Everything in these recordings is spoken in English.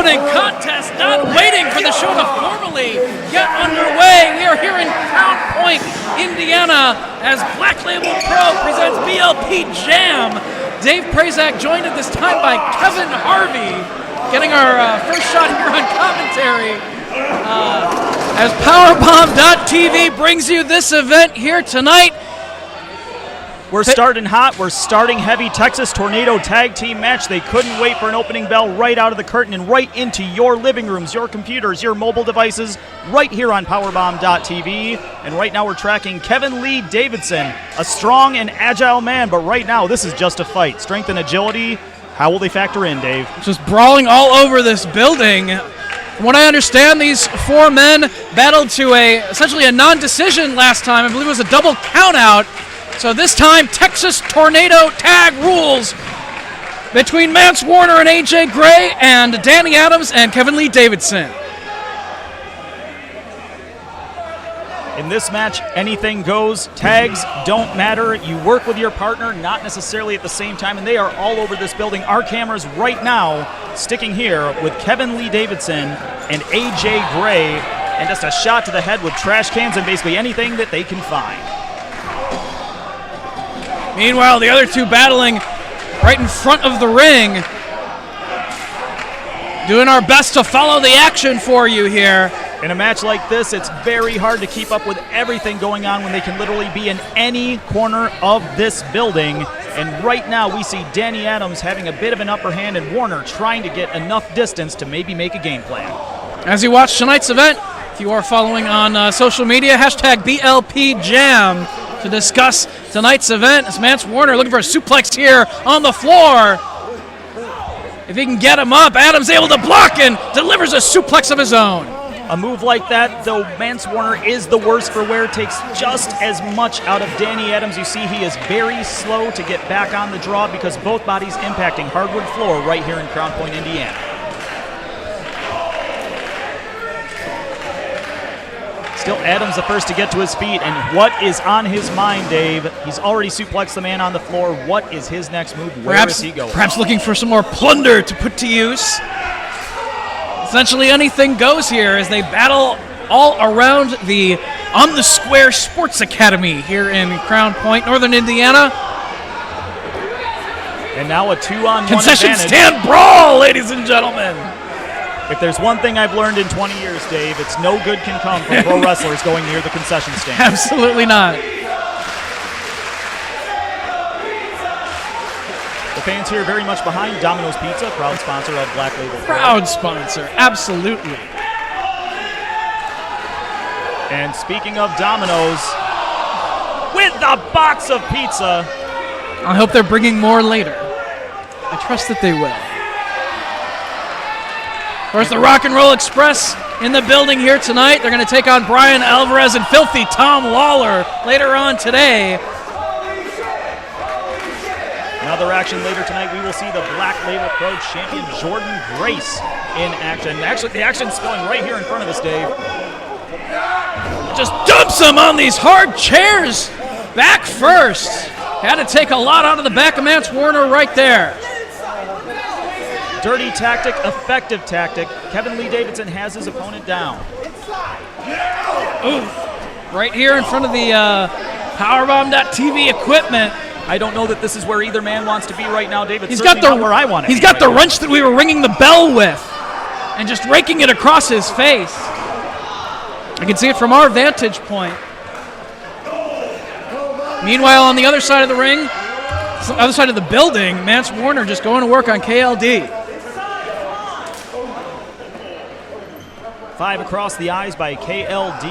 opening contest, not waiting for the show to formally get underway. We are here in Crown Point, Indiana, as Black Label Pro presents BLP Jam. Dave Prazak joined at this time by Kevin Harvey, getting our first shot here on commentary. As Powerbomb.tv brings you this event here tonight. We're starting hot. We're starting heavy. Texas Tornado Tag Team match. They couldn't wait for an opening bell right out of the curtain and right into your living rooms, your computers, your mobile devices, right here on Powerbomb.tv. And right now we're tracking Kevin Lee Davidson, a strong and agile man, but right now this is just a fight. Strength and agility, how will they factor in, Dave? Just brawling all over this building. From what I understand, these four men battled to essentially a non-decision last time. I believe it was a double count-out. So this time, Texas Tornado Tag rules between Mance Warner and AJ Gray and Danny Adams and Kevin Lee Davidson. In this match, anything goes. Tags don't matter. You work with your partner, not necessarily at the same time, and they are all over this building. Our cameras right now sticking here with Kevin Lee Davidson and AJ Gray, and just a shot to the head with trash cans and basically anything that they can find. Meanwhile, the other two battling right in front of the ring. Doing our best to follow the action for you here. In a match like this, it's very hard to keep up with everything going on when they can literally be in any corner of this building. And right now we see Danny Adams having a bit of an upper hand and Warner trying to get enough distance to maybe make a game plan. As you watch tonight's event, if you are following on social media, hashtag BLP Jam to discuss tonight's event. As Mance Warner looking for a suplex here on the floor. If he can get him up, Adams able to block and delivers a suplex of his own. A move like that, though Mance Warner is the worse for wear, takes just as much out of Danny Adams. You see he is very slow to get back on the draw because both bodies impacting hardwood floor right here in Crown Point, Indiana. Still Adams the first to get to his feet, and what is on his mind, Dave? He's already suplexed the man on the floor. What is his next move? Where is he going? Perhaps looking for some more plunder to put to use. Essentially anything goes here as they battle all around the On the Square Sports Academy here in Crown Point, Northern Indiana. And now a 2-on-1 concession stand brawl, ladies and gentlemen. If there's one thing I've learned in 20 years, Dave, it's no good can come from pro wrestlers going near the concession stand. Absolutely not. The fans here very much behind Domino's Pizza, proud sponsor of Black Label. Proud sponsor, absolutely. And speaking of Domino's, with the box of pizza. I hope they're bringing more later. I trust that they will. Of course, the Rock and Roll Express in the building here tonight. They're going to take on Bryan, Alvarez, and Filthy Tom Lawlor later on today. Another action later tonight, we will see the Black Label Pro champion Jordynne in action. Actually, the action's going right here in front of us, Dave. Just dumps him on these hard chairs. Back first. Had to take a lot out of the back of Mance Warner right there. Dirty tactic, effective tactic. Kevin Lee Davidson has his opponent down. Ooh. Right here in front of the Powerbomb.tv equipment. I don't know that this is where either man wants to be right now, David. He's got where I want to be. He's got the wrench that we were ringing the bell with and just raking it across his face. I can see it from our vantage point. Meanwhile, on the other side of the ring, other side of the building, Mance Warner just going to work on KLD. 5 across the eyes by KLD.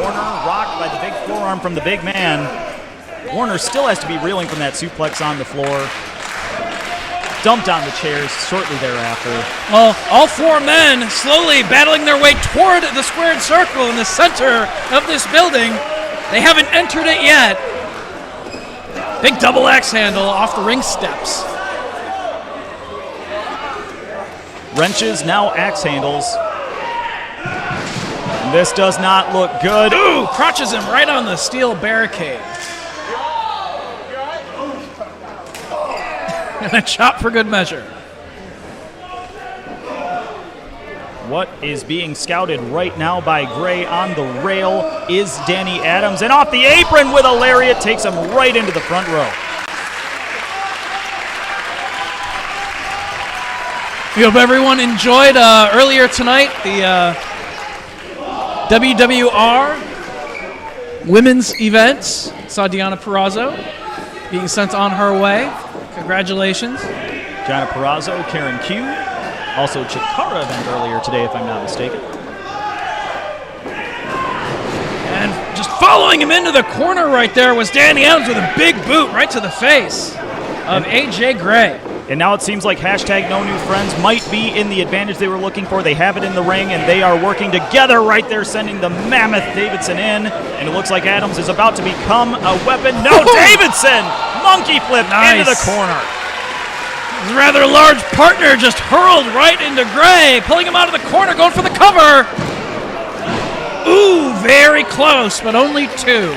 Warner rocked by the big forearm from the big man. Warner still has to be reeling from that suplex on the floor. Dumped on the chairs shortly thereafter. Well, all four men slowly battling their way toward the squared circle in the center of this building. They haven't entered it yet. Big double axe handle off the ring steps. Wrenches, now axe handles. This does not look good. Ooh, crotches him right on the steel barricade. And a chop for good measure. What is being scouted right now by Gray on the rail is Danny Adams, and off the apron with a lariat takes him right into the front row. We hope everyone enjoyed earlier tonight the WWR women's events. Saw Deonna Purrazzo being sent on her way. Congratulations. Gianna Purrazzo, Karen Q. Also Chikara event earlier today, if I'm not mistaken. And just following him into the corner right there was Danny Adams with a big boot right to the face of AJ Gray. And now it seems like hashtag no new friends might be in the advantage they were looking for. They have it in the ring, and they are working together right there, sending the mammoth Davidson in. And it looks like Adams is about to become a weapon. No, Davidson! Monkey flip into the corner. His rather large partner just hurled right into Gray, pulling him out of the corner, going for the cover. Ooh, very close, but only 2.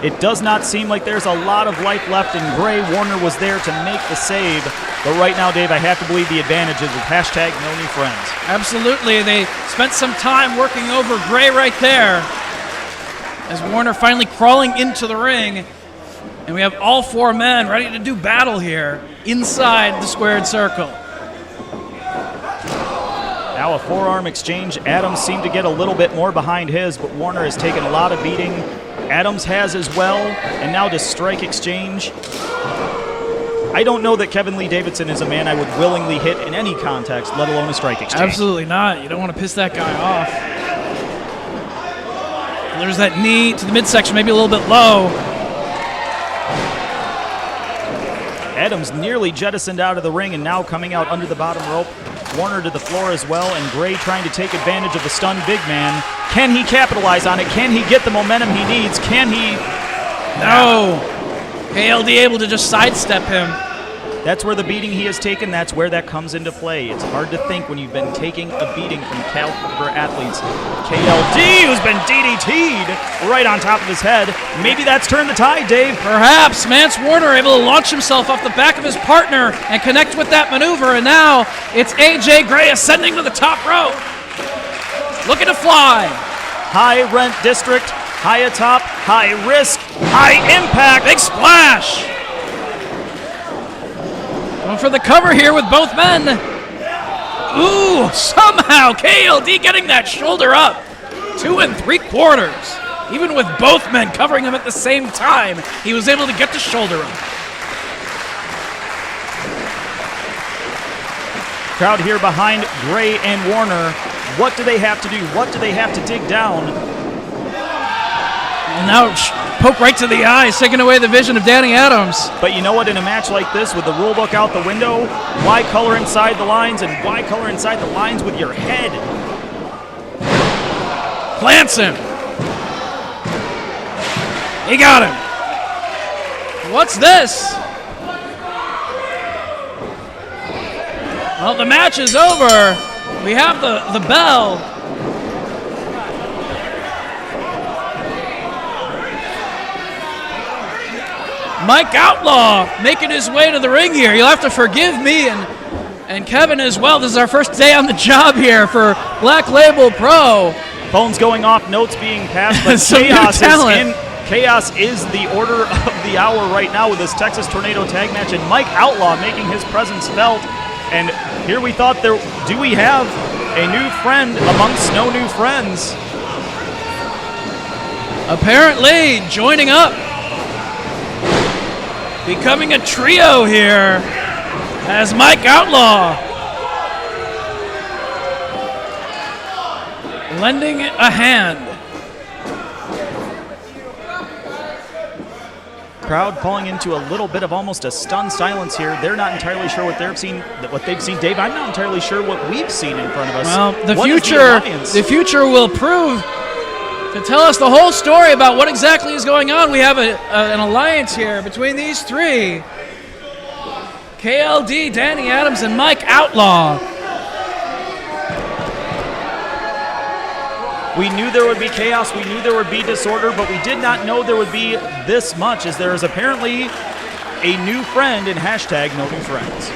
It does not seem like there's a lot of life left, and Gray Warner was there to make the save. But right now, Dave, I have to believe the advantage is with hashtag no new friends. Absolutely. They spent some time working over Gray right there as Warner finally crawling into the ring. And we have all 4 men ready to do battle here inside the squared circle. Now a forearm exchange. Adams seemed to get a little bit more behind his, but Warner has taken a lot of beating. Adams has as well, and now to strike exchange. I don't know that Kevin Lee Davidson is a man I would willingly hit in any context, let alone a strike exchange. Absolutely not. You don't want to piss that guy off. There's that knee to the midsection, maybe a little bit low. Adams nearly jettisoned out of the ring and now coming out under the bottom rope. Warner to the floor as well, and Gray trying to take advantage of the stunned big man. Can he capitalize on it? Can he get the momentum he needs? Can he? No. KLD able to just sidestep him. That's where the beating he has taken, that's where that comes into play. It's hard to think when you've been taking a beating from caliber athletes. KLD, who's been DDT'd right on top of his head. Maybe that's turned the tide, Dave. Perhaps. Mance Warner able to launch himself off the back of his partner and connect with that maneuver, and now it's AJ Gray ascending to the top rope. Looking to fly. High rent district, high atop, high risk, high impact. Big splash. Going for the cover here with both men. Ooh, somehow KLD getting that shoulder up. 2 3/4. Even with both men covering him at the same time, he was able to get the shoulder up. Crowd here behind Gray and Warner. What do they have to do? What do they have to dig down? And now poke right to the eyes, taking away the vision of Danny Adams. But you know what? In a match like this, with the rule book out the window, why color inside the lines, and why color inside the lines with your head? Plants him. He got him. What's this? Well, the match is over. We have the bell. Mike Outlaw making his way to the ring here. You'll have to forgive me and Kevin as well. This is our first day on the job here for Black Label Pro. Phones going off, notes being passed, but chaos is the order of the hour right now with this Texas Tornado tag match, and Mike Outlaw making his presence felt. And here we thought, do we have a new friend amongst no new friends? Apparently joining up. Becoming a trio here as Mike Outlaw lending a hand. Crowd falling into a little bit of almost a stunned silence here. They're not entirely sure what they've seen. Dave, I'm not entirely sure what we've seen in front of us. Well, the future will prove to tell us the whole story about what exactly is going on. We have an alliance here between these 3. KLD, Danny Adams, and Mike Outlaw. We knew there would be chaos, we knew there would be disorder, but we did not know there would be this much, as there is apparently a new friend in hashtag no new friends.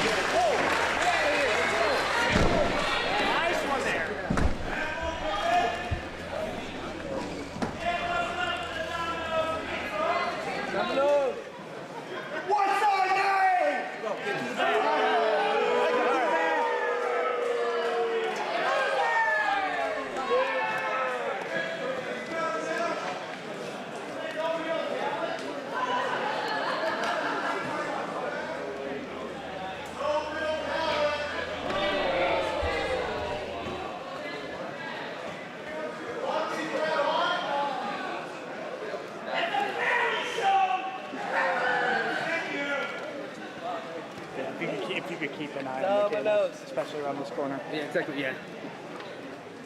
if you could keep an eye on the table, especially around this corner. Yeah, exactly. Yeah.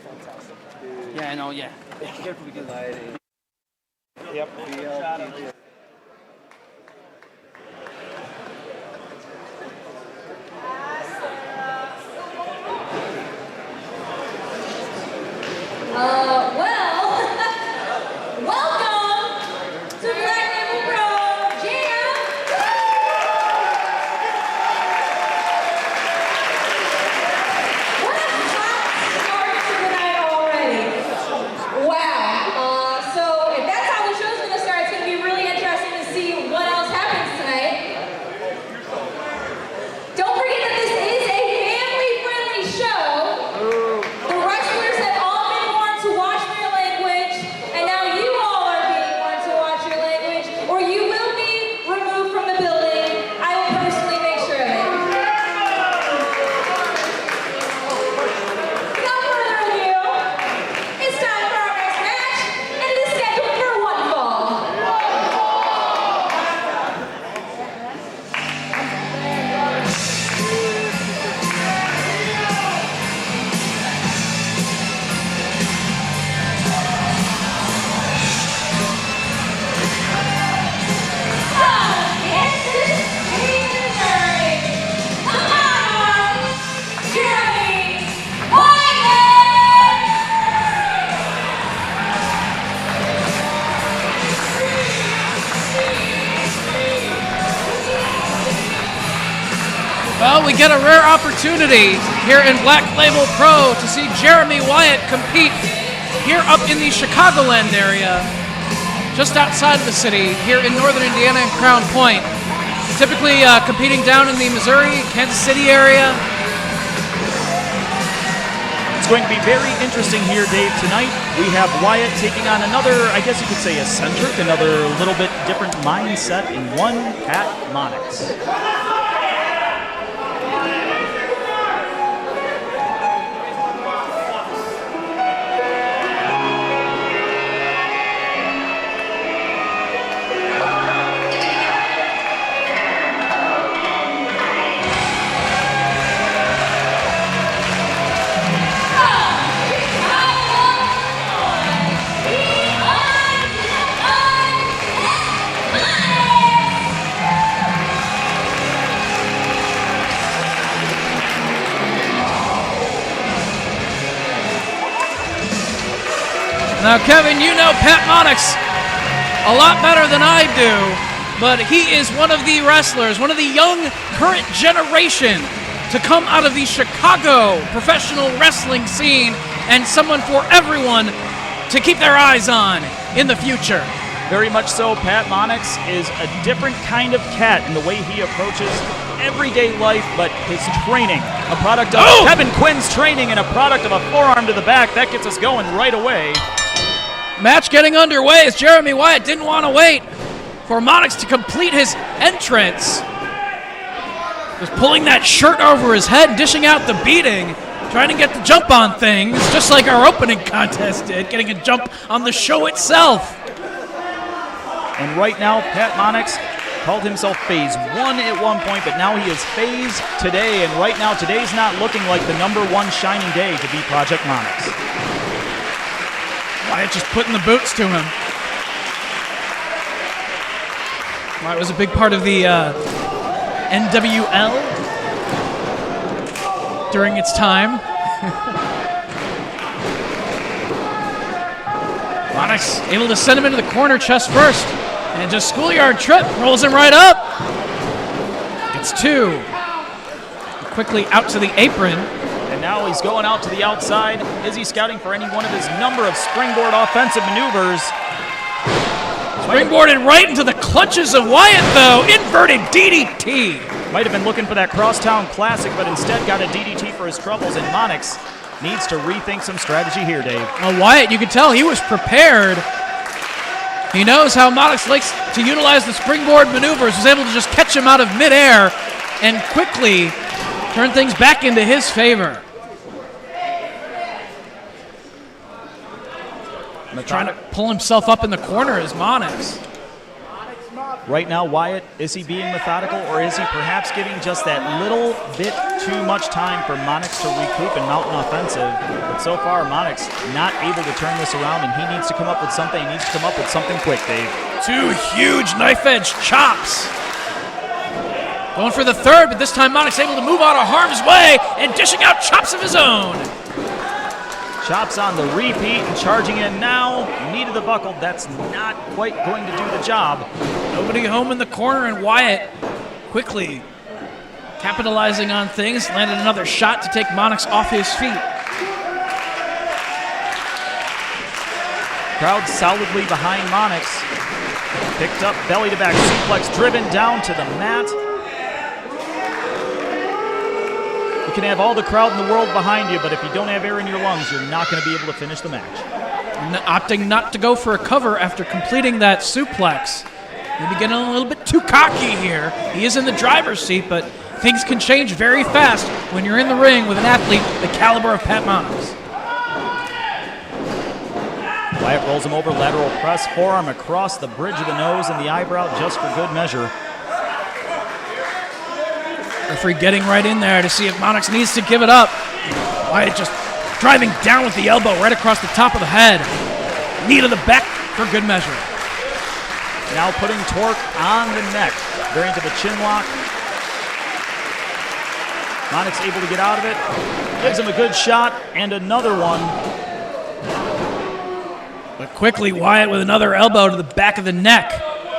Fantastic. Yeah, I know. Yeah. Be careful because Yep. Welcome to Blp Jam. What a hot start to the night already. Wow. So if that's how the show's going to start, it's going to be really interesting to see what else happens tonight. Don't forget that this is a family-friendly show. The wrestlers have all been warned to watch their language, and now you all are being warned to watch your language, or you will be removed from the building. I will personally make sure of it. Without further ado, it's time for our next match, and it is scheduled for one fall. Well, we get a rare opportunity here in Black Label Pro to see Jeremy Wyatt compete here up in the Chicagoland area, just outside of the city, here in northern Indiana and Crown Point. Typically competing down in the Missouri, Kansas City area. It's going to be very interesting here, Dave. Tonight we have Wyatt taking on another, I guess you could say eccentric, another little bit different mindset in one Pat Monix. Now, Kevin, you know Pat Monix a lot better than I do, but he is one of the wrestlers, one of the young current generation to come out of the Chicago professional wrestling scene, and someone for everyone to keep their eyes on in the future. Very much so. Pat Monix is a different kind of cat in the way he approaches everyday life, but his training, a product of Kevin Quinn's training and a product of a forearm to the back, that gets us going right away. Match getting underway as Jeremy Wyatt didn't want to wait for Monix to complete his entrance. Just pulling that shirt over his head, dishing out the beating, trying to get the jump on things, just like our opening contest did, getting a jump on the show itself. And right now, Pat Monix called himself Phase 1 at one point, but now he is Phase today, and right now, today's not looking like the #1 shining day to be Project Monix. Wyatt just putting the boots to him. Wyatt was a big part of the NWL during its time. Monix able to send him into the corner chest first. And just schoolyard trip, rolls him right up. Gets two. Quickly out to the apron. And now he's going out to the outside. Is he scouting for any one of his number of springboard offensive maneuvers? Springboarded right into the clutches of Wyatt, though. Inverted DDT. Might have been looking for that Crosstown Classic, but instead got a DDT for his troubles, and Monix needs to rethink some strategy here, Dave. Well, Wyatt, you could tell he was prepared. He knows how Monix likes to utilize the springboard maneuvers, was able to just catch him out of midair and quickly turn things back into his favor. Trying to pull himself up in the corner is Monix. Right now, Wyatt, is he being methodical, or is he perhaps giving just that little bit too much time for Monix to recoup and mount an offensive? But so far, Monix not able to turn this around, and he needs to come up with something. He needs to come up with something quick, Dave. 2 huge knife-edge chops. Going for the third, but this time Monix able to move out of harm's way and dishing out chops of his own. Chops on the repeat and charging in now. Knee to the buckle. That's not quite going to do the job. Nobody home in the corner, and Wyatt quickly capitalizing on things. Landed another shot to take Monix off his feet. Crowd solidly behind Monix. Picked up belly to back suplex, driven down to the mat. You can have all the crowd in the world behind you, but if you don't have air in your lungs, you're not going to be able to finish the match. Opting not to go for a cover after completing that suplex. Maybe getting a little bit too cocky here. He is in the driver's seat, but things can change very fast when you're in the ring with an athlete the caliber of Pat Monix. Wyatt rolls him over, lateral press, forearm across the bridge of the nose and the eyebrow just for good measure. Referee getting right in there to see if Monix needs to give it up. Wyatt just driving down with the elbow right across the top of the head. Knee to the back for good measure. Now putting torque on the neck. They're into the chin lock. Monix able to get out of it. Gives him a good shot and another one. But quickly, Wyatt with another elbow to the back of the neck.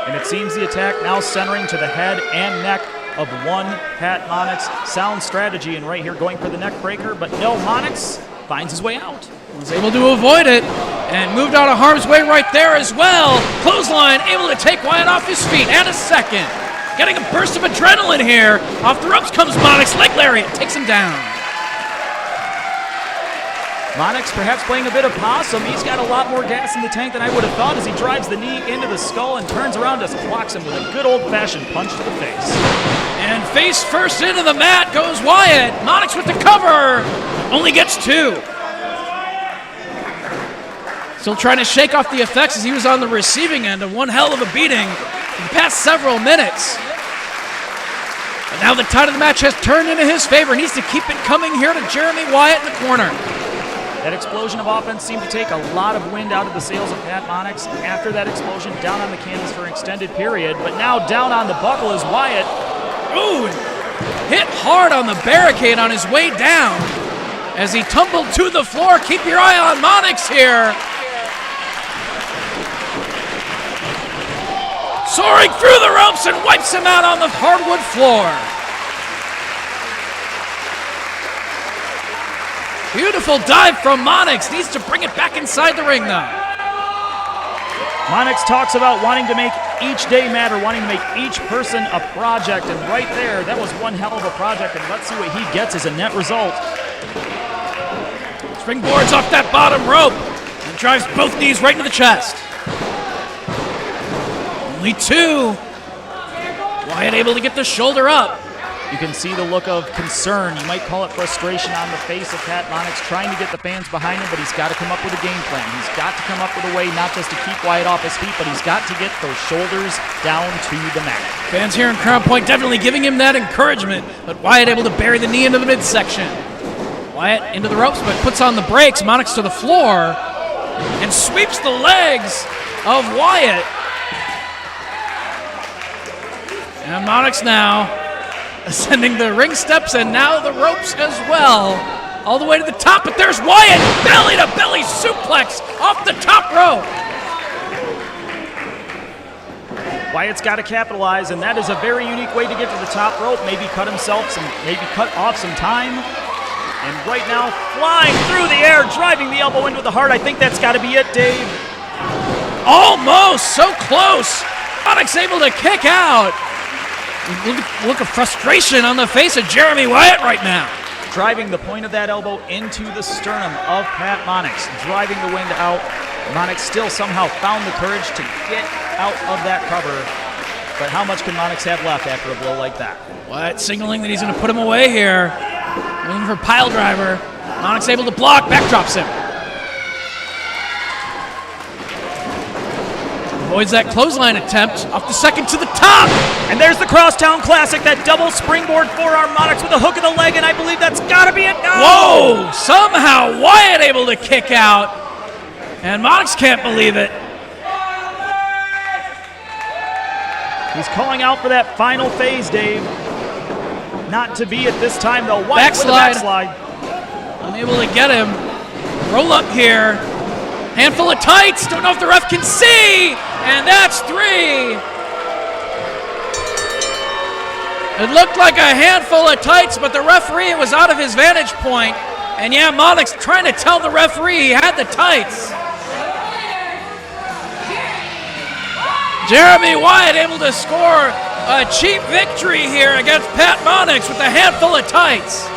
And it seems the attack now centering to the head and neck of one Pat Monix. Sound strategy, and right here going for the neck breaker, but no, Monix finds his way out. Was able to avoid it and moved out of harm's way right there as well. Clothesline able to take Wyatt off his feet, and a second. Getting a burst of adrenaline here. Off the ropes comes Monix, leg lariat, takes him down. Monix perhaps playing a bit of possum. He's got a lot more gas in the tank than I would have thought as he drives the knee into the skull and turns around, just clocks him with a good old-fashioned punch to the face. And face first into the mat goes Wyatt. Monix with the cover. Only gets 2. Still trying to shake off the effects as he was on the receiving end of one hell of a beating for the past several minutes. But now the tide of the match has turned into his favor. He needs to keep it coming here to Jeremy Wyatt in the corner. That explosion of offense seemed to take a lot of wind out of the sails of Pat Monix. After that explosion, down on the canvas for an extended period, but now down on the buckle is Wyatt. Ooh, hit hard on the barricade on his way down as he tumbled to the floor. Keep your eye on Monix here. Soaring through the ropes and wipes him out on the hardwood floor. Beautiful dive from Monix. Needs to bring it back inside the ring, though. Monix talks about wanting to make each day matter, wanting to make each person a project, and right there, that was one hell of a project, and let's see what he gets as a net result. Springboards off that bottom rope and drives both knees right into the chest. Only 2. Wyatt able to get the shoulder up. You can see the look of concern, you might call it frustration, on the face of Pat Monix, trying to get the fans behind him, but he's got to come up with a game plan. He's got to come up with a way not just to keep Wyatt off his feet, but he's got to get those shoulders down to the mat. Fans here in Crown Point definitely giving him that encouragement, but Wyatt able to bury the knee into the midsection. Wyatt into the ropes, but puts on the brakes. Monix to the floor and sweeps the legs of Wyatt. And Monix now ascending the ring steps and now the ropes as well. All the way to the top, but there's Wyatt. Belly to belly suplex off the top rope. Wyatt's got to capitalize, and that is a very unique way to get to the top rope. Maybe cut off some time. And right now, flying through the air, driving the elbow into the heart. I think that's got to be it, Dave. Almost, so close. Monix able to kick out. Look of frustration on the face of Jeremy Wyatt right now. Driving the point of that elbow into the sternum of Pat Monix, driving the wind out. Monix still somehow found the courage to get out of that cover. But how much can Monix have left after a blow like that? Wyatt signaling that he's going to put him away here. Looking for pile driver. Monix able to block, backdrops him. Avoids that clothesline attempt off the second to the top. And there's the Crosstown Classic, that double springboard forearm Monix with a hook of the leg, and I believe that's got to be it. No! Whoa! Somehow Wyatt able to kick out, and Monix can't believe it. He's calling out for that final phase, Dave. Not to be at this time, though. Wyatt with a backslide. Unable to get him. Roll up here. Handful of tights. Don't know if the ref can see. And that's 3. It looked like a handful of tights, but the referee was out of his vantage point. And yeah, Monix trying to tell the referee he had the tights. Jeremy Wyatt able to score a cheap victory here against Pat Monix with a handful of tights.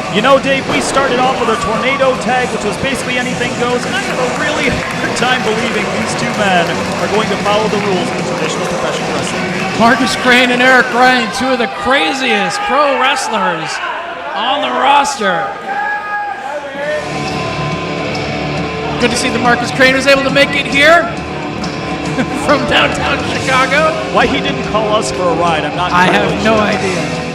You know, Dave, we started off with a tornado tag, which was basically anything goes, and I have a really hard time believing these two men are going to follow the rules of traditional professional wrestling. Markus Crane and Eric Bryan, two of the craziest pro wrestlers on the roster. Good to see that Markus Crane was able to make it here from downtown Chicago. Why he didn't call us for a ride, I'm not I have no sure. idea.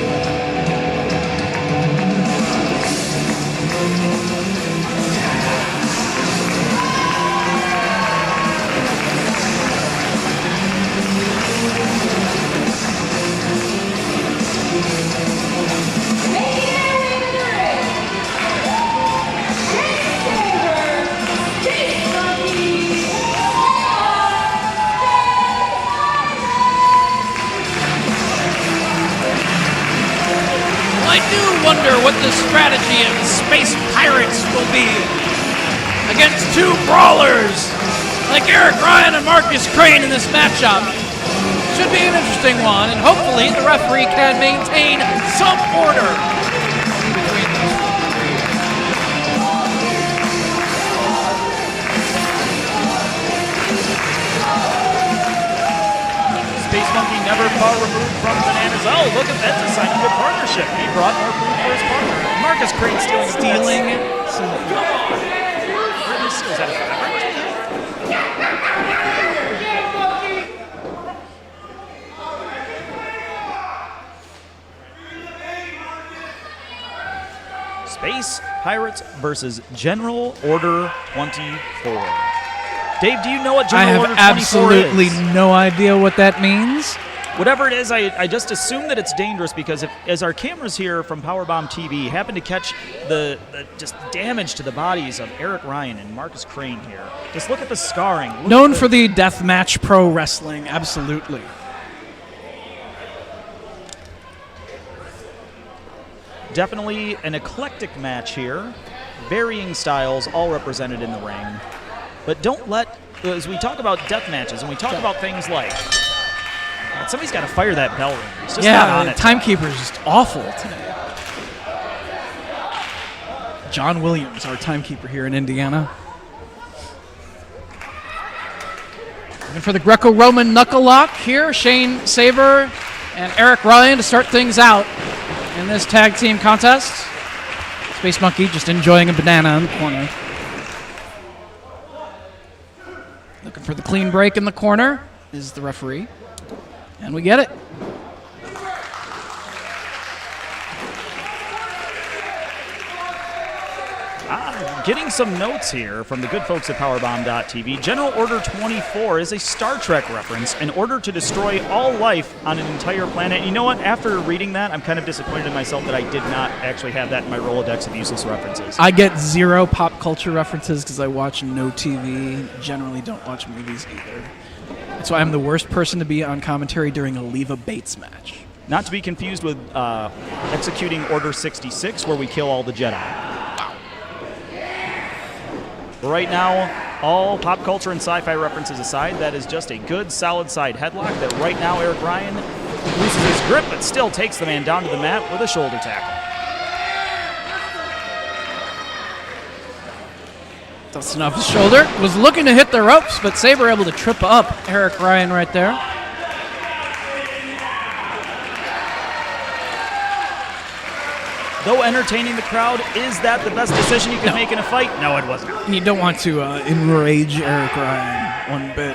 Wonder what the strategy of the Space Pirates will be against two brawlers like Eric Bryan and Markus Crane in this matchup. Should be an interesting one, and hopefully the referee can maintain some order between them. Space Monkey never far removed from Bananas. Oh, look at that, a sign of good partnership. He brought more food for his partner. Markus Crane stealing some. Is that a fabric? Space Pirates versus General Order 24. Dave, do you know what General Order 24 is? I have absolutely no idea what that means. Whatever it is, I just assume that it's dangerous because as our cameras here from Powerbomb TV happen to catch the just damage to the bodies of Eric Ryan and Markus Crane here, just look at the scarring. Known for the deathmatch pro wrestling, absolutely. Definitely an eclectic match here. Varying styles, all represented in the ring. But don't let, as we talk about death matches and we talk about things like, somebody's got to fire that bell ring. It's just not on the it. timekeeper is just awful today. John Williams, our timekeeper here in Indiana. And for the Greco-Roman knuckle lock here, Shane Sabre and Eric Ryan to start things out in this tag team contest. Space Monkey just enjoying a banana in the corner. Looking for the clean break in the corner is the referee. And we get it. Getting some notes here from the good folks at Powerbomb.tv. General Order 24 is a Star Trek reference in order to destroy all life on an entire planet. You know what? After reading that, I'm kind of disappointed in myself that I did not actually have that in my Rolodex of useless references. I get zero pop culture references because I watch no TV, generally don't watch movies either. That's why I'm the worst person to be on commentary during a Leva Bates match. Not to be confused with executing Order 66, where we kill all the Jedi. Right now, all pop culture and sci-fi references aside, that is just a good, solid side headlock that right now Eric Ryan loses his grip, but still takes the man down to the mat with a shoulder tackle. Dusting off his shoulder. Was looking to hit the ropes, but Sabre able to trip up Eric Ryan right there. Though entertaining the crowd, is that the best decision you could make in a fight? No, it wasn't. And you don't want to enrage Eric Ryan one bit.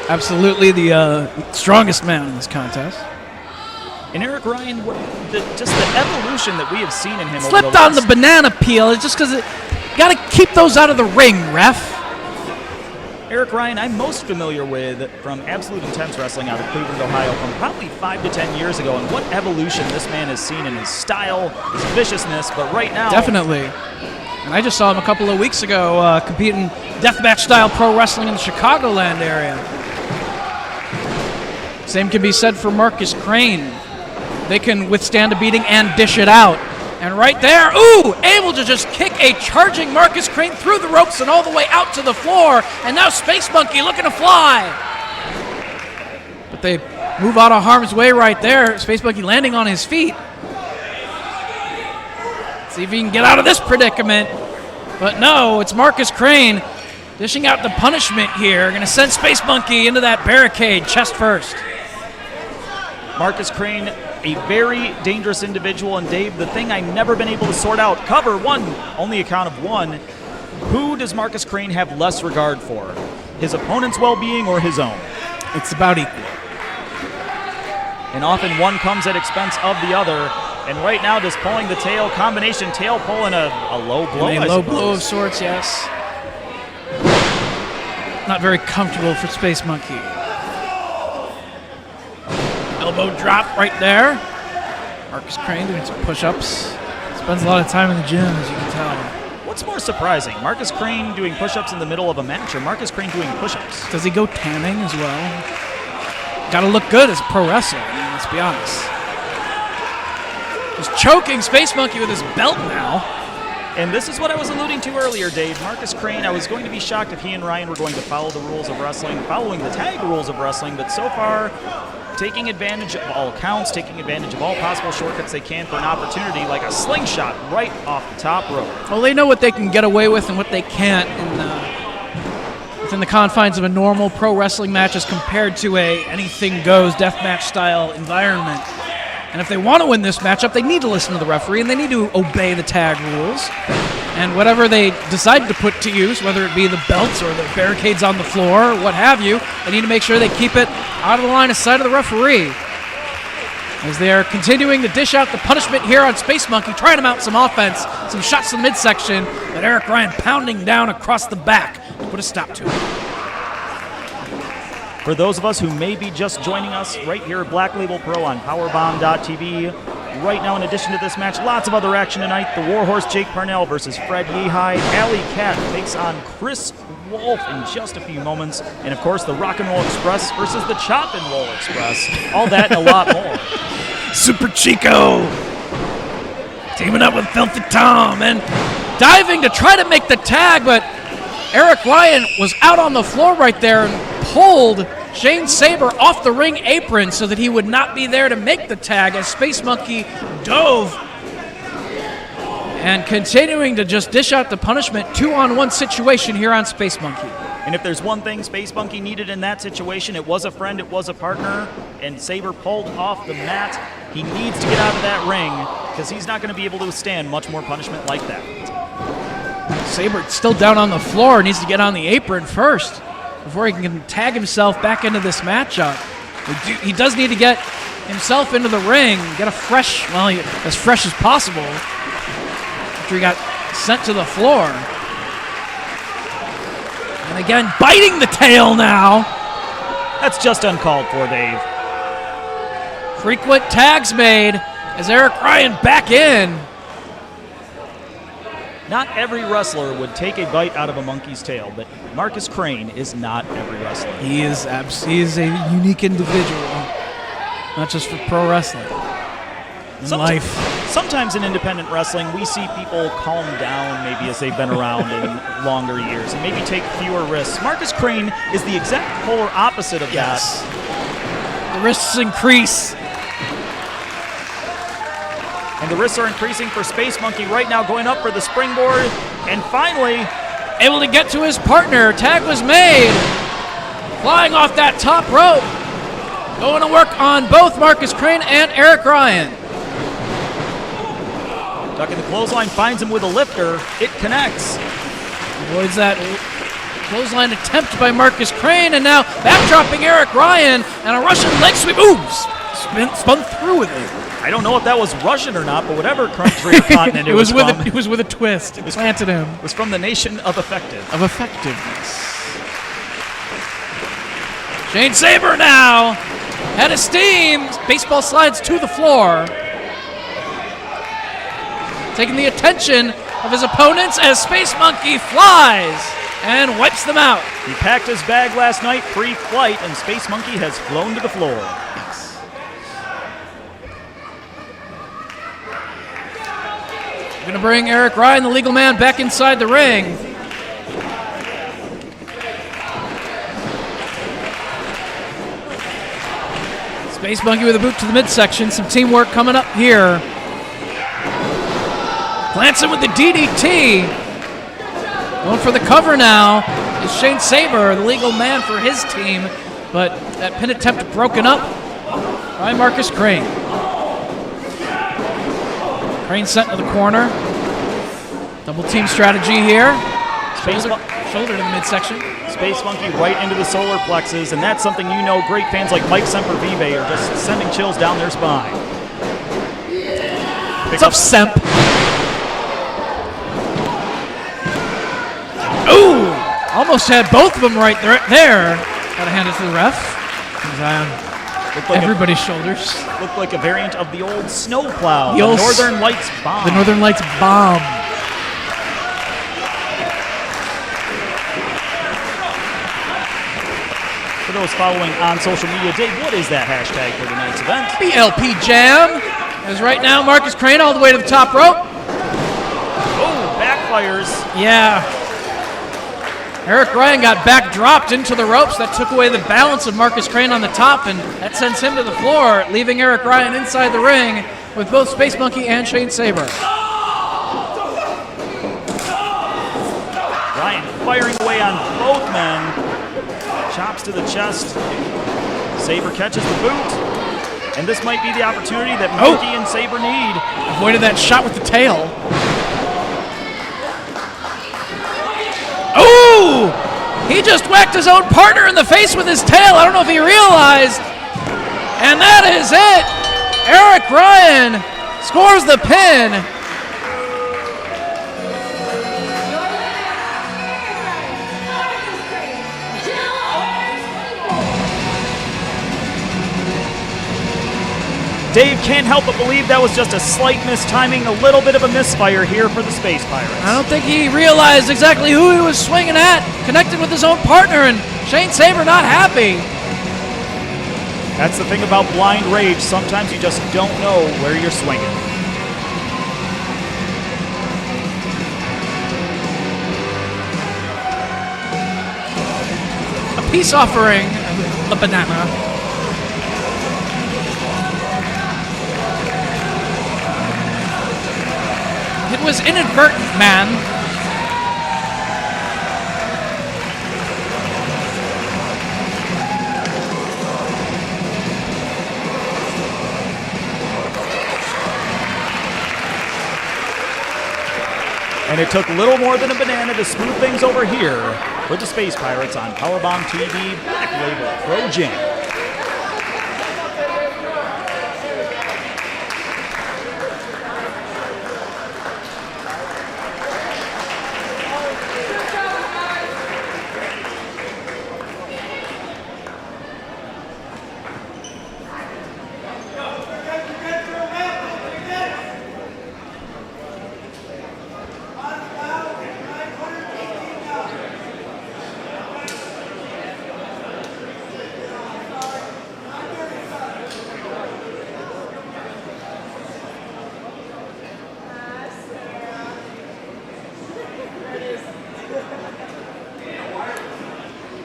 Absolutely the strongest man in this contest. And Eric Ryan, just the evolution that we have seen in him Slipped over on the banana peel. It's just because got to keep those out of the ring, ref. Eric Ryan, I'm most familiar with from Absolute Intense Wrestling out of Cleveland, Ohio, from probably 5 to 10 years ago, and what evolution this man has seen in his style, his viciousness, but right now... Definitely. And I just saw him a couple of weeks ago competing deathmatch-style pro wrestling in the Chicagoland area. Same can be said for Markus Crane. They can withstand a beating and dish it out. And right there, able to just kick a charging Markus Crane through the ropes and all the way out to the floor. And now Space Monkey looking to fly. But they move out of harm's way right there. Space Monkey landing on his feet. See if he can get out of this predicament. But no, it's Markus Crane dishing out the punishment here. Going to send Space Monkey into that barricade, chest first. Markus Crane, a very dangerous individual, and Dave, the thing I've never been able to sort out, cover one, only a count of one, who does Markus Crane have less regard for? His opponent's well-being or his own? It's about equal. And often one comes at expense of the other, and right now just pulling the tail, combination tail pull and a low blow, A low blow of sorts, yes. Not very comfortable for Space Monkey. Elbow drop right there. Markus Crane doing some push-ups. Spends a lot of time in the gym, as you can tell. What's more surprising, Markus Crane doing push-ups in the middle of a match or Markus Crane doing push-ups? Does he go tanning as well? Got to look good as a pro wrestler, I mean, let's be honest. Just choking Space Monkey with his belt now. And this is what I was alluding to earlier, Dave. Markus Crane, I was going to be shocked if he and Ryan were going to follow the rules of wrestling, following the tag rules of wrestling, but so far, taking advantage of all counts, taking advantage of all possible shortcuts they can for an opportunity, like a slingshot right off the top rope. Well, they know what they can get away with and what they can't within the confines of a normal pro wrestling match as compared to a anything-goes deathmatch style environment. And if they want to win this matchup, they need to listen to the referee and they need to obey the tag rules. And whatever they decide to put to use, whether it be the belts or the barricades on the floor or what have you, they need to make sure they keep it out of the line of sight of the referee. as they are continuing to dish out the punishment here on Space Monkey, trying to mount some offense, some shots to the midsection, but Eric Ryan pounding down across the back to put a stop to it. For those of us who may be just joining us right here at Black Label Pro on Powerbomb.tv, right now in addition to this match, lots of other action tonight. The Warhorse Jake Parnell versus Fred Yehi. Allie Cat takes on Kris Wolf in just a few moments. And of course, the Rock and Roll Express versus the Chop and Roll Express. All that and a lot more. Super Chico teaming up with Filthy Tom and diving to try to make the tag, but Eric Ryan was out on the floor right there and pulled Shane Sabre off the ring apron so that he would not be there to make the tag as Space Monkey dove and continuing to just dish out the punishment. 2-on-1 situation here on Space Monkey. And if there's one thing Space Monkey needed in that situation, it was a friend, it was a partner, and Sabre pulled off the mat. He needs to get out of that ring because he's not going to be able to withstand much more punishment like that. Sabre still down on the floor, needs to get on the apron first before he can tag himself back into this matchup. He does need to get himself into the ring, get a fresh, well, as fresh as possible after he got sent to the floor. And again, biting the tail now. That's just uncalled for, Dave. Frequent tags made as Eric Ryan back in. Not every wrestler would take a bite out of a monkey's tail, but Markus Crane is not every wrestler. He is a unique individual, not just for pro wrestling. In life. Sometimes in independent wrestling, we see people calm down maybe as they've been around in longer years and maybe take fewer risks. Markus Crane is the exact polar opposite of that. The risks increase. And the risks are increasing for Space Monkey right now, going up for the springboard, and finally able to get to his partner. Tag was made. Flying off that top rope. Going to work on both Markus Crane and Eric Ryan. Ducking the clothesline, finds him with a lifter. It connects. Avoids that clothesline attempt by Markus Crane, and now backdropping Eric Ryan, and a Russian leg sweep. Ooh, spun through with it. I don't know if that was Russian or not, but whatever country or continent it was from. It was with a twist. It planted him. It was from the nation of effective. Of effectiveness. Shane Sabre now, head of steam. Baseball slides to the floor. Taking the attention of his opponents as Space Monkey flies and wipes them out. He packed his bag last night, pre-flight, and Space Monkey has flown to the floor. We're going to bring Eric Ryan, the legal man, back inside the ring. Space Monkey with a boot to the midsection. Some teamwork coming up here. Glancing with the DDT. Going for the cover now is Shane Sabre, the legal man for his team. But that pin attempt broken up by Markus Crane. Crane sent to the corner. Double team strategy here. Shoulder to the midsection. Space Monkey right into the solar plexus, and that's something you know great fans like Mike Sempervive are just sending chills down their spine. What's up, Semp? Ooh! Almost had both of them right there. Gotta hand it to the ref. Like everybody's shoulders. Looked like a variant of the old snowplow, the Northern Lights bomb. The Northern Lights bomb. For those following on social media, Dave, what is that hashtag for tonight's event? Blp Jam. As right now, Markus Crane all the way to the top rope. Oh, backfires. Yeah. Eric Ryan got back dropped into the ropes. That took away the balance of Markus Crane on the top, and that sends him to the floor, leaving Eric Ryan inside the ring with both Space Monkey and Shane Sabre. Ryan firing away on both men. Chops to the chest. Sabre catches the boot. And this might be the opportunity that Monkey and Sabre need. Avoided that shot with the tail. Oh! He just whacked his own partner in the face with his tail. I don't know if he realized. And that is it. Bryan scores the pin. Dave can't help but believe that was just a slight mistiming, a little bit of a misfire here for the Space Pirates. I don't think he realized exactly who he was swinging at, connected with his own partner, and Shane Sabre not happy. That's the thing about blind rage. Sometimes you just don't know where you're swinging. A peace offering, a banana. It was inadvertent, man. And it took little more than a banana to smooth things over here with the Space Pirates on Powerbomb TV Black Label Pro Jam.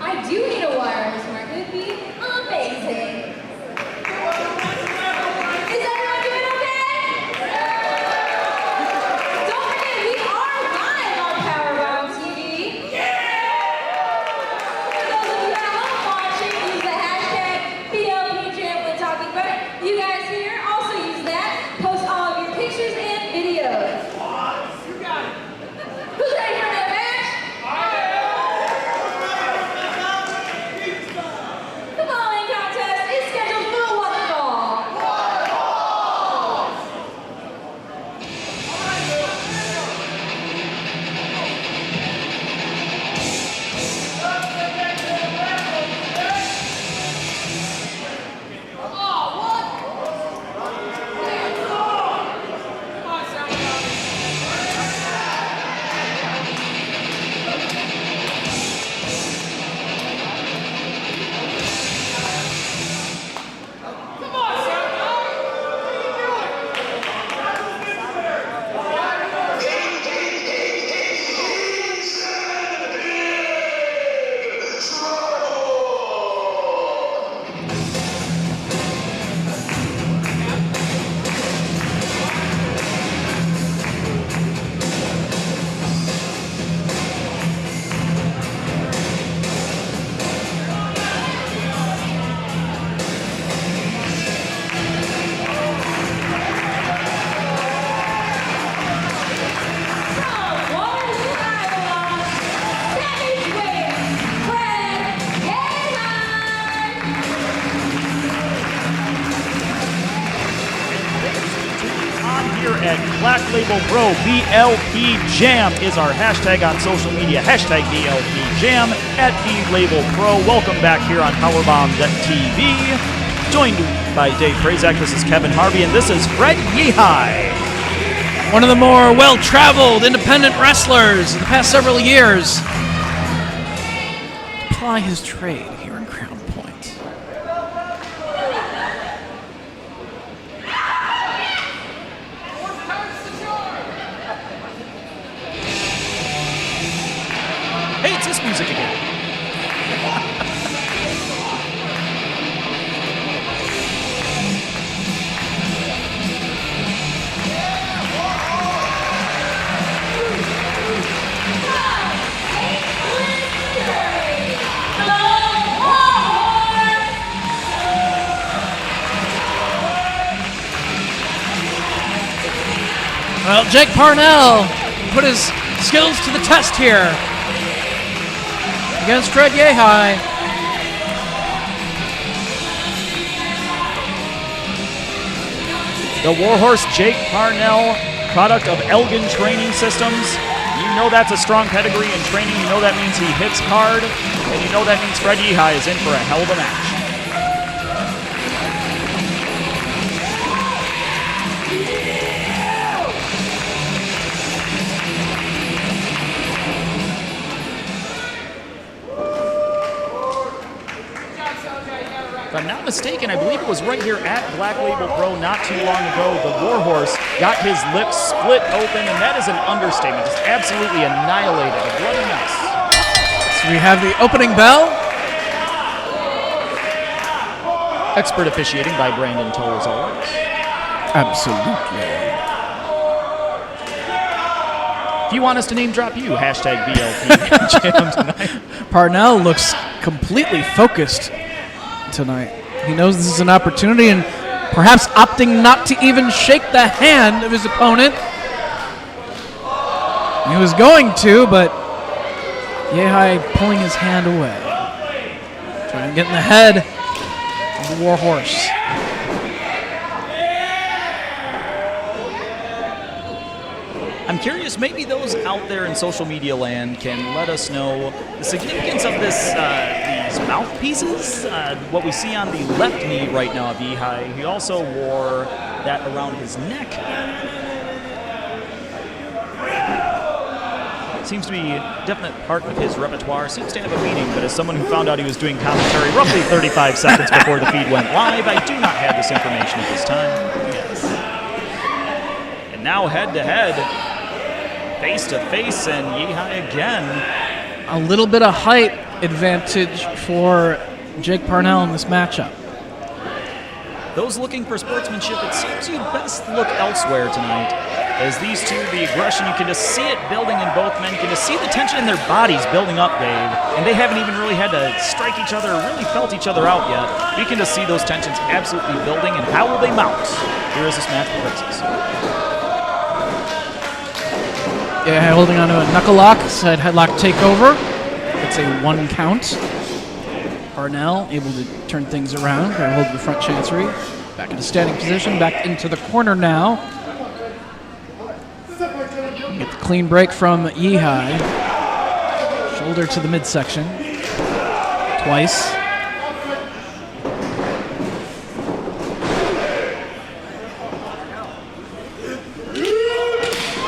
I do need a wireless market. It'd be amazing. Is everyone doing okay? Don't forget, we are live on Powerbomb TV. For those of you at home watching, use the hashtag Blp Jam when talking about it. You guys here also use that. Post all of your pictures and videos. Who's ready for another match? The following contest is scheduled for one fall. At Black Label Pro, BLP Jam is our hashtag on social media. Hashtag BLP Jam at BLabel Pro. Welcome back here on Powerbomb.tv. Joined by Dave Prazak, this is Kevin Harvey, and this is Fred Yehi. One of the more well-traveled independent wrestlers in the past several years. To ply his trade here in Crown Point. Hey, it's this music again. Well, Jake Parnell put his skills to the test here against Fred Yehi. The Warhorse Jake Parnell, product of Elgin Training Systems. You know that's a strong pedigree in training. You know that means he hits hard. And you know that means Fred Yehi is in for a hell of a match. If I'm not mistaken, I believe it was right here at Black Label Pro not too long ago. The Warhorse got his lips split open, and that is an understatement. Just absolutely annihilated. A bloody mess. So we have the opening bell. Expert officiating by Brandon Toll as always. Absolutely. If you want us to name drop you, hashtag BLP Jam tonight. Parnell looks completely focused tonight. He knows this is an opportunity and perhaps opting not to even shake the hand of his opponent. He was going to, but Yehi pulling his hand away. Trying to get in the head of the Warhorse. I'm curious, maybe those out there in social media land can let us know the significance of this, these mouthpieces. What we see on the left knee right now of Yehi, he also wore that around his neck. Seems to be a definite part of his repertoire. Seems to have a meaning, but as someone who found out he was doing commentary roughly 35 seconds before the feed went live, I do not have this information at this time. Yes. And now head-to-head. Face-to-face, and Yehi again. A little bit of height advantage for Jake Parnell in this matchup. Those looking for sportsmanship, it seems you'd best look elsewhere tonight. As these two, the aggression, you can just see it building in both men. You can just see the tension in their bodies building up, Dave. And they haven't even really had to strike each other or really felt each other out yet. You can just see those tensions absolutely building, and how will they mount? Here is this match for Princess. Yeah, holding on to a knuckle lock, side headlock takeover. It's a 1 count. Parnell able to turn things around, hold the front chancery. Back into standing position, back into the corner now. Get the clean break from Yehi. Shoulder to the midsection. Twice.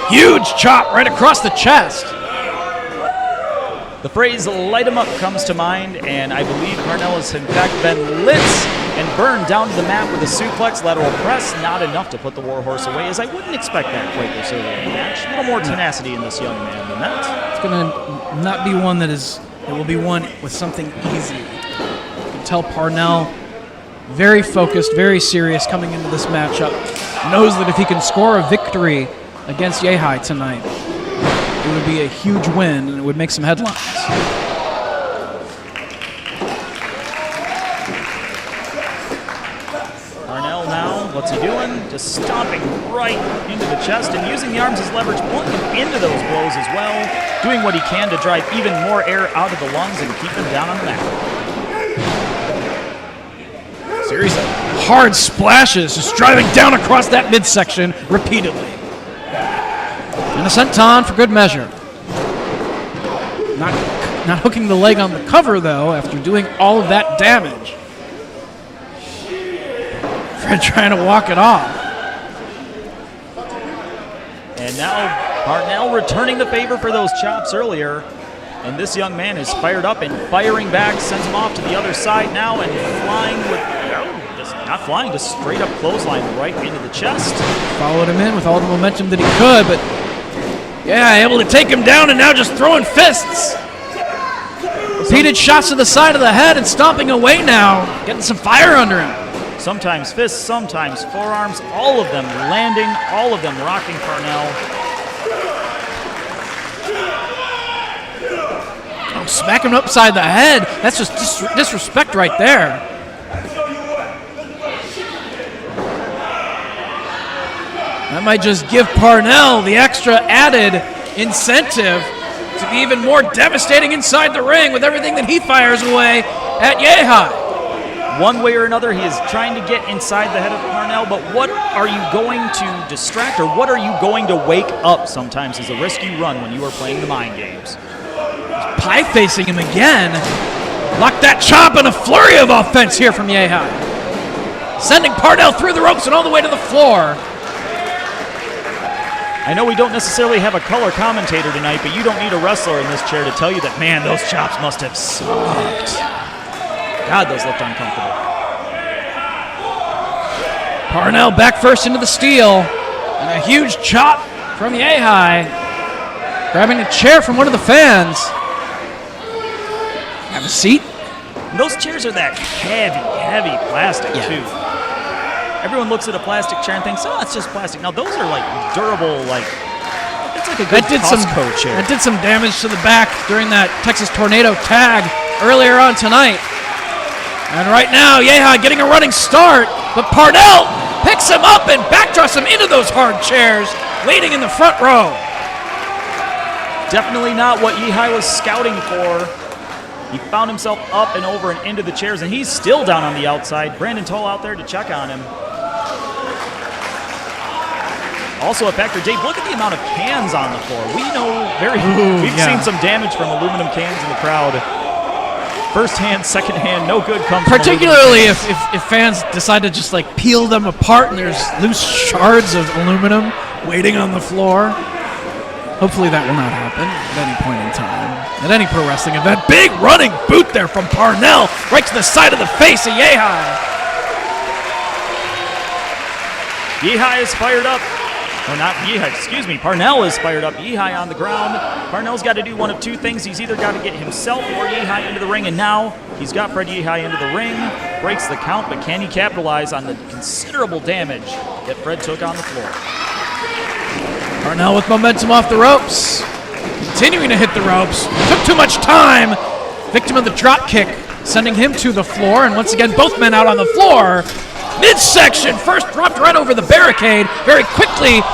Huge chop right across the chest. The phrase light 'em up comes to mind, and I believe Parnell has in fact been lit and burned down to the mat with a suplex lateral press. Not enough to put the Warhorse away, as I wouldn't expect that quite this early in the match. A little more tenacity in this young man than that. It's going to not be one that will be won with something easy. You can tell Parnell very focused, very serious coming into this matchup. Knows that if he can score a victory against Yehi tonight, it would be a huge win and it would make some headlines. Parnell now, what's he doing? Just stomping right into the chest and using the arms as leverage, pulling him into those blows as well, doing what he can to drive even more air out of the lungs and keep him down on the mat. Series of hard splashes, just driving down across that midsection repeatedly. And a senton for good measure. Not hooking the leg on the cover, though, after doing all of that damage. Fred trying to walk it off. And now Parnell returning the favor for those chops earlier. And this young man is fired up and firing back, sends him off to the other side now and flying with, not flying, just straight up clothesline right into the chest. Followed him in with all the momentum that he could, but yeah, able to take him down and now just throwing fists. Repeated shots to the side of the head and stomping away now, getting some fire under him. Sometimes fists, sometimes forearms, all of them landing, all of them rocking Parnell. Oh, smack him upside the head. That's just disrespect right there. That might just give Parnell the extra added incentive to be even more devastating inside the ring with everything that he fires away at Yehi. One way or another, he is trying to get inside the head of Parnell, but what are you going to distract, or what are you going to wake up sometimes is a risk you run when you are playing the mind games. Pie facing him again. Lock that chop and a flurry of offense here from Yehi. Sending Parnell through the ropes and all the way to the floor. I know we don't necessarily have a color commentator tonight, but you don't need a wrestler in this chair to tell you that, man, those chops must have sucked. God, those looked uncomfortable. Parnell back first into the steel. And a huge chop from Yehi. Grabbing a chair from one of the fans. Have a seat. And those chairs are that heavy plastic, too. Everyone looks at a plastic chair and thinks, oh, it's just plastic. Now, those are, like, durable, like, it's like a good Costco chair. That did some damage to the back during that Texas Tornado tag earlier on tonight. And right now, Yehi getting a running start, but Parnell picks him up and backdrops him into those hard chairs, waiting in the front row. Definitely not what Yehi was scouting for. He found himself up and over and into the chairs, and he's still down on the outside. Brandon Toll out there to check on him. Also a factor, Dave, look at the amount of cans on the floor. We know we've seen some damage from aluminum cans in the crowd. First hand, second hand, no good comes from particularly if fans decide to just like peel them apart and there's loose shards of aluminum waiting on the floor. Hopefully that will not happen at any point in time. At any pro wrestling event. Big running boot there from Parnell. Right to the side of the face of Yehi. Yehi is fired up. Or not Yehi, excuse me. Parnell is fired up. Yehi on the ground. Parnell's got to do one of two things. He's either got to get himself or Yehi into the ring, and now he's got Fred Yehi into the ring. Breaks the count, but can he capitalize on the considerable damage that Fred took on the floor? Parnell with momentum off the ropes. Continuing to hit the ropes. Took too much time. Victim of the drop kick, sending him to the floor, and once again, both men out on the floor. Midsection, first dropped right over the barricade. Very quickly,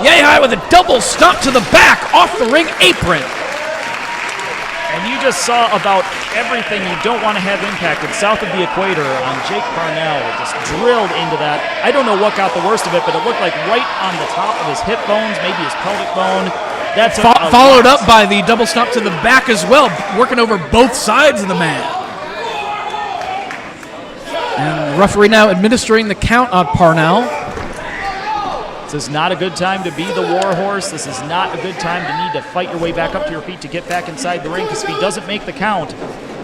Yehi with a double stomp to the back off the ring apron. And you just saw about everything you don't want to have impacted south of the equator on Jake Parnell. Just drilled into that. I don't know what got the worst of it, but it looked like right on the top of his hip bones, maybe his pelvic bone. That's followed up by the double stomp to the back as well, working over both sides of the man. And the referee now administering the count on Parnell. This is not a good time to be the war horse. This is not a good time to need to fight your way back up to your feet to get back inside the ring, because if he doesn't make the count,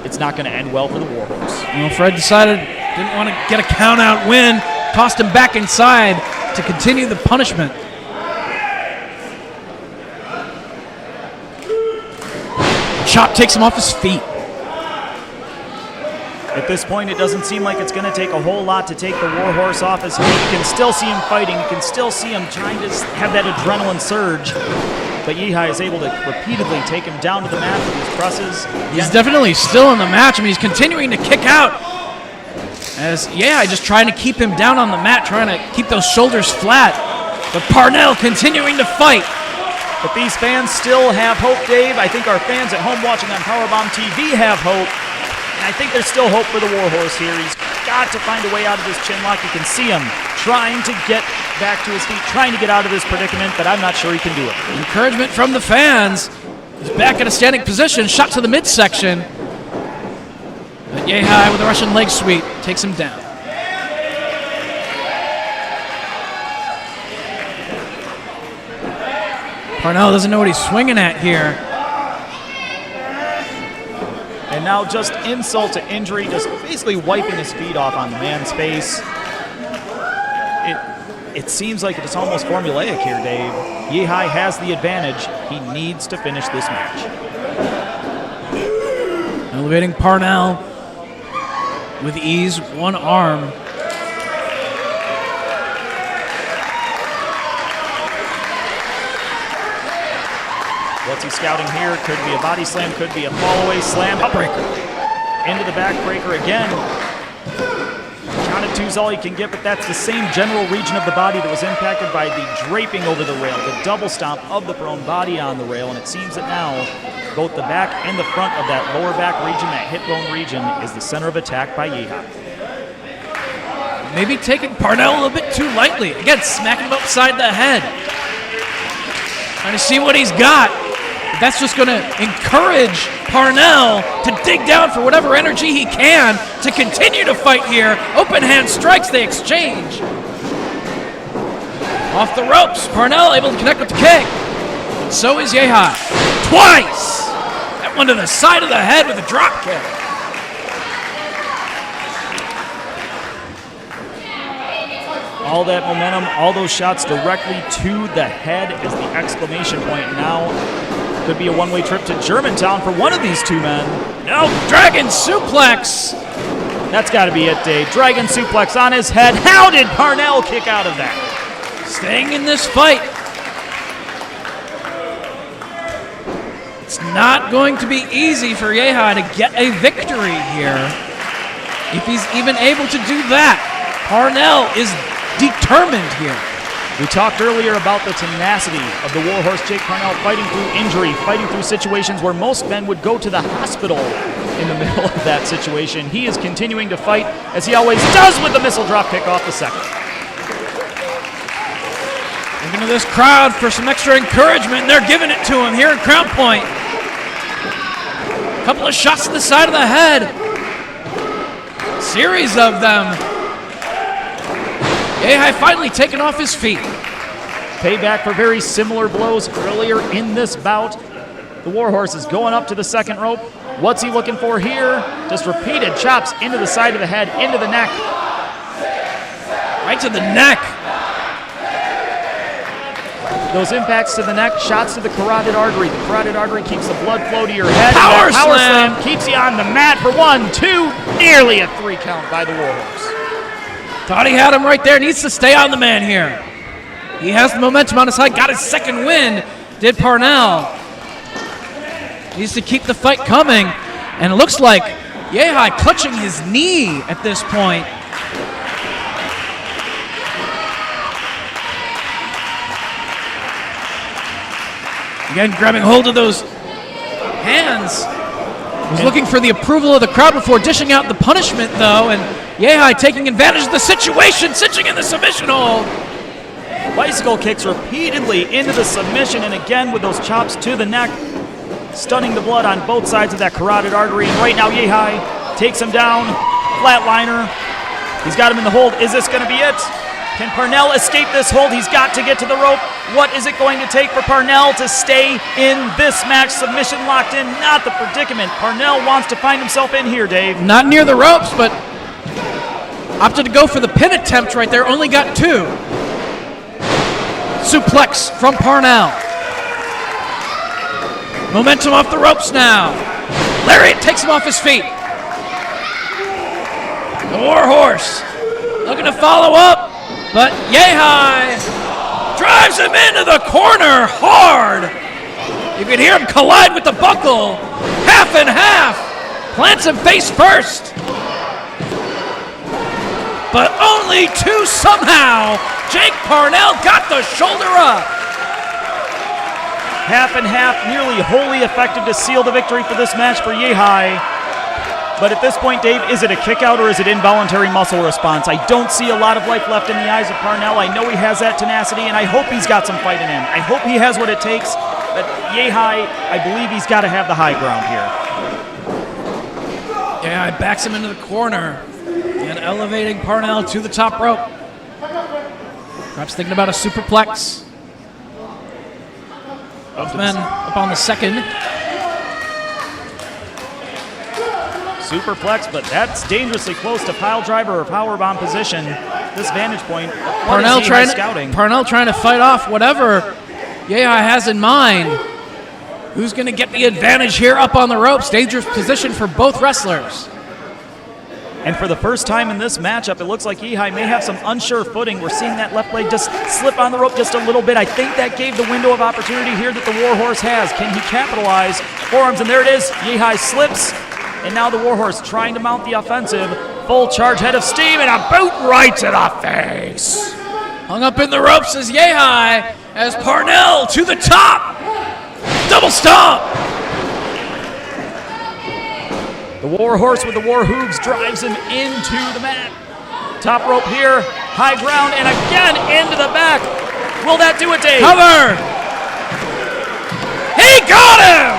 it's not going to end well for the war horse. Well, Fred decided didn't want to get a count out win, tossed him back inside to continue the punishment. Chop takes him off his feet. At this point, it doesn't seem like it's going to take a whole lot to take the war horse off his feet. You can still see him fighting. You can still see him trying to have that adrenaline surge. But Yehi is able to repeatedly take him down to the mat with his presses. He's definitely still in the match. I mean, he's continuing to kick out. As Yehi just trying to keep him down on the mat, trying to keep those shoulders flat. But Parnell continuing to fight. But these fans still have hope, Dave. I think our fans at home watching on Powerbomb TV have hope. And I think there's still hope for the war horse here. He's got to find a way out of this chin lock. You can see him trying to get back to his feet, trying to get out of this predicament, but I'm not sure he can do it. Encouragement from the fans. He's back in a standing position, shot to the midsection. But Yehi with a Russian leg sweep takes him down. Parnell doesn't know what he's swinging at here. And now just insult to injury, just basically wiping his feet off on the man's face. It seems like it's almost formulaic here, Dave. Yehi has the advantage. He needs to finish this match. Elevating Parnell with ease, one arm. What's he scouting here? Could be a body slam, could be a fall-away slam. Upbreaker. Into the backbreaker again. Count of two's all he can get, but that's the same general region of the body that was impacted by the draping over the rail, the double stomp of the prone body on the rail, and it seems that now both the back and the front of that lower back region, that hip bone region, is the center of attack by Yehi. maybe taking Parnell a little bit too lightly. Again, smacking him upside the head. Trying to see what he's got. But that's just going to encourage Parnell to dig down for whatever energy he can to continue to fight here. Open hand strikes, they exchange. Off the ropes, Parnell able to connect with the kick. And so is Yehi. Twice! That one to the side of the head with a drop kick. All that momentum, all those shots directly to the head is the exclamation point. Now could be a one-way trip to Germantown for one of these two men. No, Dragon Suplex. That's got to be it, Dave. Dragon Suplex on his head. How did Parnell kick out of that? Staying in this fight. It's not going to be easy for Yehi to get a victory here. If he's even able to do that, Parnell is determined here. We talked earlier about the tenacity of the Warhorse Jake Parnell, fighting through injury, fighting through situations where most men would go to the hospital in the middle of that situation. He is continuing to fight, as he always does, with the missile drop kick off the second. Looking to this crowd for some extra encouragement, and they're giving it to him here in Crown Point. A couple of shots to the side of the head. Series of them. Yehi finally taken off his feet. Payback for very similar blows earlier in this bout. The Warhorse is going up to the second rope. What's he looking for here? Just repeated chops into the side of the head, into the neck. Right to the neck. Those impacts to the neck, shots to the carotid artery. The carotid artery keeps the blood flow to your head. Power slam keeps you on the mat for 1, 2, nearly a 3 count by the Warhorse. Thought he had him right there. Needs to stay on the man here. He has the momentum on his side. Got his second win. Did Parnell. Needs to keep the fight coming. And it looks like Yehi clutching his knee at this point. Again, grabbing hold of those hands. Was looking for the approval of the crowd before dishing out the punishment, though, and Yehi taking advantage of the situation, cinching in the submission hold. Bicycle kicks repeatedly into the submission, and again with those chops to the neck, stunning the blood on both sides of that carotid artery. And right now, Yehi takes him down, flatliner. He's got him in the hold. Is this going to be it? Can Parnell escape this hold? He's got to get to the rope. What is it going to take for Parnell to stay in this match? Submission locked in, not the predicament Parnell wants to find himself in here, Dave. Not near the ropes, but opted to go for the pin attempt right there. Only got 2. Suplex from Parnell. Momentum off the ropes now. Lariat takes him off his feet. The Warhorse looking to follow up. But Yehi drives him into the corner hard. You can hear him collide with the buckle. Half and half. Plants him face first. But only 2 somehow. Jake Parnell got the shoulder up. Half and half, nearly wholly effective to seal the victory for this match for Yehi. But at this point, Dave, is it a kick out or is it involuntary muscle response? I don't see a lot of life left in the eyes of Parnell. I know he has that tenacity, and I hope he's got some fight in him. I hope he has what it takes. But Yehi, I believe he's got to have the high ground here. Yehi backs him into the corner and elevating Parnell to the top rope. Perhaps thinking about a superplex. Both men up on the second. Superplex, but that's dangerously close to pile driver or powerbomb position. This vantage point, Parnell trying to fight off whatever Yehi has in mind. Who's going to get the advantage here up on the ropes? Dangerous position for both wrestlers. And for the first time in this matchup, it looks like Yehi may have some unsure footing. We're seeing that left leg just slip on the rope just a little bit. I think that gave the window of opportunity here that the Warhorse has. Can he capitalize? Forearms, and there it is. Yehi slips. And now the Warhorse trying to mount the offensive. Full charge, head of steam, and a boot right to the face. Hung up in the ropes is Yehi as Parnell to the top. Double stomp. The Warhorse with the war hooves drives him into the mat. Top rope here, high ground, and again into the back. Will that do it, Dave? Cover! He got him!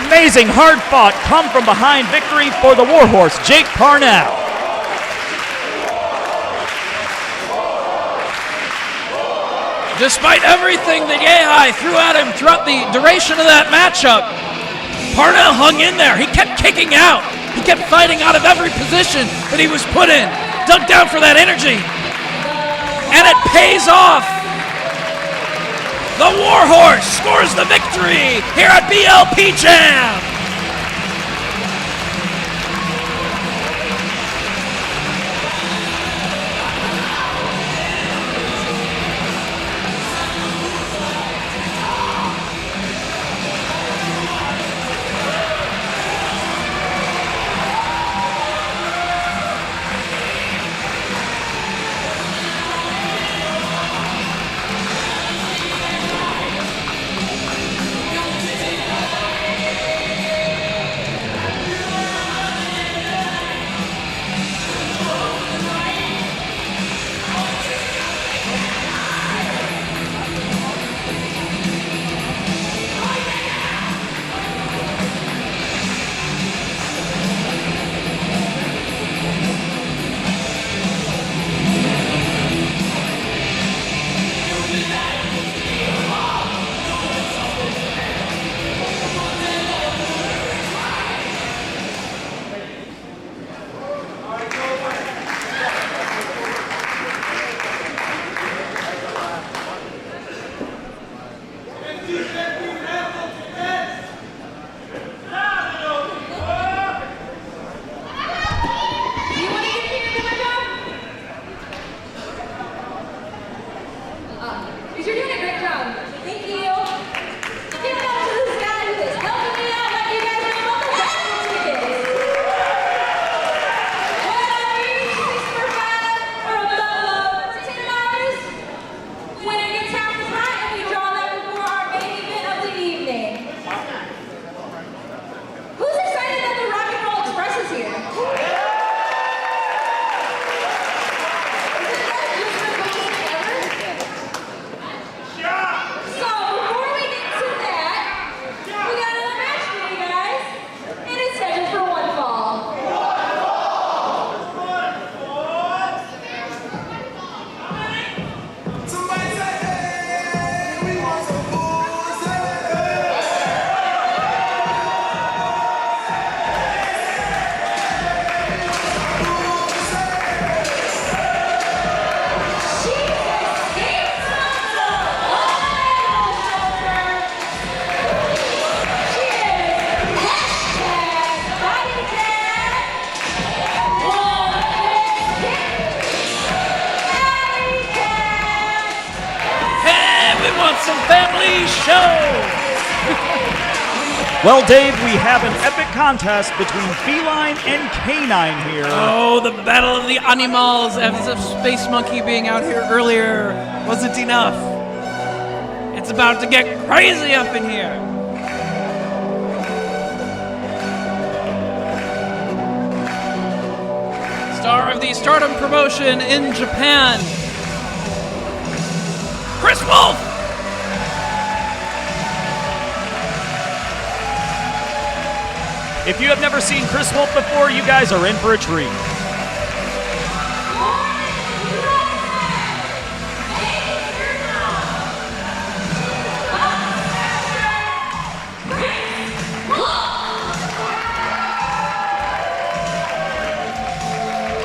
Amazing, hard-fought, come-from-behind victory for the Warhorse, Jake Parnell. Despite everything that Yehi threw at him throughout the duration of that matchup, Parnell hung in there. He kept kicking out. He kept fighting out of every position that he was put in. Dug down for that energy. And it pays off. The Warhorse scores the victory here at BLP Jam. Well, Dave, we have an epic contest between feline and canine here. Oh, the battle of the animals, as if Space Monkey being out here earlier wasn't enough. It's about to get crazy up in here. Star of the Stardom promotion in Japan, Kris Wolf. If you have never seen Kris Wolf before, you guys are in for a treat.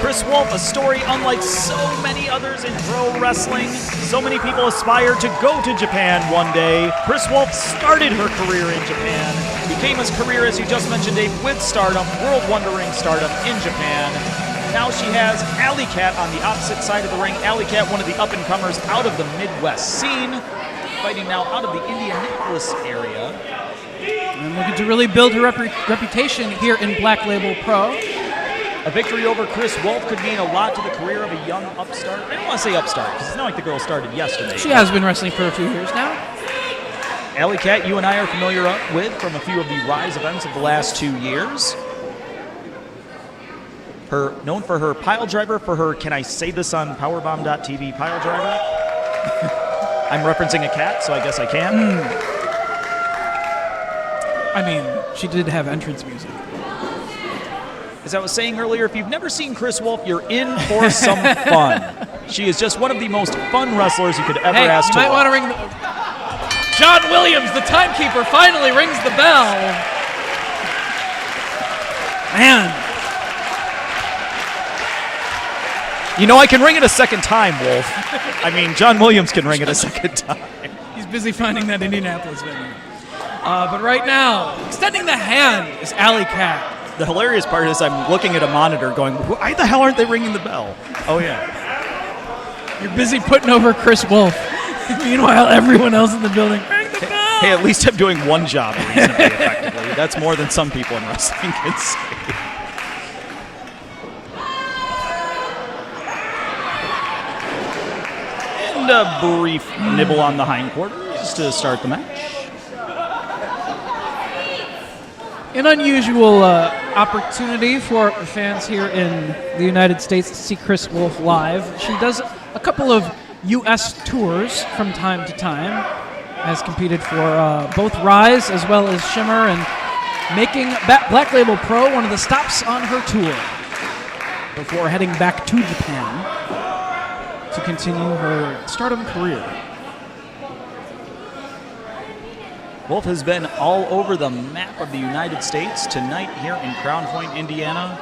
Kris Wolf, a story unlike so many others in pro wrestling. So many people aspire to go to Japan one day. Kris Wolf started her career in Japan, became his career, as you just mentioned, Dave, with Stardom, World Wonder Ring Stardom in Japan. Now she has Allie Cat on the opposite side of the ring. Allie Cat, one of the up-and-comers out of the Midwest scene, fighting now out of the Indianapolis area. And looking to really build her reputation here in Black Label Pro. A victory over Kris Wolf could mean a lot to the career of a young upstart. I don't want to say upstart, because it's not like the girl started yesterday. She has been wrestling for a few years now. Allie Cat, you and I are familiar with from a few of the Rise events of the last 2 years. known for her pile driver, for her, can I say this on Powerbomb.tv, pile driver? I'm referencing a cat, so I guess I can. I mean, she did have entrance music. As I was saying earlier, if you've never seen Kris Wolf, you're in for some fun. She is just one of the most fun wrestlers you could ever ask to you might want to ring John Williams, the timekeeper, finally rings the bell. Man. You know, I can ring it a second time, Wolf. I mean, John Williams can ring it a second time. He's busy finding that Indianapolis venue. But right now, extending the hand is Alley Cat. The hilarious part is I'm looking at a monitor going, why the hell aren't they ringing the bell? Oh, yeah. You're busy putting over Kris Wolf. Meanwhile, everyone else in the building, ring the bell! Hey, at least I'm doing one job reasonably effectively. That's more than some people in wrestling can say. And a brief nibble on the hindquarters to start the match. An unusual opportunity for fans here in the United States to see Kris Wolf live. She does a couple of U.S. tours from time to time. Has competed for both Rise as well as Shimmer, and making Black Label Pro one of the stops on her tour before heading back to Japan to continue her Stardom career. Wolf has been all over the map of the United States tonight here in Crown Point, Indiana.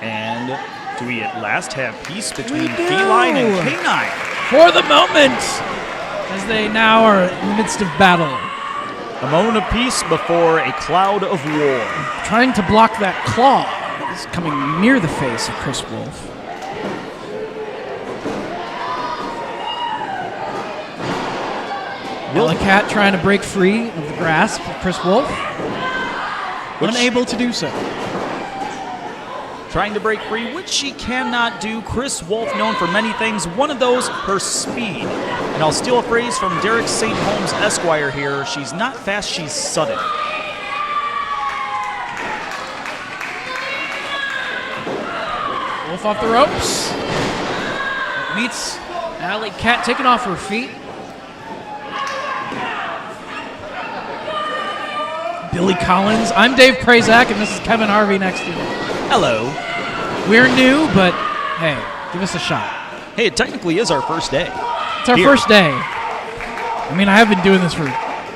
And do we at last have peace between feline and canine? For the moment, as they now are in the midst of battle. A moment of peace before a cloud of war. Trying to block that claw that is coming near the face of Kris Wolf. Alley Cat trying to break free of the grasp of Kris Wolf. Unable to do so. Trying to break free, which she cannot do. Kris Wolf, known for many things. One of those, her speed. And I'll steal a phrase from Derek St. Holmes Esquire here. She's not fast, she's sudden. Wolf off the ropes. Meets Alley Cat taking off her feet. Billy Collins. I'm Dave Prazak, and this is Kevin Harvey next to me. Hello. We're new, but hey, give us a shot. Hey, it technically is our first day. It's our first day. I mean, I have been doing this for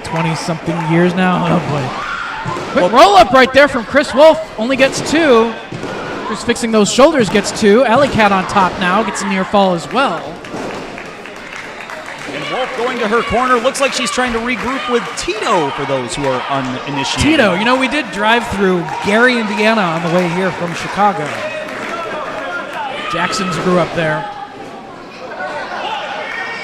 20-something years now. Oh, boy. Quick roll-up right there from Kris Wolf. Only gets two. Just fixing those shoulders gets two. Alley Cat on top now. Gets a near fall as well. Wolf going to her corner. Looks like she's trying to regroup with Tito for those who are uninitiated. Tito, you know, we did drive through Gary, Indiana on the way here from Chicago. Jacksons grew up there.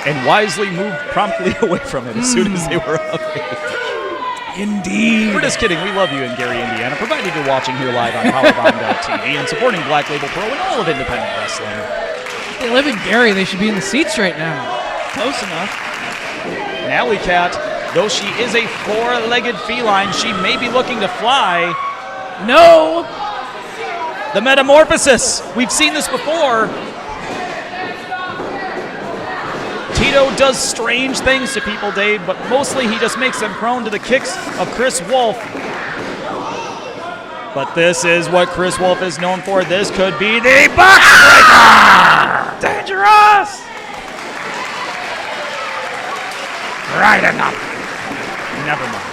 And wisely moved promptly away from it as soon as they were of age. Indeed. We're just kidding. We love you in Gary, Indiana, provided you're watching here live on Powerbomb.tv and supporting Black Label Pro and all of independent wrestling. If they live in Gary, they should be in the seats right now. Close enough. And Alley Cat, though she is a four-legged feline, she may be looking to fly. No! The metamorphosis. We've seen this before. Tito does strange things to people, Dave, but mostly he just makes them prone to the kicks of Kris Wolf. But this is what Kris Wolf is known for. This could be the box breaker! Dangerous! Right enough. Never mind.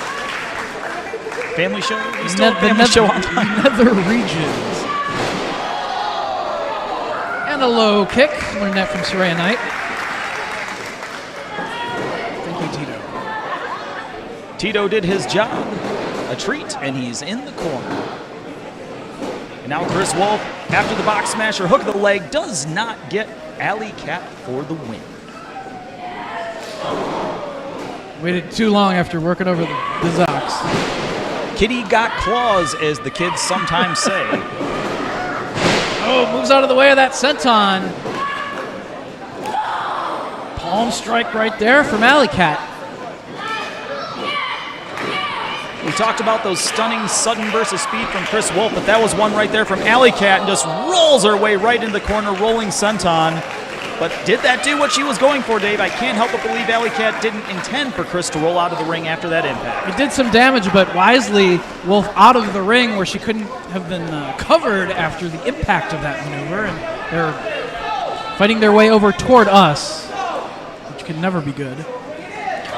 Family show? We still have family show on time. Nether regions. And a low kick. Learned that from Saraya Knight. Thank you, Tito. Tito did his job. A treat, and he's in the corner. And now Kris Wolf, after the box smasher hook of the leg, does not get Alley Cat for the win. Waited too long after working over the Zox. Kitty got claws, as the kids sometimes say. Oh, moves out of the way of that senton. Palm strike right there from Alley Cat. We talked about those stunning sudden bursts of speed from Kris Wolf, but that was one right there from Alley Cat and just rolls her way right into the corner, rolling senton. But did that do what she was going for, Dave? I can't help but believe Alley Cat didn't intend for Kris to roll out of the ring after that impact. It did some damage, but wisely, Wolf out of the ring where she couldn't have been covered after the impact of that maneuver, and they're fighting their way over toward us, which can never be good.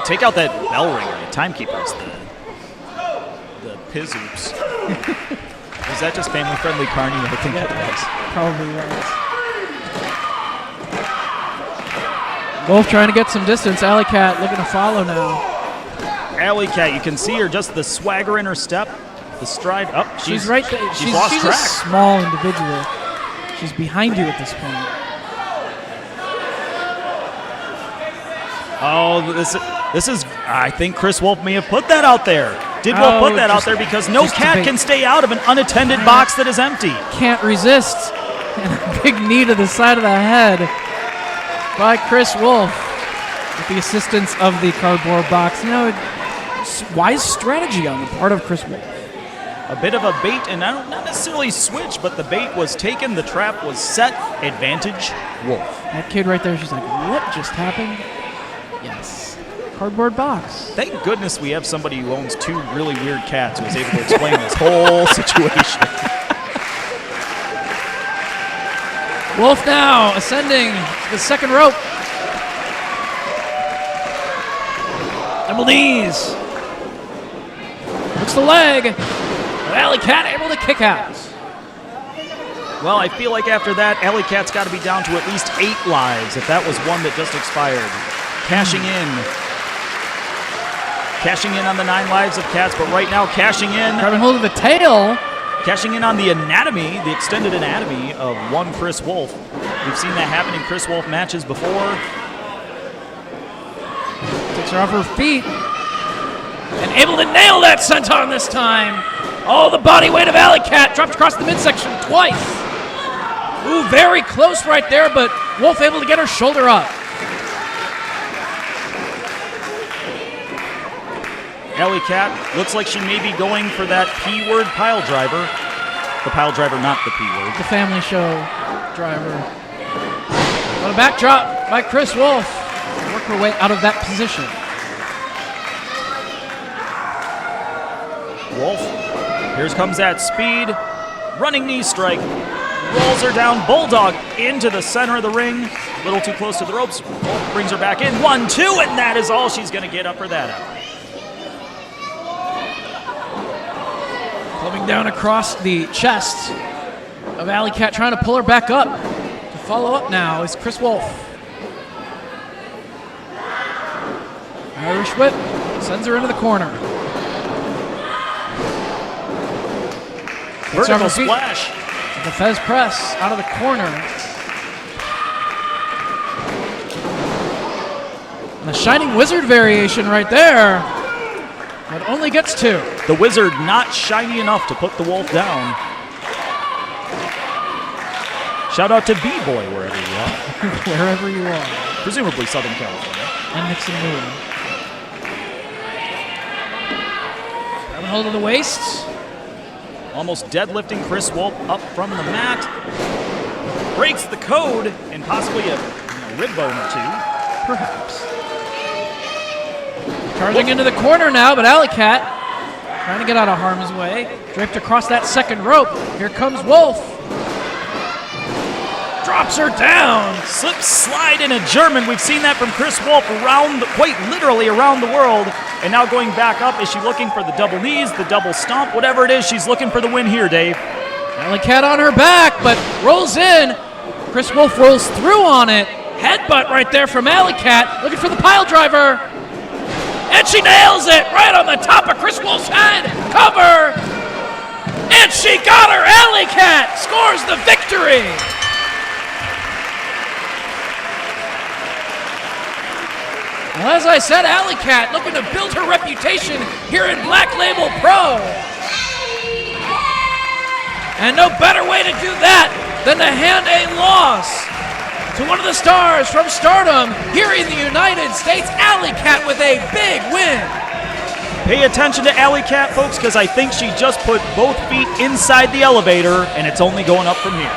Take out that bell ringer, the timekeepers, the Pizoops. Was that just family-friendly carny? I think that was. Probably was. Both trying to get some distance. Alley Cat looking to follow now. Alley Cat, you can see her, just the swagger in her step, the stride up. She's right there. She's lost she's track. A small individual. She's behind you at this point. Oh, this is. I think Kris Wolf may have put that out there. Did Wolf put that out there because no cat can stay out of an unattended box that is empty. Can't resist. And a big knee to the side of the head by Kris Wolf with the assistance of the cardboard box. You know, wise strategy on the part of Kris Wolf. A bit of a bait, and not necessarily switch, but the bait was taken, the trap was set, advantage Wolf. That kid right there, she's like, what just happened? Yes, cardboard box. Thank goodness we have somebody who owns two really weird cats who is able to explain this whole situation. Wolf now ascending to the second rope. Double knees. Looks the leg. But Alley Cat able to kick out. Well, I feel like after that, Alley Cat's got to be down to at least 8 lives if that was one that just expired. Cashing in on the 9 lives of Cats, but right now cashing in. Grabbing hold of the tail. Cashing in on the anatomy, the extended anatomy of one Kris Wolf. We've seen that happen in Kris Wolf matches before. Takes her off her feet. And able to nail that senton this time. Oh, the body weight of Alley Cat dropped across the midsection twice. Ooh, very close right there, but Wolf able to get her shoulder up. Alley Cat looks like she may be going for that P-word pile driver. The pile driver, not the P-word. The family show driver. What a backdrop by Kris Wolf. Work her way out of that position. Wolf, here comes that speed. Running knee strike. Rolls her down. Bulldog into the center of the ring. A little too close to the ropes. Wolf brings her back in. 1, 2, and that is all she's going to get up for that out. Coming down across the chest of Alley Cat, trying to pull her back up. To follow up now is Kris Wolf. Irish whip sends her into the corner. Vertical splash. The Fez press out of the corner. And a Shining Wizard variation right there. But only gets 2. The Wizard not shiny enough to put the Wolf down. Shout out to B-Boy wherever you are. Wherever you are. Presumably Southern California. And Nixon Moon. Grabbing hold of the waist. Almost deadlifting Kris Wolf up from the mat. Breaks the code and possibly a rib bone or 2. Perhaps. Charging into the corner now, but Alley Cat trying to get out of harm's way. Draped across that second rope. Here comes Wolf. Drops her down. Slip slide in a German. We've seen that from Kris Wolf quite literally around the world. And now going back up, is she looking for the double knees, the double stomp, whatever it is, she's looking for the win here, Dave. Alley Cat on her back, but rolls in. Kris Wolf rolls through on it. Headbutt right there from Alley Cat, looking for the pile driver. And she nails it right on the top of Kris Wolf's head. Cover. And she got her. Alley Cat scores the victory. Well, as I said, Alley Cat looking to build her reputation here in Black Label Pro. And no better way to do that than to hand a loss to one of the stars from Stardom here in the United States. Alley Cat with a big win. Pay attention to Alley Cat, folks, because I think she just put both feet inside the elevator, and it's only going up from here.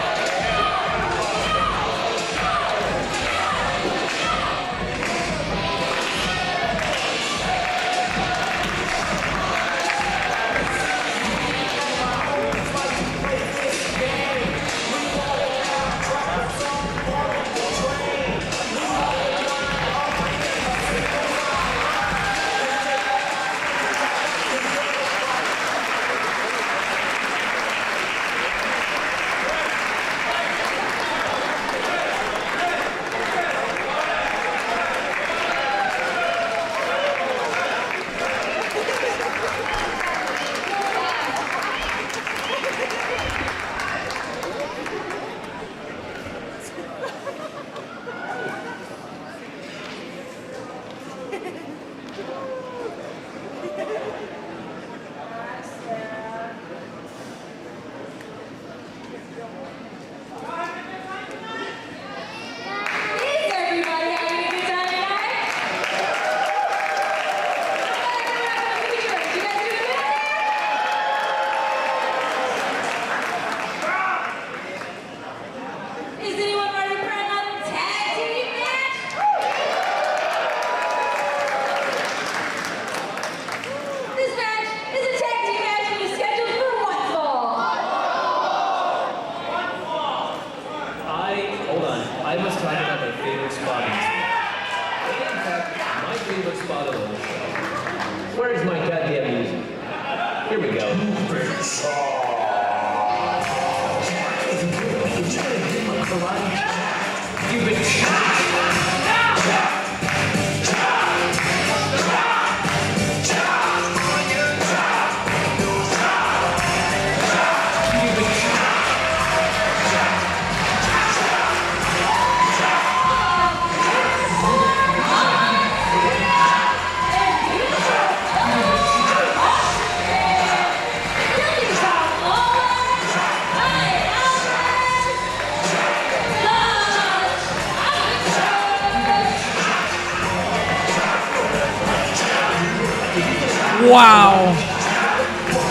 Wow.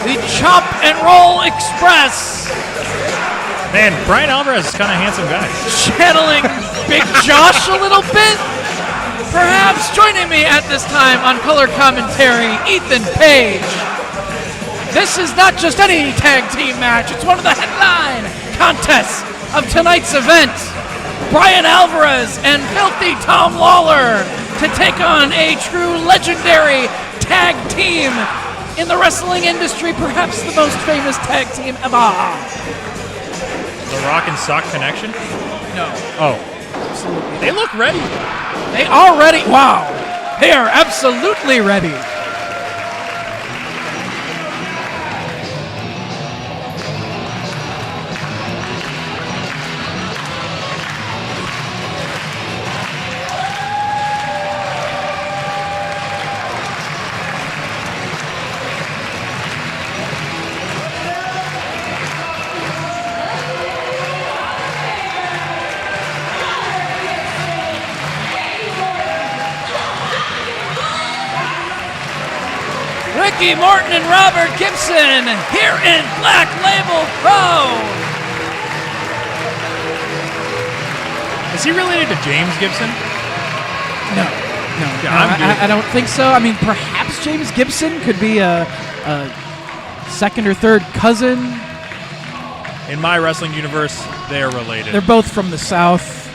The Chop and Roll Express. Man, Bryan Alvarez is kind of a handsome guy. Channeling Big Josh a little bit. Perhaps joining me at this time on color commentary, Ethan Page. This is not just any tag team match. It's one of the headline contests of tonight's event. Bryan Alvarez and Filthy Tom Lawlor to take on a true legendary tag team in the wrestling industry, perhaps the most famous tag team ever. The Rock and Sock connection? No. Oh. Absolutely. They look ready. They are ready. Wow. They are absolutely ready. Morton and Robert Gibson here in Black Label Pro. Is he related to James Gibson? No, Yeah, I don't think so. I mean, perhaps James Gibson could be a second or third cousin. In my wrestling universe, they are related. They're both from the South.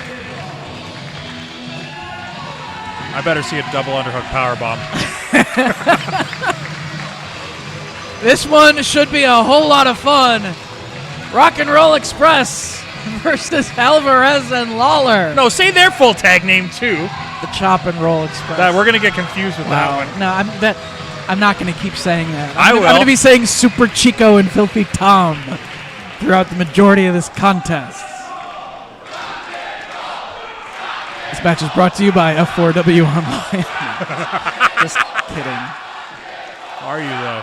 I better see a double underhook powerbomb. This one should be a whole lot of fun. Rock and Roll Express versus Alvarez and Lawlor. No, say their full tag name too. The Chop and Roll Express. We're gonna get confused with that one. No, I'm not going to keep saying that. I will. I'm going to be saying Super Chico and Filthy Tom throughout the majority of this contest. This match is brought to you by F4W Online. Just kidding. Are you though?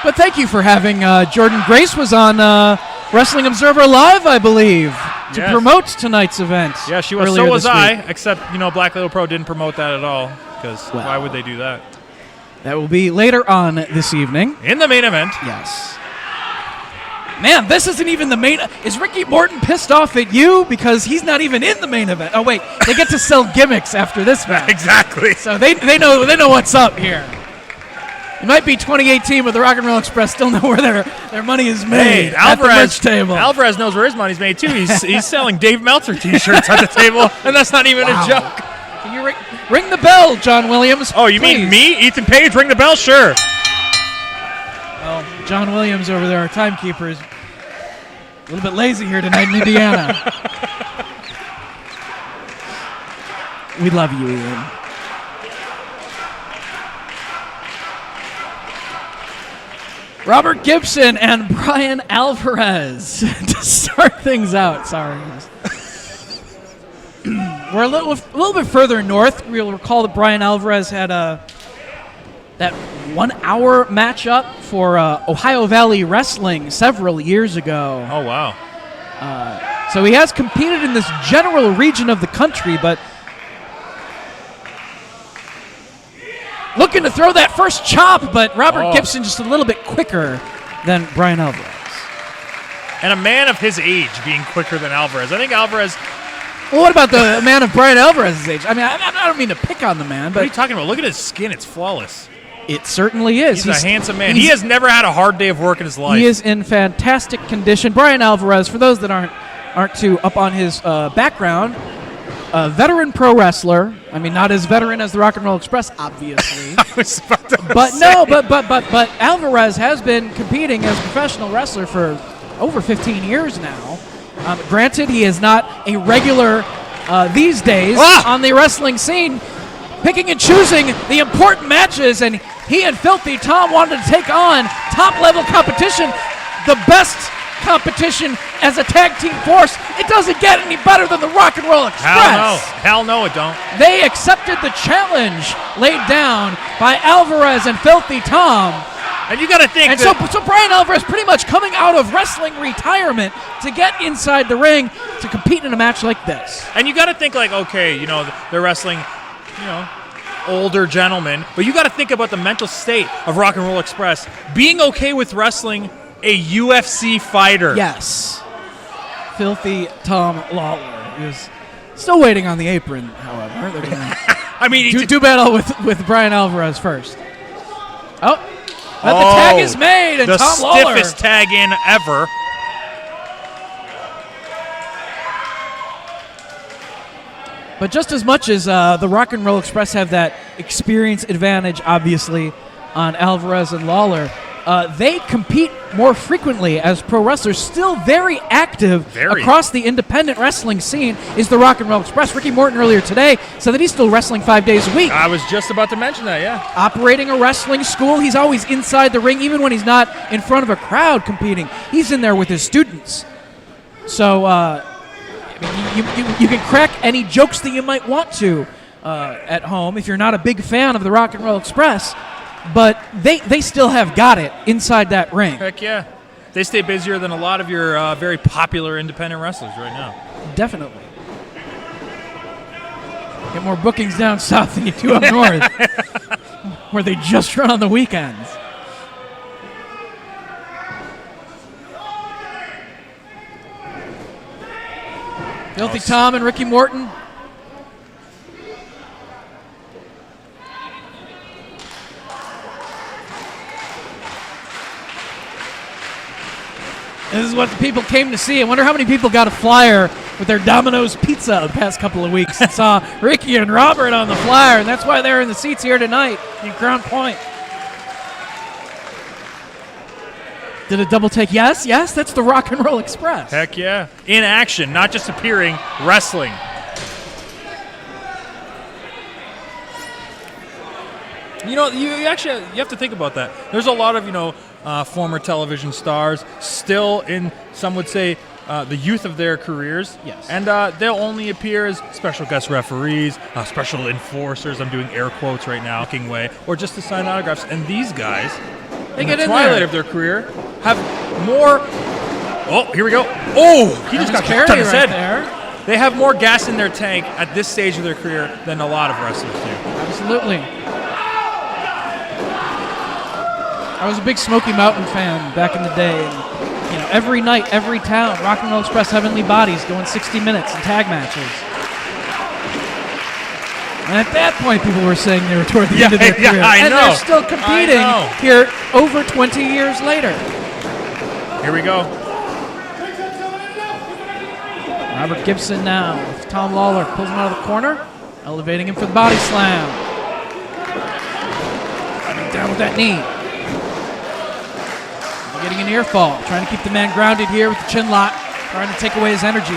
But thank you for having Jordynne. Grace was on Wrestling Observer Live, I believe, to Yes. promote tonight's event. Yeah, she was. earlier So was this I. week. Except Black Label Pro didn't promote that at all. because Well. why would they do that? That will be later on this evening. In the main event. Yes. Man, this isn't even the main. Is Ricky Morton pissed off at you because he's not even in the main event? Oh wait, they get to sell gimmicks after this match. Exactly. So they know what's up here. It might be 2018, but the Rock and Roll Express still know where their money is made Hey, at the merch table. Alvarez knows where his money's made too. He's selling Dave Meltzer T-shirts at the table, and that's not even a joke. Can you ring the bell, John Williams? Oh, you please? mean me, Ethan Page? Ring the bell, sure. Well, John Williams over there, our timekeeper, is a little bit lazy here tonight in Indiana. We love you, Ian. Robert Gibson and Bryan Alvarez to start things out. Sorry. We're a little bit further north. You'll recall that Bryan Alvarez had that 1 hour matchup for Ohio Valley Wrestling several years ago. Oh, wow. So he has competed in this general region of the country, but looking to throw that first chop, but Robert Gibson just a little bit quicker than Bryan Alvarez. And a man of his age being quicker than Alvarez. I think Alvarez... Well, what about the man of Bryan Alvarez's age? I mean, I don't mean to pick on the man, but... What are you talking about? Look at his skin. It's flawless. It certainly is. He's a handsome man. He has never had a hard day of work in his life. He is in fantastic condition. Bryan Alvarez, for those that aren't too up on his background, a veteran pro wrestler. I mean, not as veteran as the Rock and Roll Express, obviously. I was about to but say. no, but Alvarez has been competing as a professional wrestler for over 15 years now. Granted, he is not a regular these days on the wrestling scene, picking and choosing the important matches, and he and Filthy Tom wanted to take on top-level competition, the best competition as a tag team force. It doesn't get any better than the Rock and Roll Express. Hell no, it don't. They accepted the challenge laid down by Alvarez and Filthy Tom. And you got to think And so Bryan Alvarez pretty much coming out of wrestling retirement to get inside the ring to compete in a match like this. And you got to think like, okay, they're wrestling, older gentlemen, but you got to think about the mental state of Rock and Roll Express being okay with wrestling a UFC fighter. Yes. Filthy Tom Lawlor is still waiting on the apron, however. They're gonna I mean, do battle with Bryan Alvarez first. The tag is made, and the Tom Lawlor. stiffest tag in ever. But just as much as the Rock and Roll Express have that experience advantage, obviously, on Alvarez and Lawlor, they compete more frequently as pro wrestlers. Still very active across the independent wrestling scene is the Rock and Roll Express. Ricky Morton earlier today said that he's still wrestling 5 days a week. I was just about to mention that, yeah. Operating a wrestling school. He's always inside the ring, even when he's not in front of a crowd competing. He's in there with his students. So, you can crack any jokes that you might want to at home if you're not a big fan of the Rock and Roll Express. But they still have got it inside that ring. Heck yeah. They stay busier than a lot of your very popular independent wrestlers right now. Definitely. Get more bookings down south than you do up north, where they just run on the weekends. Filthy Tom and Ricky Morton. This is what the people came to see. I wonder how many people got a flyer with their Domino's pizza the past couple of weeks and saw Ricky and Robert on the flyer, and that's why they're in the seats here tonight in Crown Point. Did a double take? Yes, that's the Rock and Roll Express. Heck yeah. In action, not just appearing, wrestling. You have to think about that. There's a lot of, former television stars still in, some would say, the youth of their careers. Yes. And they'll only appear as special guest referees, special enforcers, I'm doing air quotes right now, way, or just to sign autographs. And these guys, They in get the in twilight there. of their career, have more... Oh, here we go. Oh, he just got kicked on his head. There. They have more gas in their tank at this stage of their career than a lot of wrestlers do. Absolutely. I was a big Smoky Mountain fan back in the day. And, you know, every night, every town, Rock and Roll Express Heavenly Bodies going 60 minutes in tag matches. And at that point, people were saying they were toward the end of their career. I and know. they're still competing here over 20 years later. Here we go. Robert Gibson now with Tom Lawlor, pulls him out of the corner, elevating him for the body slam. Down with that knee. Getting an ear fall, trying to keep the man grounded here with the chin lock, trying to take away his energy.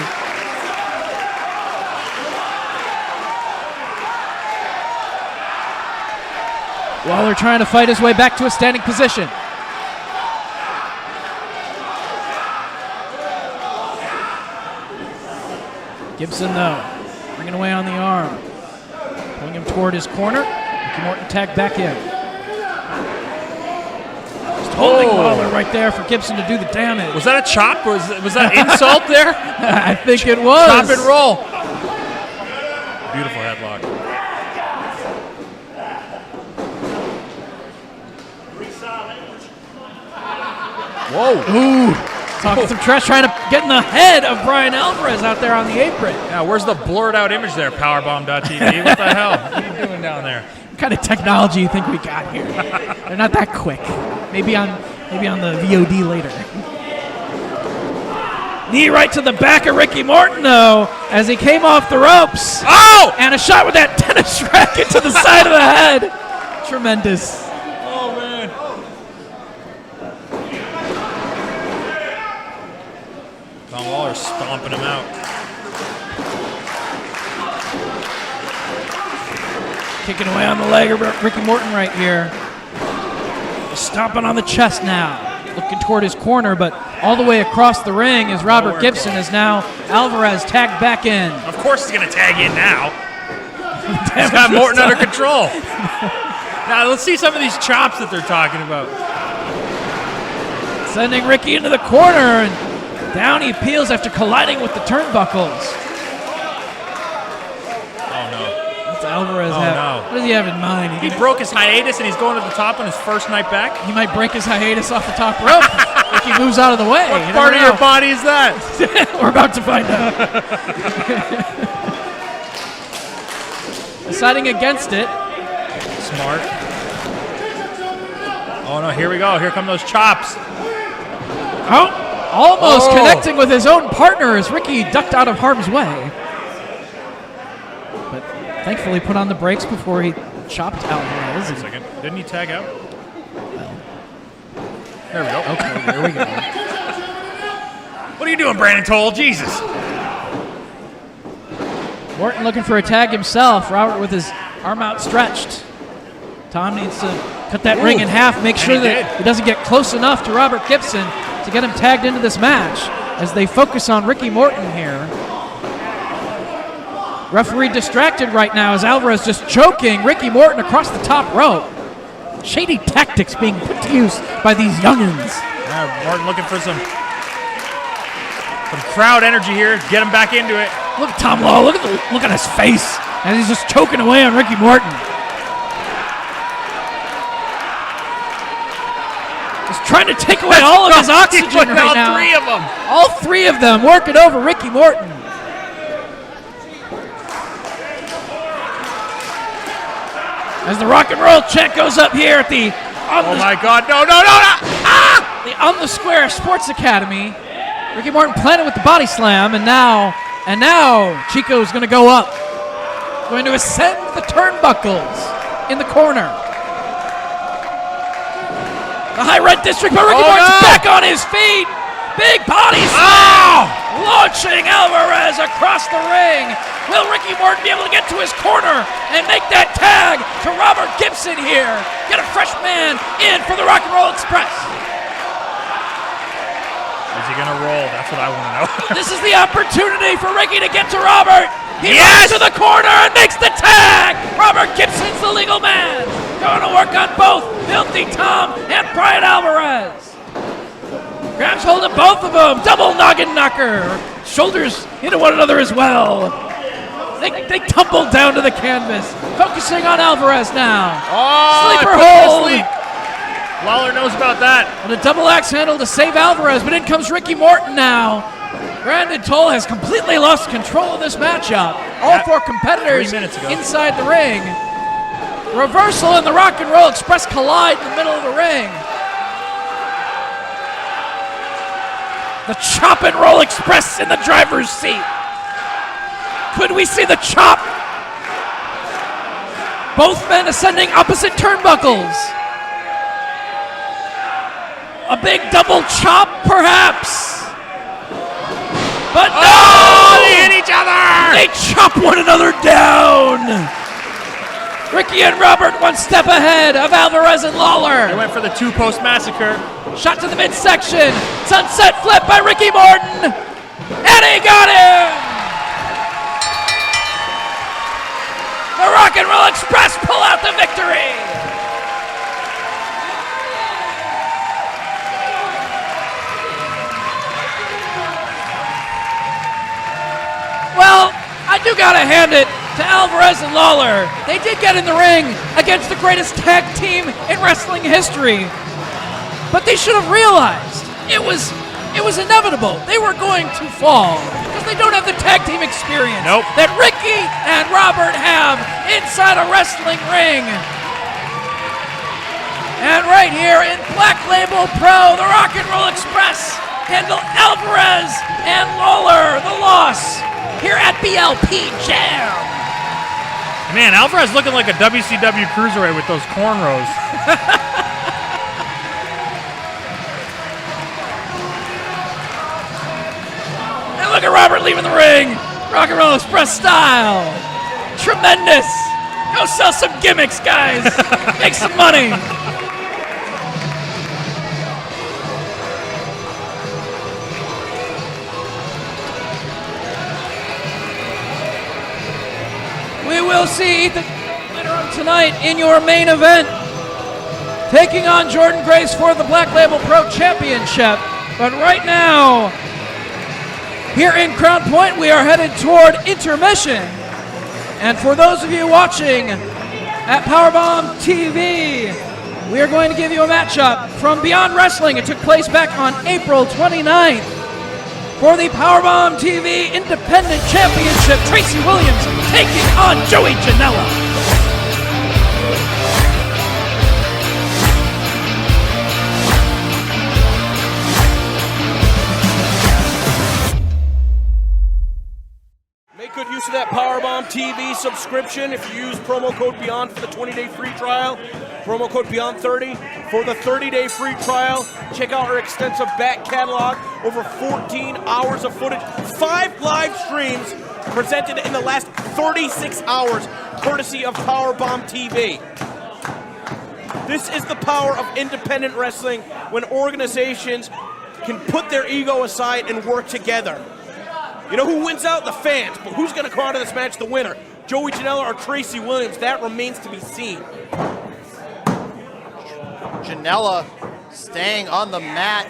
Lawlor trying to fight his way back to a standing position. Gibson, though, bringing away on the arm. Pulling him toward his corner. Ricky Morton tagged back in. Just holding Lawlor right there for Gibson to do the damage. Was that a chop? Was that insult there? I think it was. Chop and roll. Beautiful headlock. Whoa. Ooh. Talking some trash, trying to get in the head of Bryan Alvarez out there on the apron. Yeah, where's the blurred out image there, Powerbomb.tv? What the hell? What are you doing down there? What kind of technology you think we got here? They're not that quick. Maybe on the VOD later. Knee right to the back of Ricky Morton, though, as he came off the ropes. Oh! And a shot with that tennis racket to the side of the head. Tremendous. Oh, man. Tom Lawlor stomping him out. Kicking away on the leg of Ricky Morton right here. Stomping on the chest now. Looking toward his corner, but all the way across the ring is Robert Gibson, as now Alvarez tagged back in. Of course he's going to tag in now. He's got Morton under control. Now let's see some of these chops that they're talking about. Sending Ricky into the corner, and down he peels after colliding with the turnbuckles. Oh, no. What's Alvarez Oh, have? no. What does he have in mind? He broke his hiatus and he's going to the top on his first night back. He might break his hiatus off the top rope if he moves out of the way. What part of your body is that? We're about to find out. Deciding against it. Smart. Oh, no, here we go. Here come those chops. Oh, almost connecting with his own partner as Ricky ducked out of harm's way. But thankfully put on the brakes before he chopped Alvarez. Wait a second. Didn't he tag out? Well, there we go. okay, there we go. What are you doing, Brandon Toll? Jesus. Morton looking for a tag himself. Robert with his arm outstretched. Tom needs to cut that ring in half, make sure that he doesn't get close enough to Robert Gibson to get him tagged into this match as they focus on Ricky Morton here. Referee distracted right now as Alvarez just choking Ricky Morton across the top rope. Shady tactics being put to use by these youngins. Morton looking for some crowd energy here. Get him back into it. Look at Tom Law. Look at his face as he's just choking away on Ricky Morton. He's trying to take away all of his oxygen right now. All three of them. All three of them working over Ricky Morton. As the rock and roll chant goes up here at the my God! No! Ah! The On the Square Sports Academy. Ricky Morton planted with the body slam, and now Chico's going to go up, going to ascend the turnbuckles in the corner. The high red district, but Ricky Morton's back on his feet. Big body slam, launching Alvarez across the ring. Will Ricky Morton be able to get to his corner and make that tag to Robert Gibson here? Get a fresh man in for the Rock and Roll Express. Is he going to roll? That's what I want to know. This is the opportunity for Ricky to get to Robert. He Yes! runs to the corner and makes the tag. Robert Gibson's the legal man. Going to work on both Filthy Tom and Bryan Alvarez. Grabs hold of both of them. Double noggin knocker. Shoulders into one another as well. They tumble down to the canvas Focusing on Alvarez now. Oh, Sleeper put him to hold. sleep. Lawlor knows about that. And a double axe handle to save Alvarez, but in comes Ricky Morton now. Brandon Toll has completely lost control of this matchup. All four competitors 3 minutes ago. inside the ring. Reversal and the Rock and Roll Express collide in the middle of the ring. The Chop and Roll Express in the driver's seat. Could we see the chop? Both men ascending opposite turnbuckles. A big double chop, perhaps. But no! Oh, they hit each other! They chop one another down. Ricky and Robert one step ahead of Alvarez and Lawlor. They went for the two-post massacre. Shot to the midsection. Sunset flip by Ricky Morton. Eddy got him. The Rock and Roll Express pull out the victory. Well, I do gotta hand it to Alvarez and Lawlor. They did get in the ring against the greatest tag team in wrestling history. But they should have realized it was inevitable. They were going to fall because they don't have the tag team experience that Ricky and Robert have inside a wrestling ring. And right here in Black Label Pro, the Rock and Roll Express handle Alvarez and Lawlor the loss here at BLP Jam. Man, Alvarez looking like a WCW cruiserweight with those cornrows. And look at Robert leaving the ring. Rock and Roll Express style. Tremendous. Go sell some gimmicks, guys. Make some money. We will see Ethan later on tonight in your main event, taking on Jordynne Grace for the Black Label Pro Championship. But right now, here in Crown Point, we are headed toward intermission. And for those of you watching at Powerbomb TV, we are going to give you a matchup from Beyond Wrestling. It took place back on April 29th. For the Powerbomb TV Independent Championship, Tracy Williams taking on Joey Janela. Make good use of that Powerbomb TV subscription if you use promo code BEYOND for the 20-day free trial. Promo code BEYOND30 for the 30-day free trial. Check out our extensive back catalog. Over 14 hours of footage. 5 live streams presented in the last 36 hours, courtesy of Powerbomb TV. This is the power of independent wrestling when organizations can put their ego aside and work together. You know who wins out? The fans. But who's going to come out of this match the winner? Joey Janela or Tracy Williams? That remains to be seen. Janela staying on the mat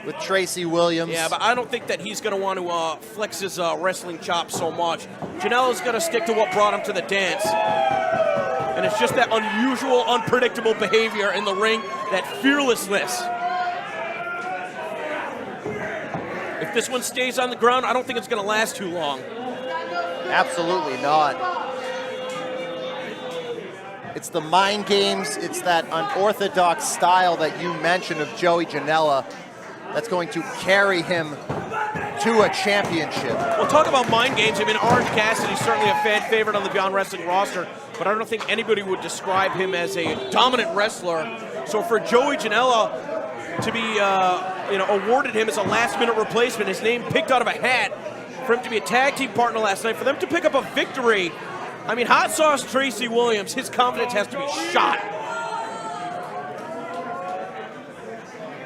with Tracy Williams. Yeah, but I don't think that he's going to want to flex his wrestling chops so much. Janela's going to stick to what brought him to the dance. And it's just that unusual, unpredictable behavior in the ring, that fearlessness. If this one stays on the ground, I don't think it's going to last too long. Absolutely not. It's the mind games, it's that unorthodox style that you mentioned of Joey Janela that's going to carry him to a championship. Well, talk about mind games. I mean, Orange Cassidy's certainly a fan favorite on the Beyond Wrestling roster, but I don't think anybody would describe him as a dominant wrestler. So for Joey Janela to be awarded him as a last-minute replacement, his name picked out of a hat, for him to be a tag team partner last night, for them to pick up a victory. I mean, Hot Sauce Tracy Williams, his confidence has to be shot.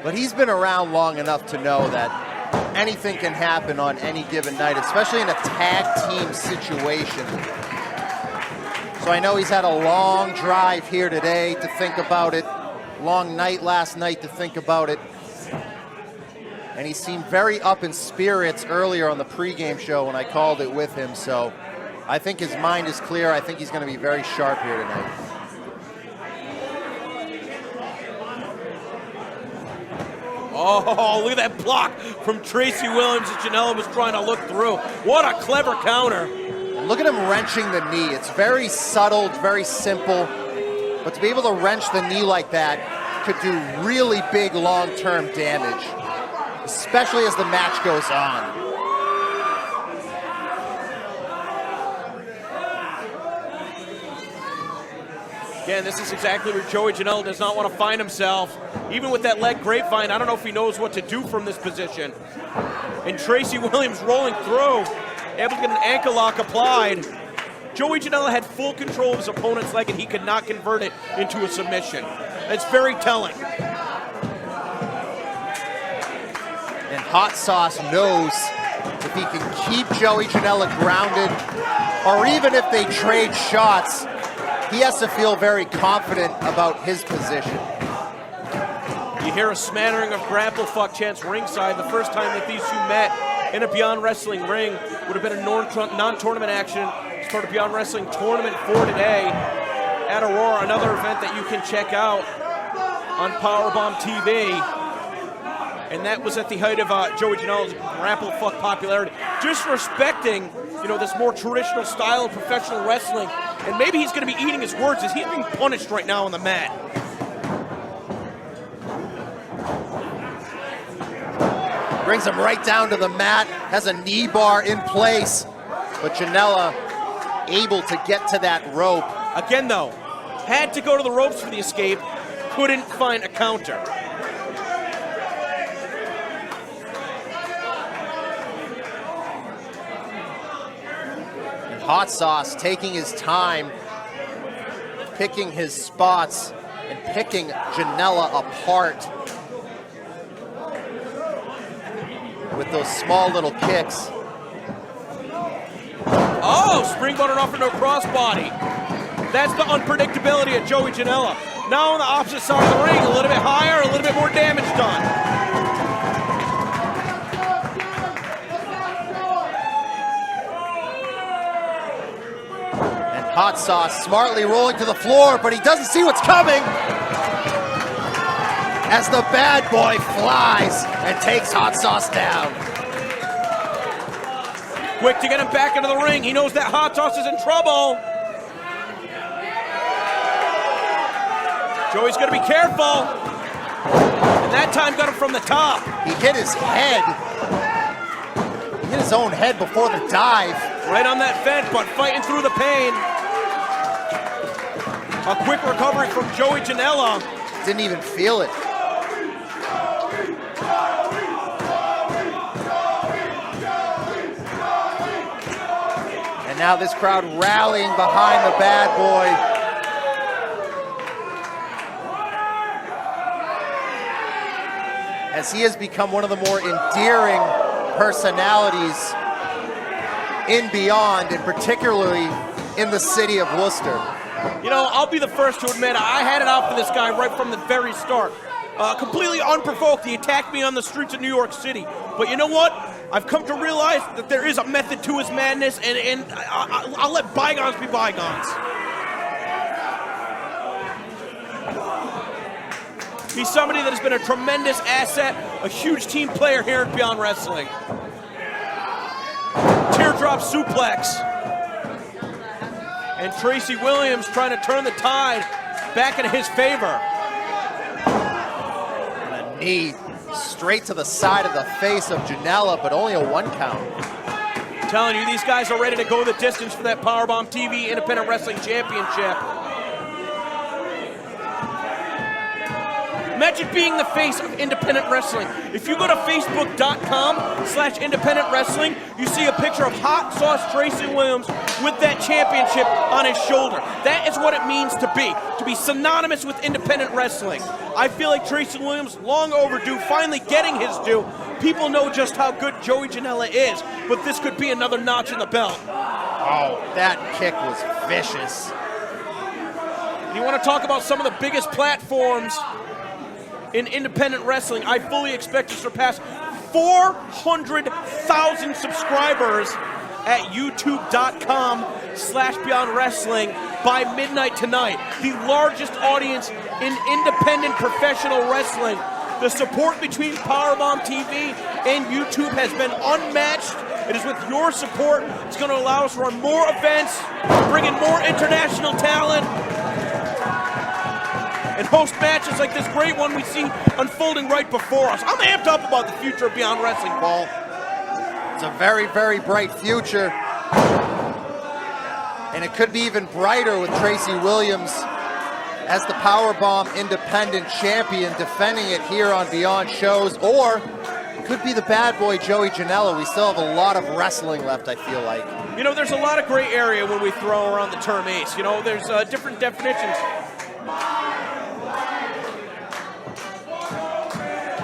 But he's been around long enough to know that anything can happen on any given night, especially in a tag team situation. So I know he's had a long drive here today to think about it, long night last night to think about it. And he seemed very up in spirits earlier on the pregame show when I called it with him, so I think his mind is clear. I think he's going to be very sharp here tonight. Oh, look at that block from Tracy Williams that Janela was trying to look through. What a clever counter. And look at him wrenching the knee. It's very subtle, it's very simple. But to be able to wrench the knee like that could do really big long-term damage, especially as the match goes on. Again, this is exactly where Joey Janela does not want to find himself. Even with that leg grapevine, I don't know if he knows what to do from this position. And Tracy Williams rolling through, able to get an ankle lock applied. Joey Janela had full control of his opponent's leg and he could not convert it into a submission. That's very telling. And Hot Sauce knows if he can keep Joey Janela grounded, or even if they trade shots, he has to feel very confident about his position. You hear a smattering of grapple fuck chants ringside. The first time that these two met in a Beyond Wrestling ring would have been a non-tournament action as part of Beyond Wrestling Tournament 4 today at Aurora, another event that you can check out on Powerbomb TV. And that was at the height of Joey Janela's grapple fuck popularity. Just respecting, you know, this more traditional style of professional wrestling. And maybe he's going to be eating his words as he's being punished right now on the mat. Brings him right down to the mat, has a knee bar in place, but Janela able to get to that rope. Again though, had to go to the ropes for the escape, couldn't find a counter. Hot Sauce taking his time, picking his spots, and picking Janela apart with those small little kicks. Oh, springboarded off into a crossbody. That's the unpredictability of Joey Janela. Now on the opposite side of the ring, a little bit higher, a little bit more damage done. Hot Sauce smartly rolling to the floor, but he doesn't see what's coming as the bad boy flies and takes Hot Sauce down. Quick to get him back into the ring. He knows that Hot Sauce is in trouble. Joey's going to be careful. And that time got him from the top. He hit his head. He hit his own head before the dive. Right on that fence, but fighting through the pain. A quick recovery from Joey Janela. Didn't even feel it. And now this crowd rallying behind the bad boy. As he has become one of the more endearing personalities in Beyond, and particularly in the city of Worcester. You know, I'll be the first to admit I had it out for this guy right from the very start. Completely unprovoked, he attacked me on the streets of New York City. But you know what? I've come to realize that there is a method to his madness, and I'll let bygones be bygones. He's somebody that has been a tremendous asset, a huge team player here at Beyond Wrestling. Teardrop suplex. And Tracy Williams trying to turn the tide back in his favor. And a knee straight to the side of the face of Janela, but only a 1 count. I'm telling you, these guys are ready to go the distance for that Powerbomb TV Independent Wrestling Championship. Imagine being the face of independent wrestling. If you go to facebook.com/independent wrestling, you see a picture of Hot Sauce Tracy Williams with that championship on his shoulder. That is what it means to be synonymous with independent wrestling. I feel like Tracy Williams, long overdue, finally getting his due. People know just how good Joey Janela is, but this could be another notch in the belt. Oh, that kick was vicious. You want to talk about some of the biggest platforms in independent wrestling? I fully expect to surpass 400,000 subscribers at youtube.com/BeyondWrestling by midnight tonight. The largest audience in independent professional wrestling. The support between Powerbomb TV and YouTube has been unmatched. It is with your support. It's going to allow us to run more events, bring in more international talent, and host matches like this great one we see unfolding right before us. I'm amped up about the future of Beyond Wrestling, Paul. It's a very, very bright future. And it could be even brighter with Tracy Williams as the Powerbomb Independent Champion, defending it here on Beyond Shows, or it could be the bad boy Joey Janela. We still have a lot of wrestling left, I feel like. You know, there's a lot of gray area when we throw around the term ace. You know, there's different definitions.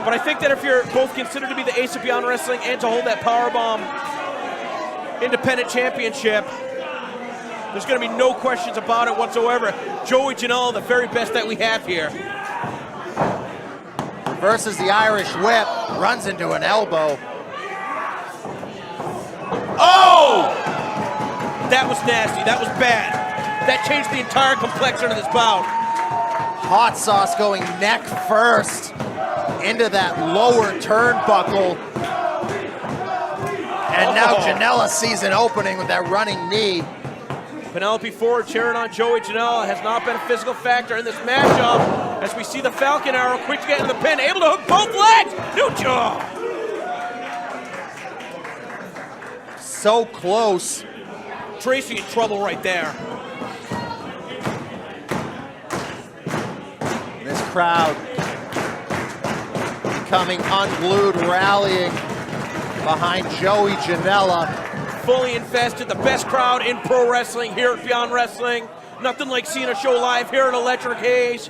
But I think that if you're both considered to be the ace of Beyond Wrestling and to hold that Powerbomb Independent Championship, there's going to be no questions about it whatsoever. Joey Janela, the very best that we have here. Versus the Irish Whip, runs into an elbow. Oh! That was nasty. That was bad. That changed the entire complexion of this bout. Hot Sauce going neck first into that lower turnbuckle. And now Janela sees an opening with that running knee. Penelope Ford cheering on Joey Janela. Has not been a physical factor in this matchup as we see the Falcon Arrow quick to get into the pin, able to hook both legs. New jaw. So close. Tracy in trouble right there. This crowd becoming unglued, rallying behind Joey Janela. Fully invested, the best crowd in pro wrestling here at Beyond Wrestling. Nothing like seeing a show live here at Electric Haze.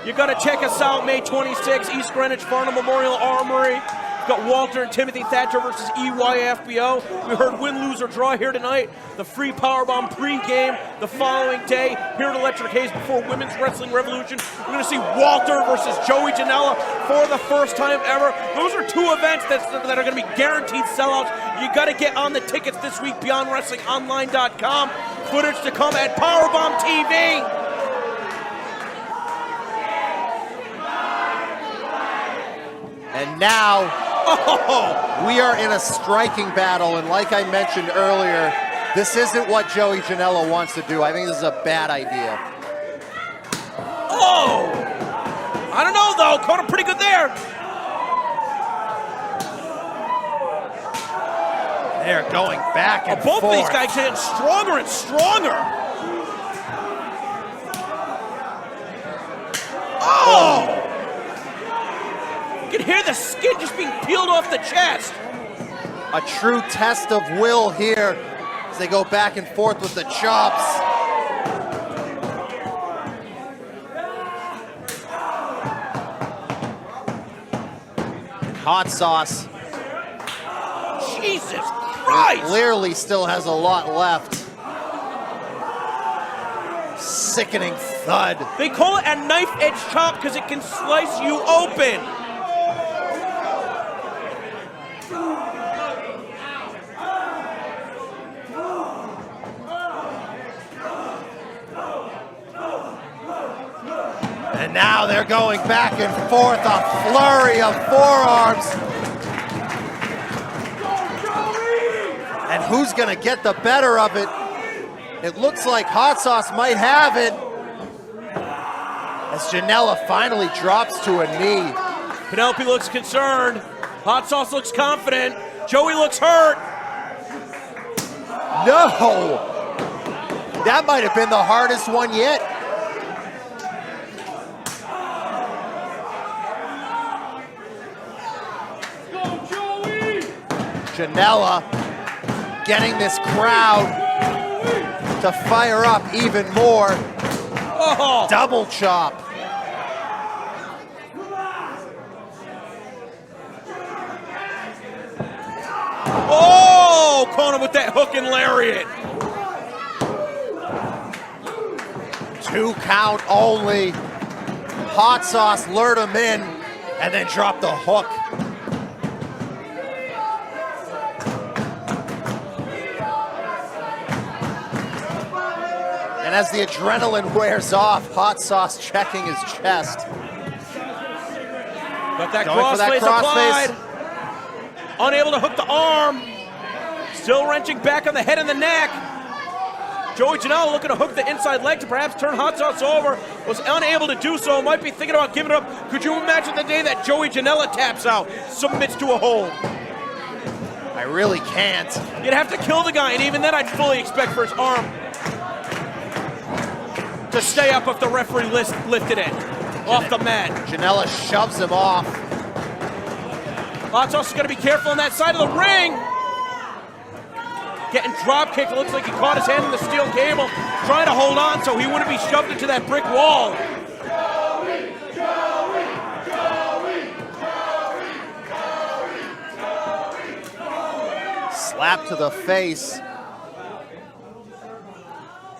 You gotta check us out May 26th, East Greenwich Farnham Memorial Armory. We've got Walter and Timothy Thatcher versus EYFBO. We heard win, lose, or draw here tonight. The free Powerbomb pre-game the following day here at Electric Haze before Women's Wrestling Revolution. We're gonna see Walter versus Joey Janela for the first time ever. Those are two events that are gonna be guaranteed sellouts. You gotta get on the tickets this week, BeyondWrestlingOnline.com. Footage to come at Powerbomb TV. And now, we are in a striking battle, and like I mentioned earlier, this isn't what Joey Janela wants to do. I think this is a bad idea. Oh! I don't know, though. Caught him pretty good there. They're going back and both forth. of these guys getting stronger and stronger. Oh! You can hear the skin just being peeled off the chest. A true test of will here as they go back and forth with the chops. Hot Sauce. Jesus Christ! Clearly still has a lot left. Sickening thud. They call it a knife edge chop because it can slice you open. And now they're going back and forth, a flurry of forearms. And who's gonna get the better of it? It looks like Hot Sauce might have it. As Janela finally drops to a knee. Penelope looks concerned. Hot Sauce looks confident. Joey looks hurt. No! That might have been the hardest one yet. Janela getting this crowd to fire up even more. Oh. Double chop. Oh, caught him with that hook and lariat. 2 count only. Hot Sauce lured him in and then dropped the hook. And as the adrenaline wears off, Hot Sauce checking his chest. Got that Going for that crossface applied. Unable to hook the arm. Still wrenching back on the head and the neck. Joey Janela looking to hook the inside leg to perhaps turn Hot Sauce over. Was unable to do so. Might be thinking about giving it up. Could you imagine the day that Joey Janela taps out, submits to a hold? I really can't. You'd have to kill the guy, and even then I'd fully expect for his arm to stay up if the referee lifted it off the mat. Janela shoves him off. Hot Sauce is going to be careful on that side of the ring. Getting drop kicked. It looks like he caught his hand in the steel cable, trying to hold on so he wouldn't be shoved into that brick wall. Slap to the face.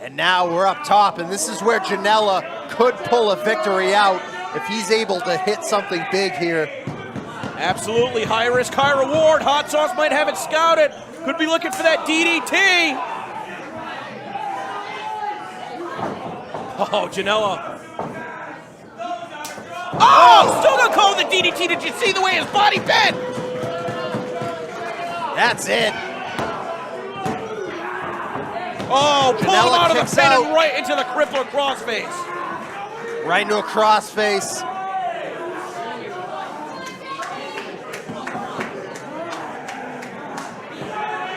And now we're up top, and this is where Janela could pull a victory out if he's able to hit something big here. Absolutely, high risk, high reward. Hot Sauce might have it scouted. Could be looking for that DDT. Oh, Janela. Oh, still gonna call the DDT. Did you see the way his body bent? That's it. Oh, pull him Janela out of the kicks pin out. and right into the crippler crossface. Right into a crossface.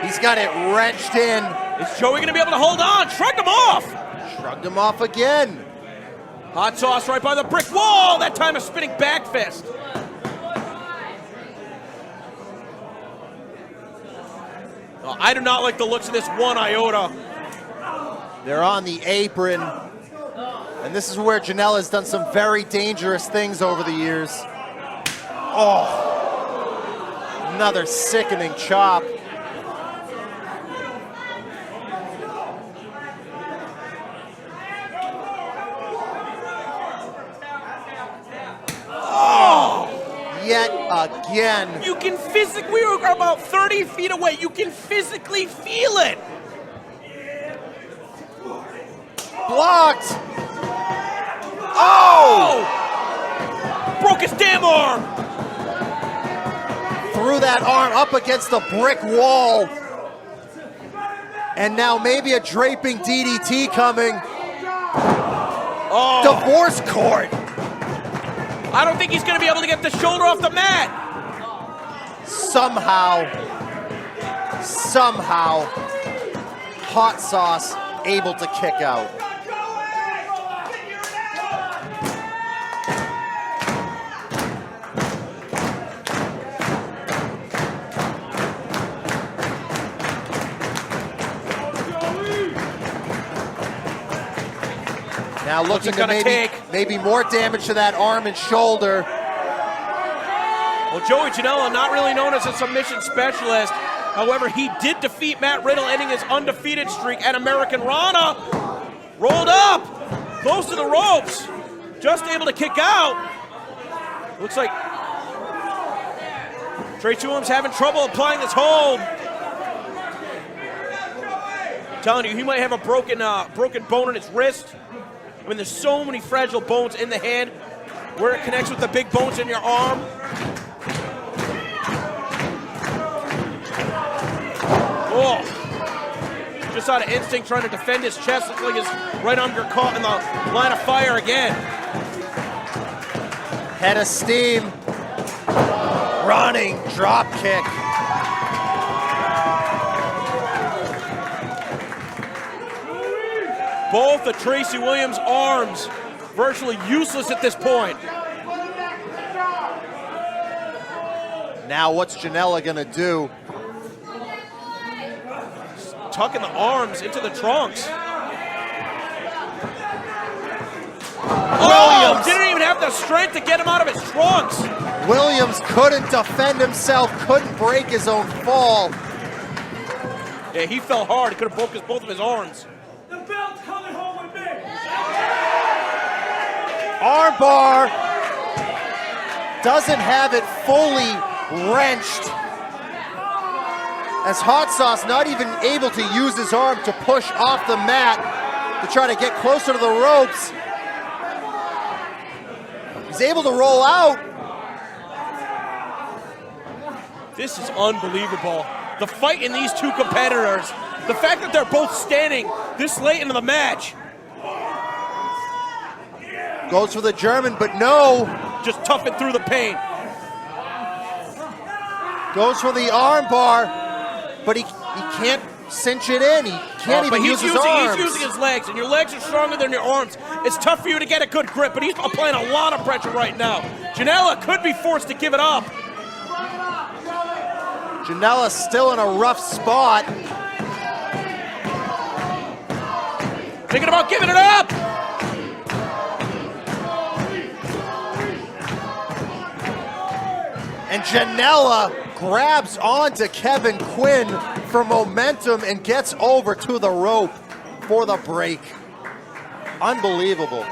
He's got it wrenched in. Is Joey gonna be able to hold on? Shrugged him off. Shrugged him off again. Hot Sauce right by the brick wall. That time a spinning back fist. Oh, I do not like the looks of this one iota. They're on the apron. And this is where Janela has done some very dangerous things over the years. Oh, another sickening chop. Yet again. You can physically, we were about 30 feet away. You can physically feel it. Blocked. Oh! Broke his damn arm. Threw that arm up against the brick wall. And now maybe a draping DDT coming. Oh. Divorce court. I don't think he's going to be able to get the shoulder off the mat. Somehow, Hot Sauce able to kick out. Now looking to maybe more damage to that arm and shoulder. Well, Joey Janela, not really known as a submission specialist. However, he did defeat Matt Riddle, ending his undefeated streak at American Rana. Rolled up, close to the ropes, just able to kick out. Looks like Tracy Williams having trouble applying this hold. I'm telling you, he might have a broken bone in his wrist. I mean, there's so many fragile bones in the hand where it connects with the big bones in your arm. Oh, just out of instinct trying to defend his chest. Looks like his right arm got caught in the line of fire again. Head of steam. Running drop kick. Both of Tracy Williams' arms virtually useless at this point. Now what's Janela gonna do? Tucking the arms into the trunks. Williams! Didn't even have the strength to get him out of his trunks. Williams couldn't defend himself, couldn't break his own fall. Yeah, he fell hard. He could have broken both of his arms. The belt's coming home with me. Armbar. Doesn't have it fully wrenched. As Hot Sauce not even able to use his arm to push off the mat. to try to get closer to the ropes. He's able to roll out. This is unbelievable. The fight in these two competitors, the fact that they're both standing this late into the match. Goes for the German, but no. Just toughing through the pain. Goes for the arm bar, but he can't cinch it in. He can't even use his arms. He's using his legs, and your legs are stronger than your arms. It's tough for you to get a good grip, but he's applying a lot of pressure right now. Janela could be forced to give it up. Janela's still in a rough spot. Thinking about giving it up. And Janela grabs onto Kevin Quinn for momentum and gets over to the rope for the break. Unbelievable.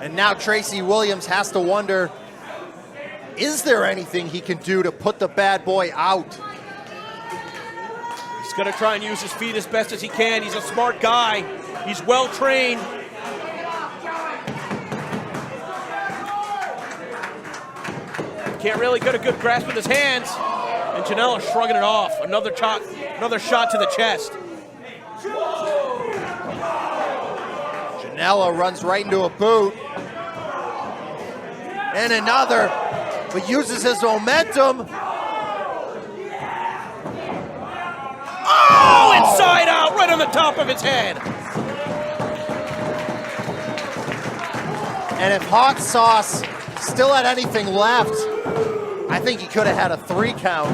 And now Tracy Williams has to wonder, is there anything he can do to put the bad boy out? He's gonna try and use his feet as best as he can. He's a smart guy. He's well trained. Can't really get a good grasp with his hands. And Janela shrugging it off. Another shot to the chest. Janela runs right into a boot. And another, but uses his momentum. Oh, inside out, right on the top of his head. And if Hot Sauce still had anything left, I think he could have had a 3 count.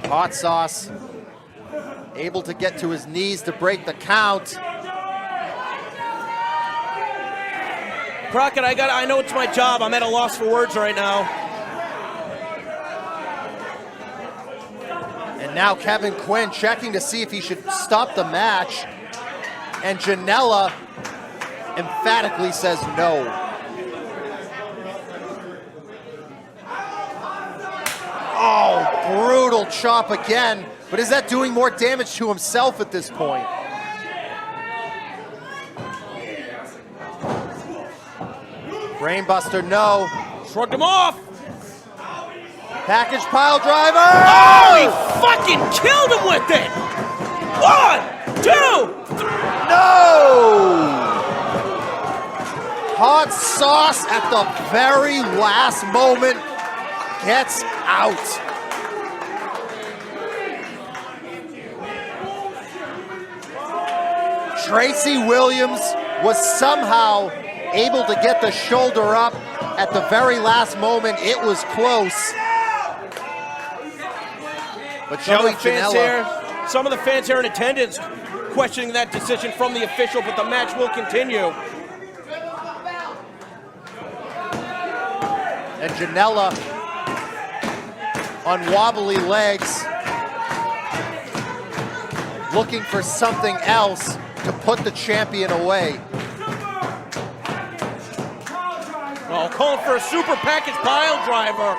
Hot Sauce able to get to his knees to break the count. Crockett, I know it's my job. I'm at a loss for words right now. And now Kevin Quinn checking to see if he should stop the match. And Janela emphatically says no. Oh, brutal chop again. But is that doing more damage to himself at this point? Brainbuster, no. Shrugged him off. Package pile driver. Oh, he fucking killed him with it. 1, 2, 3. No! Hot Sauce at the very last moment gets out. Tracy Williams was somehow able to get the shoulder up at the very last moment. It was close. But Joey Janela, some of the fans here in attendance questioning that decision from the official, but the match will continue. And Janela on wobbly legs, looking for something else to put the champion away. Oh, calling for a super package pile driver.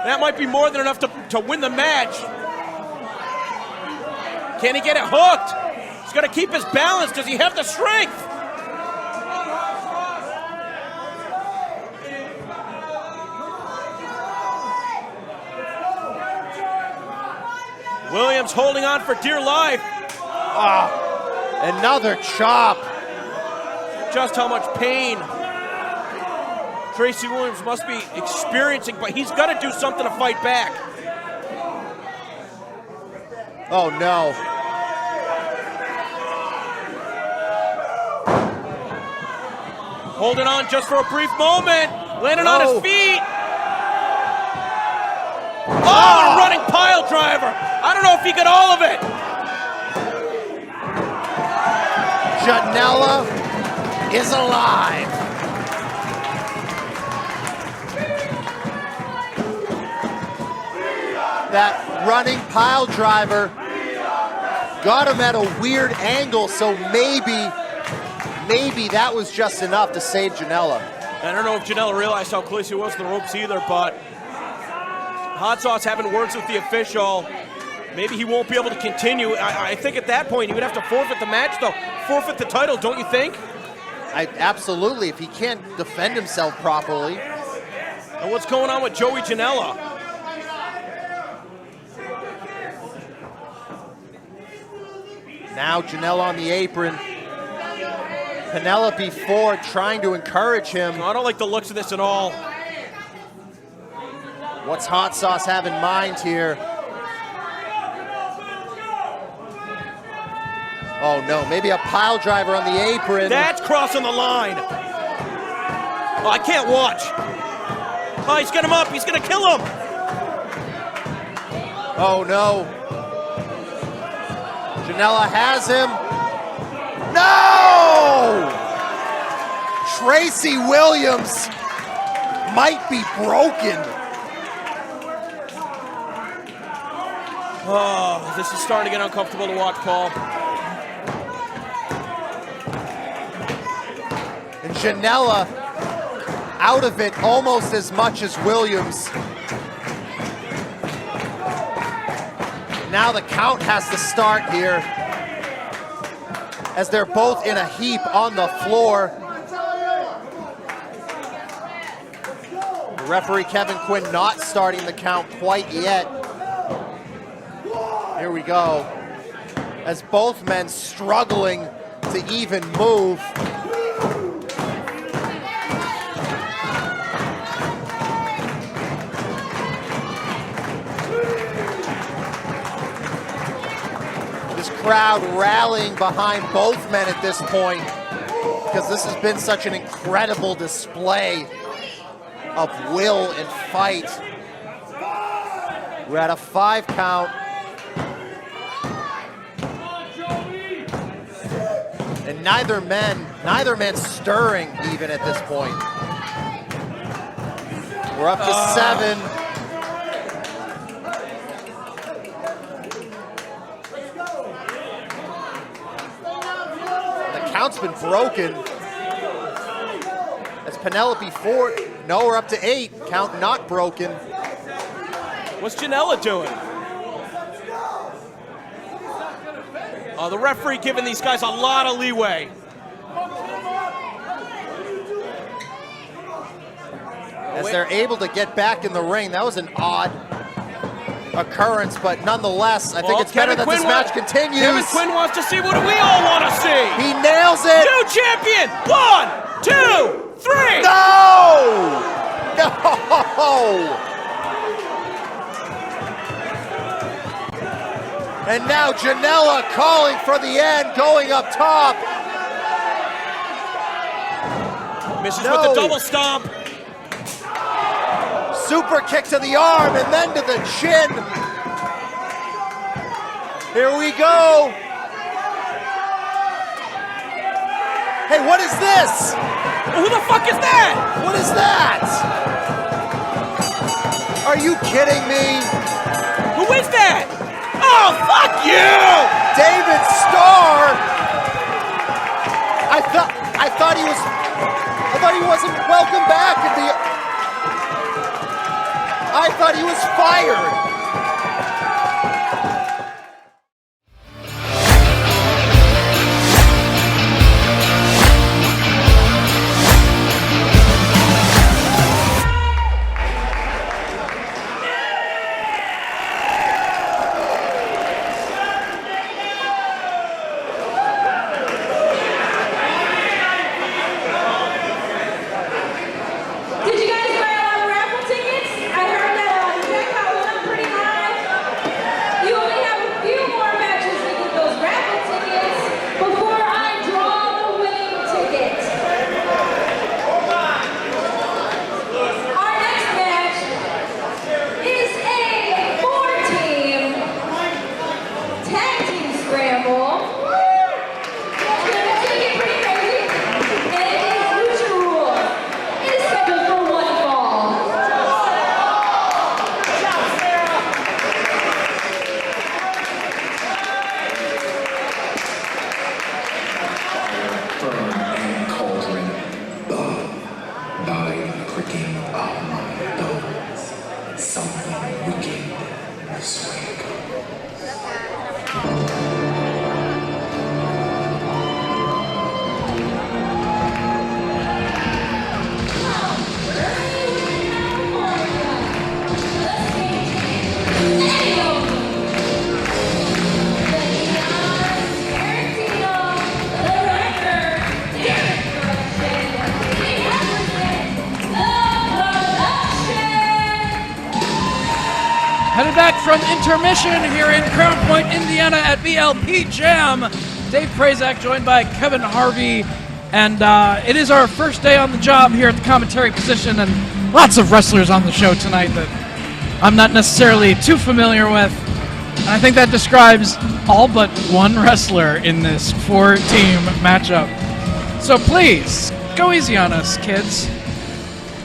That might be more than enough to win the match. Can he get it hooked? He's got to keep his balance. Does he have the strength? Williams holding on for dear life. Another chop. Just how much pain Tracy Williams must be experiencing, but he's got to do something to fight back. Oh no. Holding on just for a brief moment. Landing on his feet. Oh, a running pile driver. I don't know if he got all of it. Janela is alive. That running pile driver got him at a weird angle, so maybe that was just enough to save Janela. I don't know if Janela realized how close he was to the ropes either, but Hot Sauce having words with the official. Maybe he won't be able to continue. I think at that point he would have to forfeit the match, though. Forfeit the title, don't you think? Absolutely, if he can't defend himself properly. And what's going on with Joey Janela? Now Janela on the apron. Penelope Ford trying to encourage him. I don't like the looks of this at all. What's Hot Sauce have in mind here? Oh no, maybe a pile driver on the apron. That's crossing the line. Oh, I can't watch. Oh, he's got him up, he's gonna kill him. Oh no. Janela has him. No! Tracy Williams might be broken. Oh, this is starting to get uncomfortable to watch, Paul. And Janela out of it almost as much as Williams. Now the count has to start here as they're both in a heap on the floor. The referee Kevin Quinn not starting the count quite yet. Here we go. As both men struggling to even move. Crowd rallying behind both men at this point because this has been such an incredible display of will and fight. We're at a 5 count. And neither man stirring even at this point. We're up to 7. Count's been broken. As Penelope Ford, no, we're up to 8. Count not broken. What's Janela doing? Oh, the referee giving these guys a lot of leeway. As they're able to get back in the ring, that was an odd occurrence, but nonetheless, I think it's better that this match continues. Kevin Quinn wants to see what we all want to see. He nails it. New champion. 1, 2, 3. No! No! And now Janela calling for the end, going up top. Misses with the double stomp. Super kick to the arm and then to the chin. Here we go. Hey, what is this? Who the fuck is that? What is that? Are you kidding me? Who is that? Oh, fuck you! David Starr. I thought he wasn't welcome back at the. I thought he was fired. Did you guys buy a lot of raffle tickets? I heard that Jack got one pretty Headed back from intermission here in Crown Point, Indiana at BLP Jam. Dave Prazak joined by Kevin Harvey. And it is our first day on the job here at the commentary position, and lots of wrestlers on the show tonight that I'm not necessarily too familiar with. And I think that describes all but one wrestler in this 4-team matchup. So please, go easy on us, kids.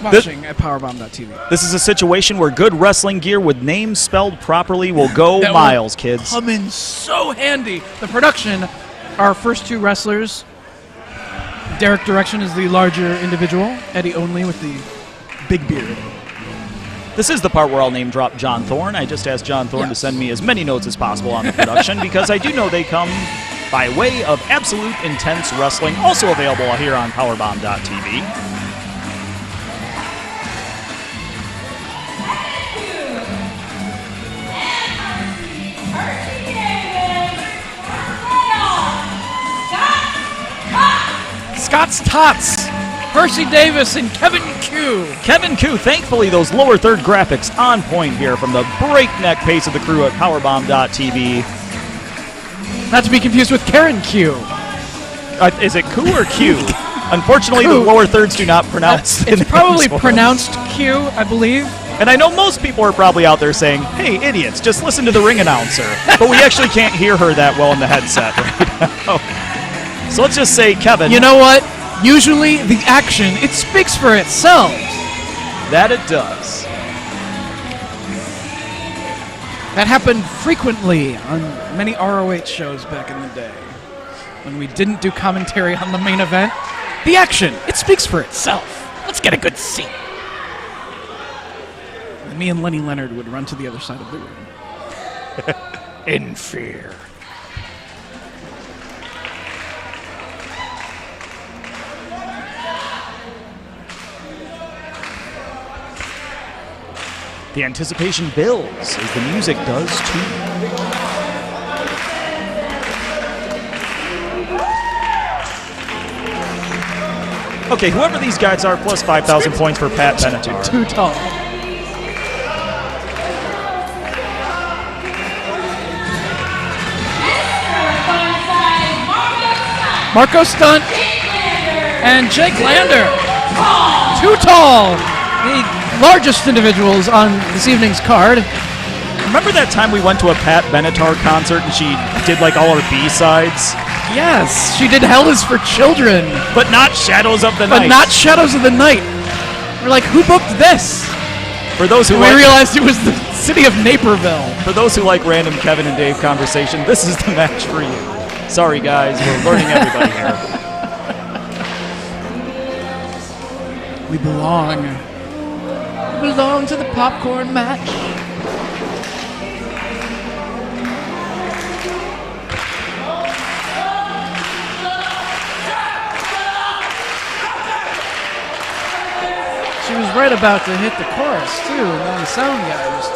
Watching at powerbomb.tv. This is a situation where good wrestling gear with names spelled properly will go miles, kids. Come in so handy. The production, our first two wrestlers, Derek Direction is the larger individual, Eddy only with the big beard. This is the part where I'll name drop John Thorne. I just asked John Thorne to send me as many notes as possible on the production because I do know they come by way of absolute intense wrestling, also available here on powerbomb.tv. Scott's Tots, Percy Davis, and Kevin Q. Kevin Q, thankfully those lower third graphics on point here from the breakneck pace of the crew at powerbomb.tv. Not to be confused with Karen Q. Is it Q or Q? Unfortunately, the lower thirds do not pronounce It's probably pronounced Q, I believe. And I know most people are probably out there saying, hey, idiots, just listen to the ring announcer. But we actually can't hear her that well in the headset right now. So let's just say, Kevin. You know what? Usually the action, it speaks for itself. That it does. That happened frequently on many ROH shows back in the day. When we didn't do commentary on the main event, the action, it speaks for itself. Let's get a good seat. And me and Lenny Leonard would run to the other side of the room. In fear. The anticipation builds as the music does too. Okay, whoever these guys are, plus 5,000 points for Pat Benatar. Too tall. Marko Stunt and Jake Lander. Too tall. The largest individuals on this evening's card. Remember that time we went to a Pat Benatar concert and she did like all her B-sides? Yes, she did Hell is for Children. But not Shadows of the Night. But not Shadows of the Night. We're like, who booked this? For those who we realized it was the city of Naperville. For those who like random Kevin and Dave conversation, this is the match for you. Sorry guys, we're learning everybody here. We belong. Belong to the popcorn match. She was right about to hit the chorus too, and then the sound guy just.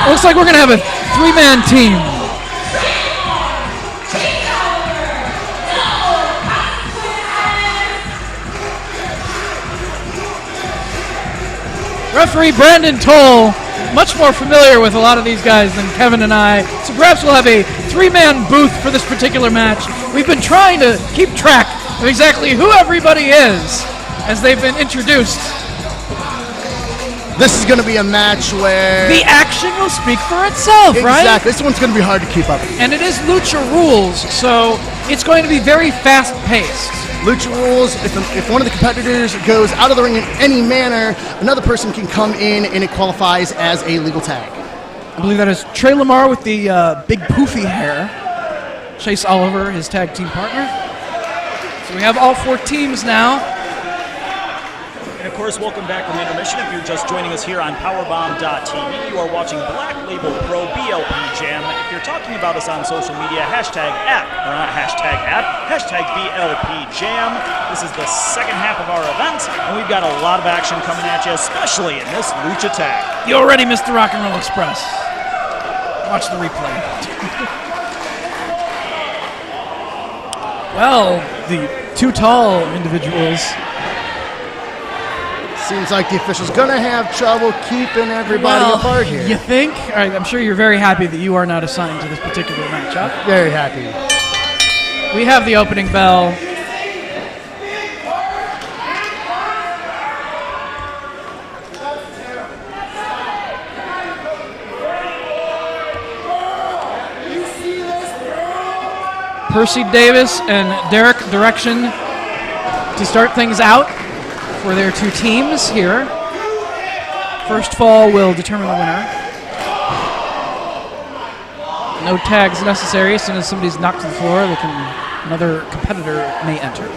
Looks like we're going to have a 3-man team. Referee Brandon Toll, much more familiar with a lot of these guys than Kevin and I, so perhaps we'll have a 3-man booth for this particular match. We've been trying to keep track of exactly who everybody is as they've been introduced. this is going to be a match where The action will speak for itself, right? exactly. This one's going to be hard to keep up. And it is Lucha rules, so it's going to be very fast-paced. Lucha rules, if one of the competitors goes out of the ring in any manner, another person can come in and it qualifies as a legal tag. I believe that is Trey LaMar with the big poofy hair. Chase Oliver, his tag team partner. So we have all 4 teams now. And of course, welcome back from intermission. If you're just joining us here on Powerbomb.tv, you are watching Black Label Pro BLP Jam. If you're talking about us on social media, hashtag BLP Jam. This is the second half of our event, and we've got a lot of action coming at you, especially in this Lucha tag. You already missed the Rock and Roll Express. Watch the replay. Well, the 2 tall individuals. Seems like the official's going to have trouble keeping everybody apart here. You think? All right, I'm sure you're very happy that you are not assigned to this particular matchup. Very happy. We have the opening bell. Percy Davis and Derek Direction to start things out for their 2 teams here. First fall will determine the winner. No tags necessary. As soon as somebody's knocked to the floor, another competitor may enter.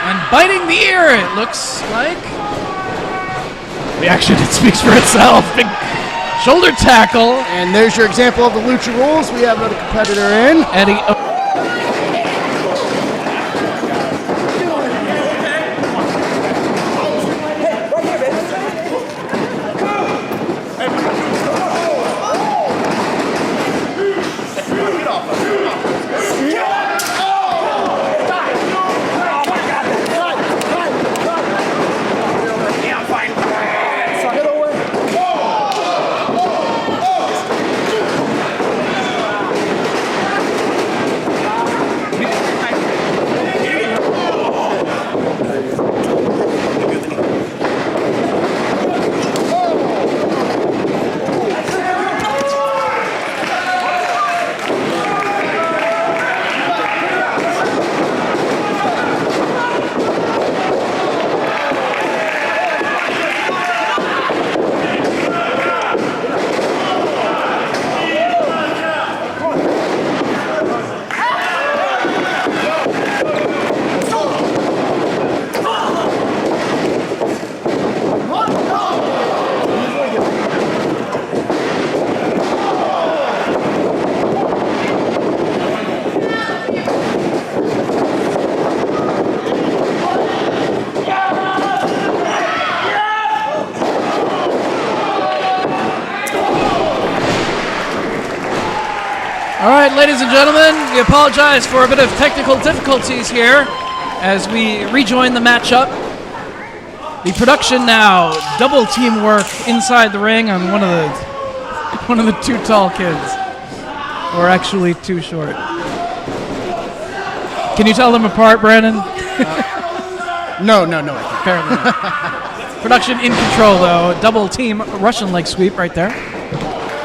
And biting the ear, it looks like. The action, it speaks for itself. Big shoulder tackle. And there's your example of the Lucha rules. We have another competitor in. Eddy. All right, ladies and gentlemen, we apologize for a bit of technical difficulties here as we rejoin the matchup. The production now, double teamwork inside the ring on one of the 2 tall kids, or actually 2 short. Can you tell them apart, Brandon? No, I can't. Apparently not. Production in control, though. Double team Russian leg sweep right there.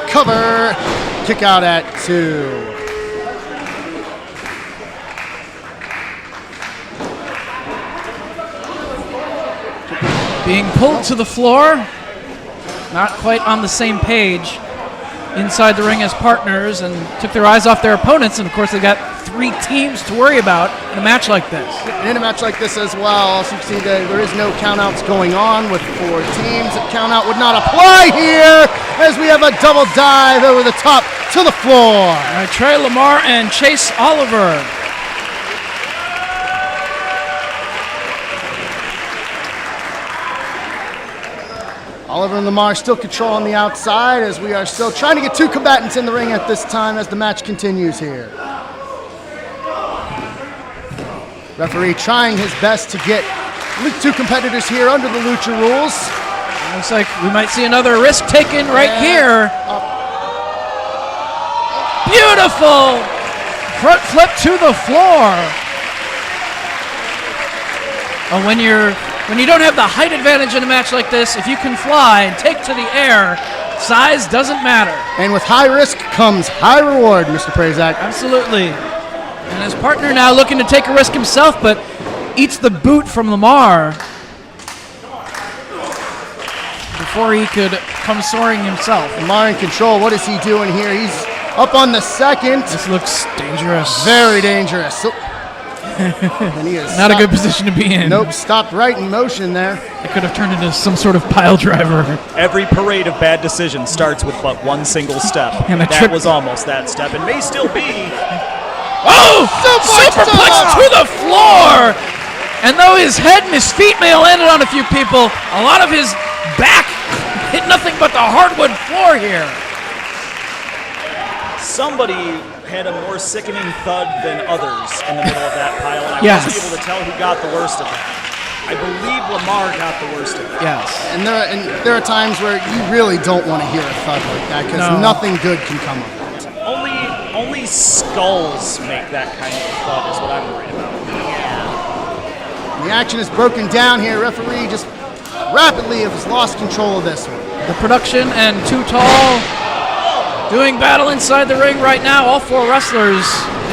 Cover. Kick out at 2. Being pulled to the floor. Not quite on the same page inside the ring as partners, and took their eyes off their opponents. And of course, they got 3 teams to worry about in a match like this. In a match like this as well, also you can see that there is no countouts going on with 4 teams. A countout would not apply here as we have a double dive over the top to the floor. All right, Trey LaMar and Chase Oliver. Oliver and LaMar still controlling the outside as we are still trying to get 2 combatants in the ring at this time as the match continues here. Referee trying his best to get 2 competitors here under the Lucha rules. Looks like we might see another risk taken right here. Beautiful front flip to the floor. Oh, when you're when you don't have the height advantage in a match like this, if you can fly and take to the air, size doesn't matter. And with high risk comes high reward, Mr. Prazak. Absolutely. And his partner now looking to take a risk himself, but eats the boot from LaMar before he could come soaring himself. LaMar in control. What is he doing here? He's up on the second. This looks dangerous. Very dangerous. So, and he is not a good position to be in. Nope, stopped right in motion there. It could have turned into some sort of pile driver. Every parade of bad decisions starts with but one single step. And that was almost that step, and may still be. Oh! Superplex to the floor! And though his head and his feet may have landed on a few people, a lot of his back hit nothing but the hardwood floor here. Somebody had a more sickening thud than others in the middle of that pile, and I wasn't able to tell who got the worst of it. I believe LaMar got the worst of it. Yes. And there are times where you really don't want to hear a thud like that because nothing good can come of it. Only skulls make that kind of a thud is what I'm worried about. The action is broken down here. Referee just rapidly has lost control of this one. The production and Too Tall doing battle inside the ring right now. All four wrestlers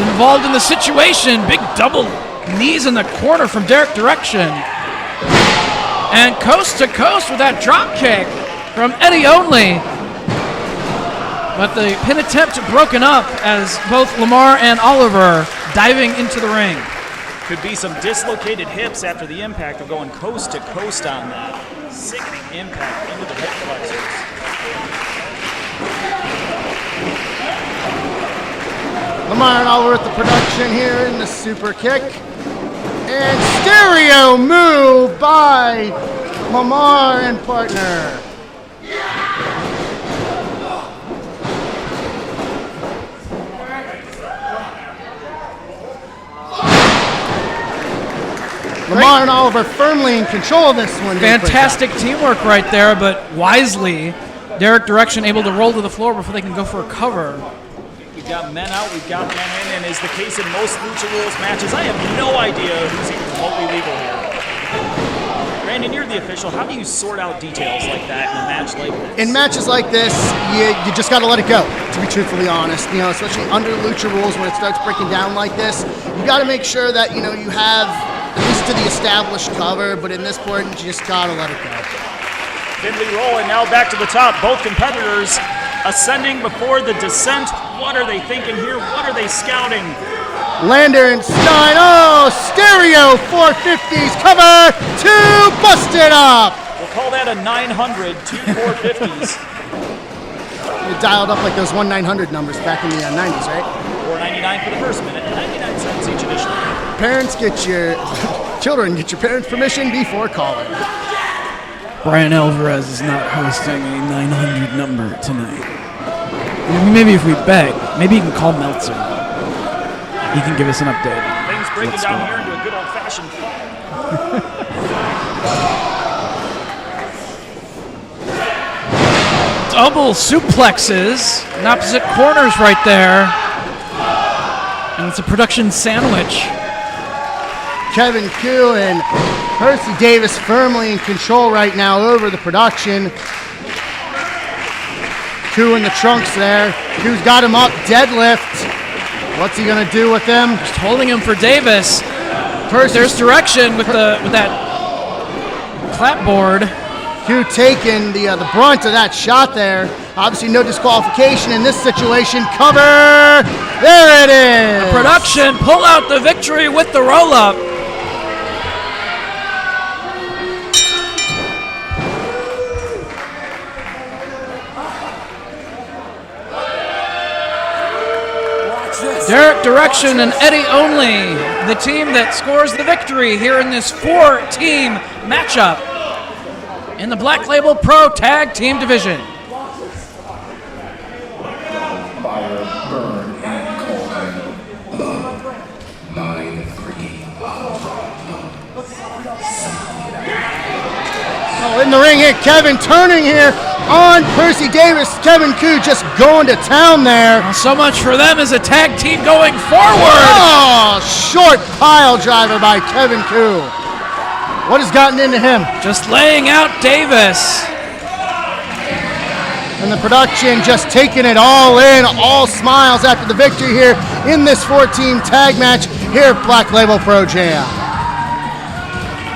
involved in the situation. Big double knees in the corner from Derek Direction. And coast to coast with that drop kick from Eddy only. But the pin attempt broken up as both LaMar and Oliver diving into the ring. Could be some dislocated hips after the impact of going coast to coast on that. Sickening impact into the hip flexors. LaMar and Oliver at the production here in the super kick. And stereo move by LaMar and partner. LaMar and Oliver firmly in control of this one. Fantastic teamwork right there, but wisely, Derek Direction able to roll to the floor before they can go for a cover. We've got men out, we've got men in, and as the case in most Lucha Rules matches, I have no idea who's even remotely legal here. Brandon, you're the official. How do you sort out details like that in a match like this? In matches like this, you just got to let it go, to be truthfully honest. You know, especially under Lucha Rules when it starts breaking down like this, you got to make sure that, you know, you have at least to the established cover, but in this point, you just got to let it go. Finley rolling now back to the top. Both competitors ascending before the descent. What are they thinking here? What are they scouting? Lander and Stein. Oh, stereo 450s cover. Two busted up. We'll call that a 900, two 450s. You dialed up like those 1-900 numbers back in the 90s, right? $4.99 for the first minute, 99 cents each edition. Parents, children, get your parents' permission before calling. Bryan Alvarez is not hosting a 900 number tonight. Maybe if we beg, maybe you can call Meltzer. He can give us an update. Things breaking down here into a good old-fashioned fight. Double suplexes in opposite corners right there. And it's a production sandwich. Kevin Koo and Percy Davis firmly in control right now over the production. Koo in the trunks there. Koo's got him up, deadlift. What's he gonna do with him? Just holding him for Davis. There's Direction with that clapboard. Koo taking the brunt of that shot there. Obviously no disqualification in this situation. Cover! There it is! The production pull out the victory with the roll-up. Derek Direction and Eddy only, the team that scores the victory here in this 4-team matchup in the Black Label Pro Tag Team Division. Oh, in the ring here, Kevin turning here on Percy Davis. Kevin Koo just going to town there. Well, so much for them as a tag team going forward. Oh, short pile driver by Kevin Koo. What has gotten into him? Just laying out Davis. And the production just taking it all in, all smiles after the victory here in this 4-team tag match here at Black Label Pro Jam.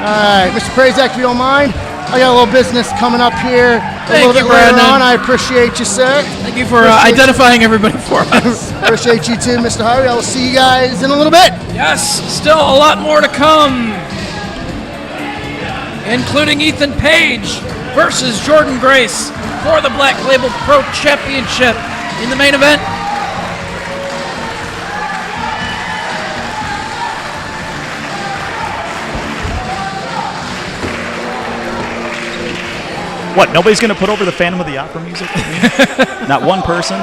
All right, Mr. Prazak, if you don't mind, I got a little business coming up here a little bit later on. I appreciate you, sir. Thank you for identifying everybody for us. Appreciate you too, Mr. Harvey. I will see you guys in a little bit. Yes, still a lot more to come, including Ethan Page versus Jordynne Grace for the Black Label Pro Championship in the main event. What, nobody's going to put over the Phantom of the Opera music? Not one person?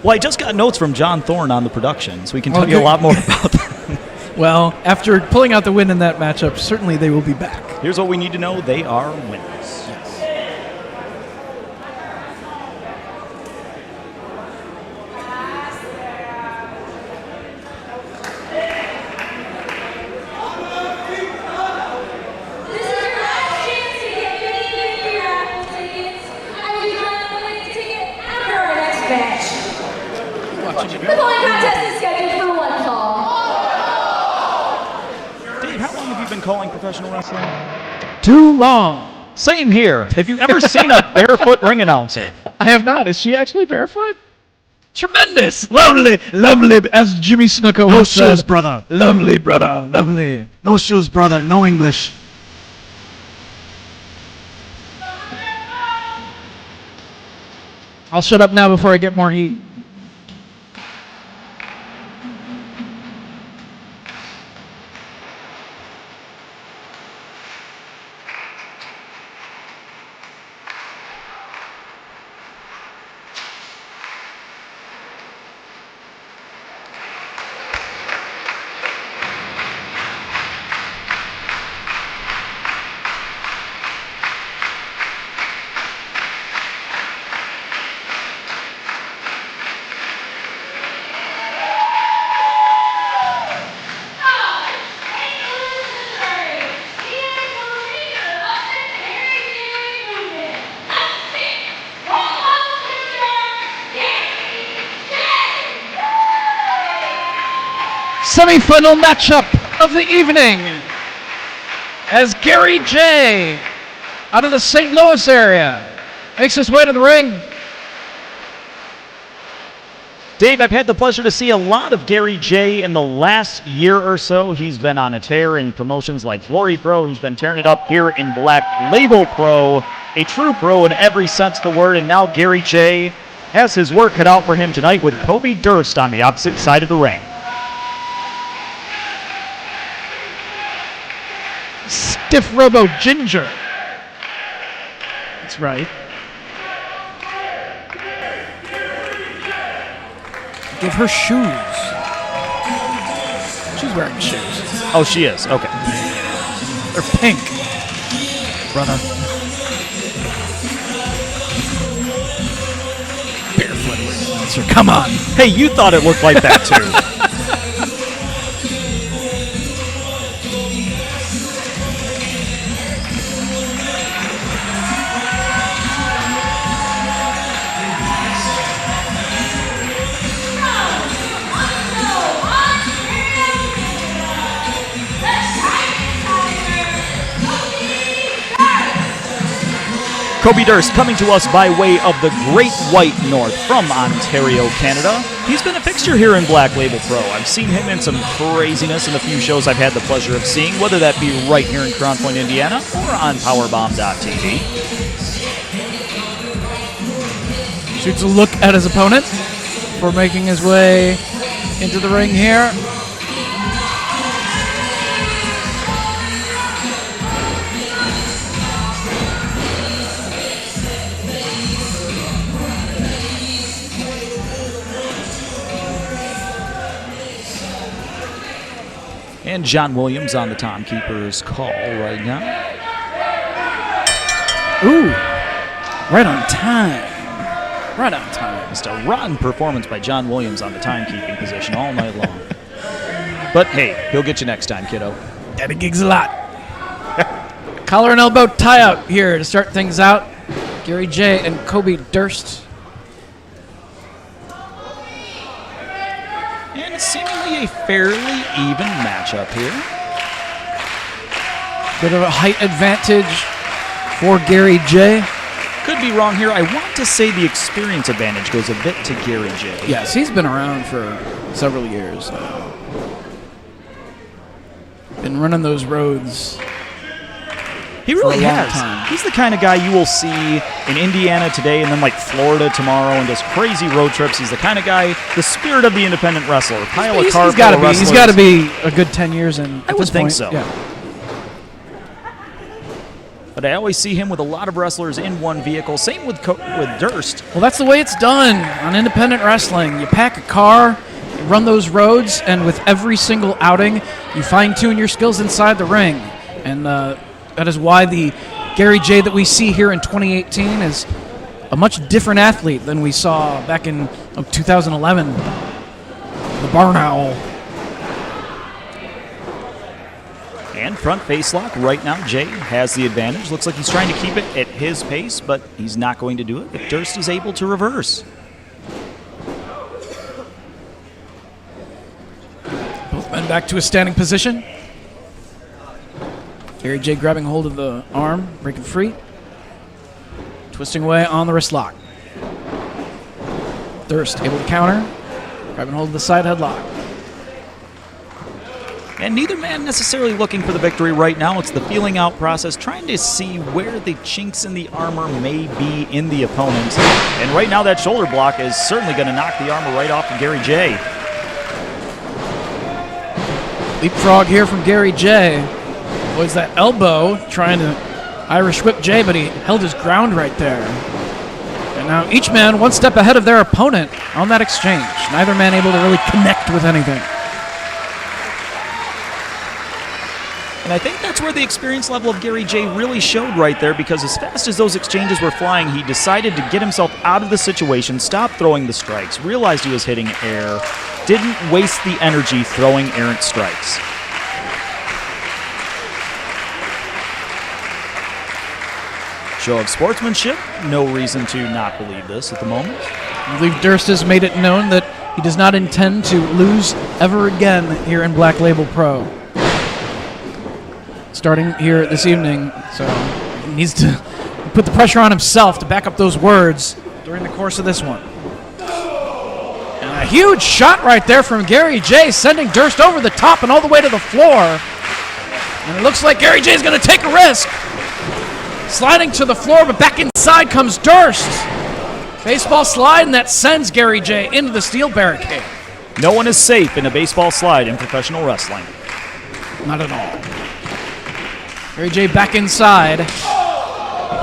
Well, I just got notes from John Thorne on the production, so we can tell you a lot more about that. Well, after pulling out the win in that matchup, certainly they will be back. Here's what we need to know. They are winners. The following contest is scheduled for one fall. Dave, how long have you been calling professional wrestling? Too long. Same here. Have you ever seen a barefoot ring announcer? I have not. Is she actually barefoot? Tremendous. Lovely, lovely, as Jimmy Snuka No once said. shoes, brother. Lovely, brother, lovely. No shoes, brother. No English. I'll shut up now before I get more heat. Semi-final matchup of the evening, as Gary J, out of the St. Louis area, makes his way to the ring. Dave, I've had the pleasure to see a lot of Gary J in the last year or so. He's been on a tear in promotions like Glory Pro. He's been tearing it up here in Black Label Pro, a true pro in every sense of the word. And now Gary J has his work cut out for him tonight with Kobe Durst on the opposite side of the ring. Stiff Robo Ginger. That's right. Give her shoes. She's wearing shoes. Oh, she is. Okay. They're pink. Brother. Barefoot announcer. Come on. Hey, you thought it looked like that too. Kobe Durst coming to us by way of the Great White North from Ontario, Canada. He's been a fixture here in Black Label Pro. I've seen him in some craziness in the few shows I've had the pleasure of seeing, whether that be right here in Crown Point, Indiana, or on Powerbomb.tv. Shoots a look at his opponent before making his way into the ring here. And John Williams on the timekeeper's call right now. Ooh, right on time. Right on time. Just a rotten performance by John Williams on the timekeeping position all night long. But hey, he'll get you next time, kiddo. Daddy gigs a lot. Collar and elbow tie out here to start things out. Gary J and Kobe Durst. And seemingly a fairly even matchup here. Bit of a height advantage for Gary J. Could be wrong here. I want to say the experience advantage goes a bit to Gary J. Yes, he's been around for several years. Been running those roads. He really for a long has. time. He's the kind of guy you will see in Indiana today and then like Florida tomorrow and does crazy road trips. He's the kind of guy, the spirit of the independent wrestler. He's got to be a good 10 years in. I would think so. Yeah. But I always see him with a lot of wrestlers in one vehicle. Same with Durst. Well, that's the way it's done on independent wrestling. You pack a car, you run those roads, and with every single outing, you fine-tune your skills inside the ring. And that is why the Gary J that we see here in 2018 is a much different athlete than we saw back in 2011. The Barn Owl. And front face lock right now. Jay has the advantage. Looks like he's trying to keep it at his pace, but he's not going to do it if Durst is able to reverse. Both men back to a standing position. Gary J grabbing hold of the arm, breaking free. Twisting away on the wrist lock. Durst able to counter. Grabbing hold of the side headlock. And neither man necessarily looking for the victory right now. It's the feeling out process, trying to see where the chinks in the armor may be in the opponent. And right now that shoulder block is certainly going to knock the armor right off of Gary J. Leapfrog here from Gary J. Was that elbow trying to Irish whip Jay, but he held his ground right there. And now each man one step ahead of their opponent on that exchange. Neither man able to really connect with anything. And I think that's where the experience level of Gary J really showed right there, because as fast as those exchanges were flying, he decided to get himself out of the situation, stop throwing the strikes, realized he was hitting air, didn't waste the energy throwing errant strikes. Show of sportsmanship, no reason to not believe this at the moment. I believe Durst has made it known that he does not intend to lose ever again here in Black Label Pro. Starting here this evening, so he needs to put the pressure on himself to back up those words during the course of this one. And a huge shot right there from Gary J, sending Durst over the top and all the way to the floor. And it looks like Gary J is going to take a risk. Sliding to the floor, but back inside comes Durst. Baseball slide, and that sends Gary J into the steel barricade. No one is safe in a baseball slide in professional wrestling. Not at all. Gary J back inside.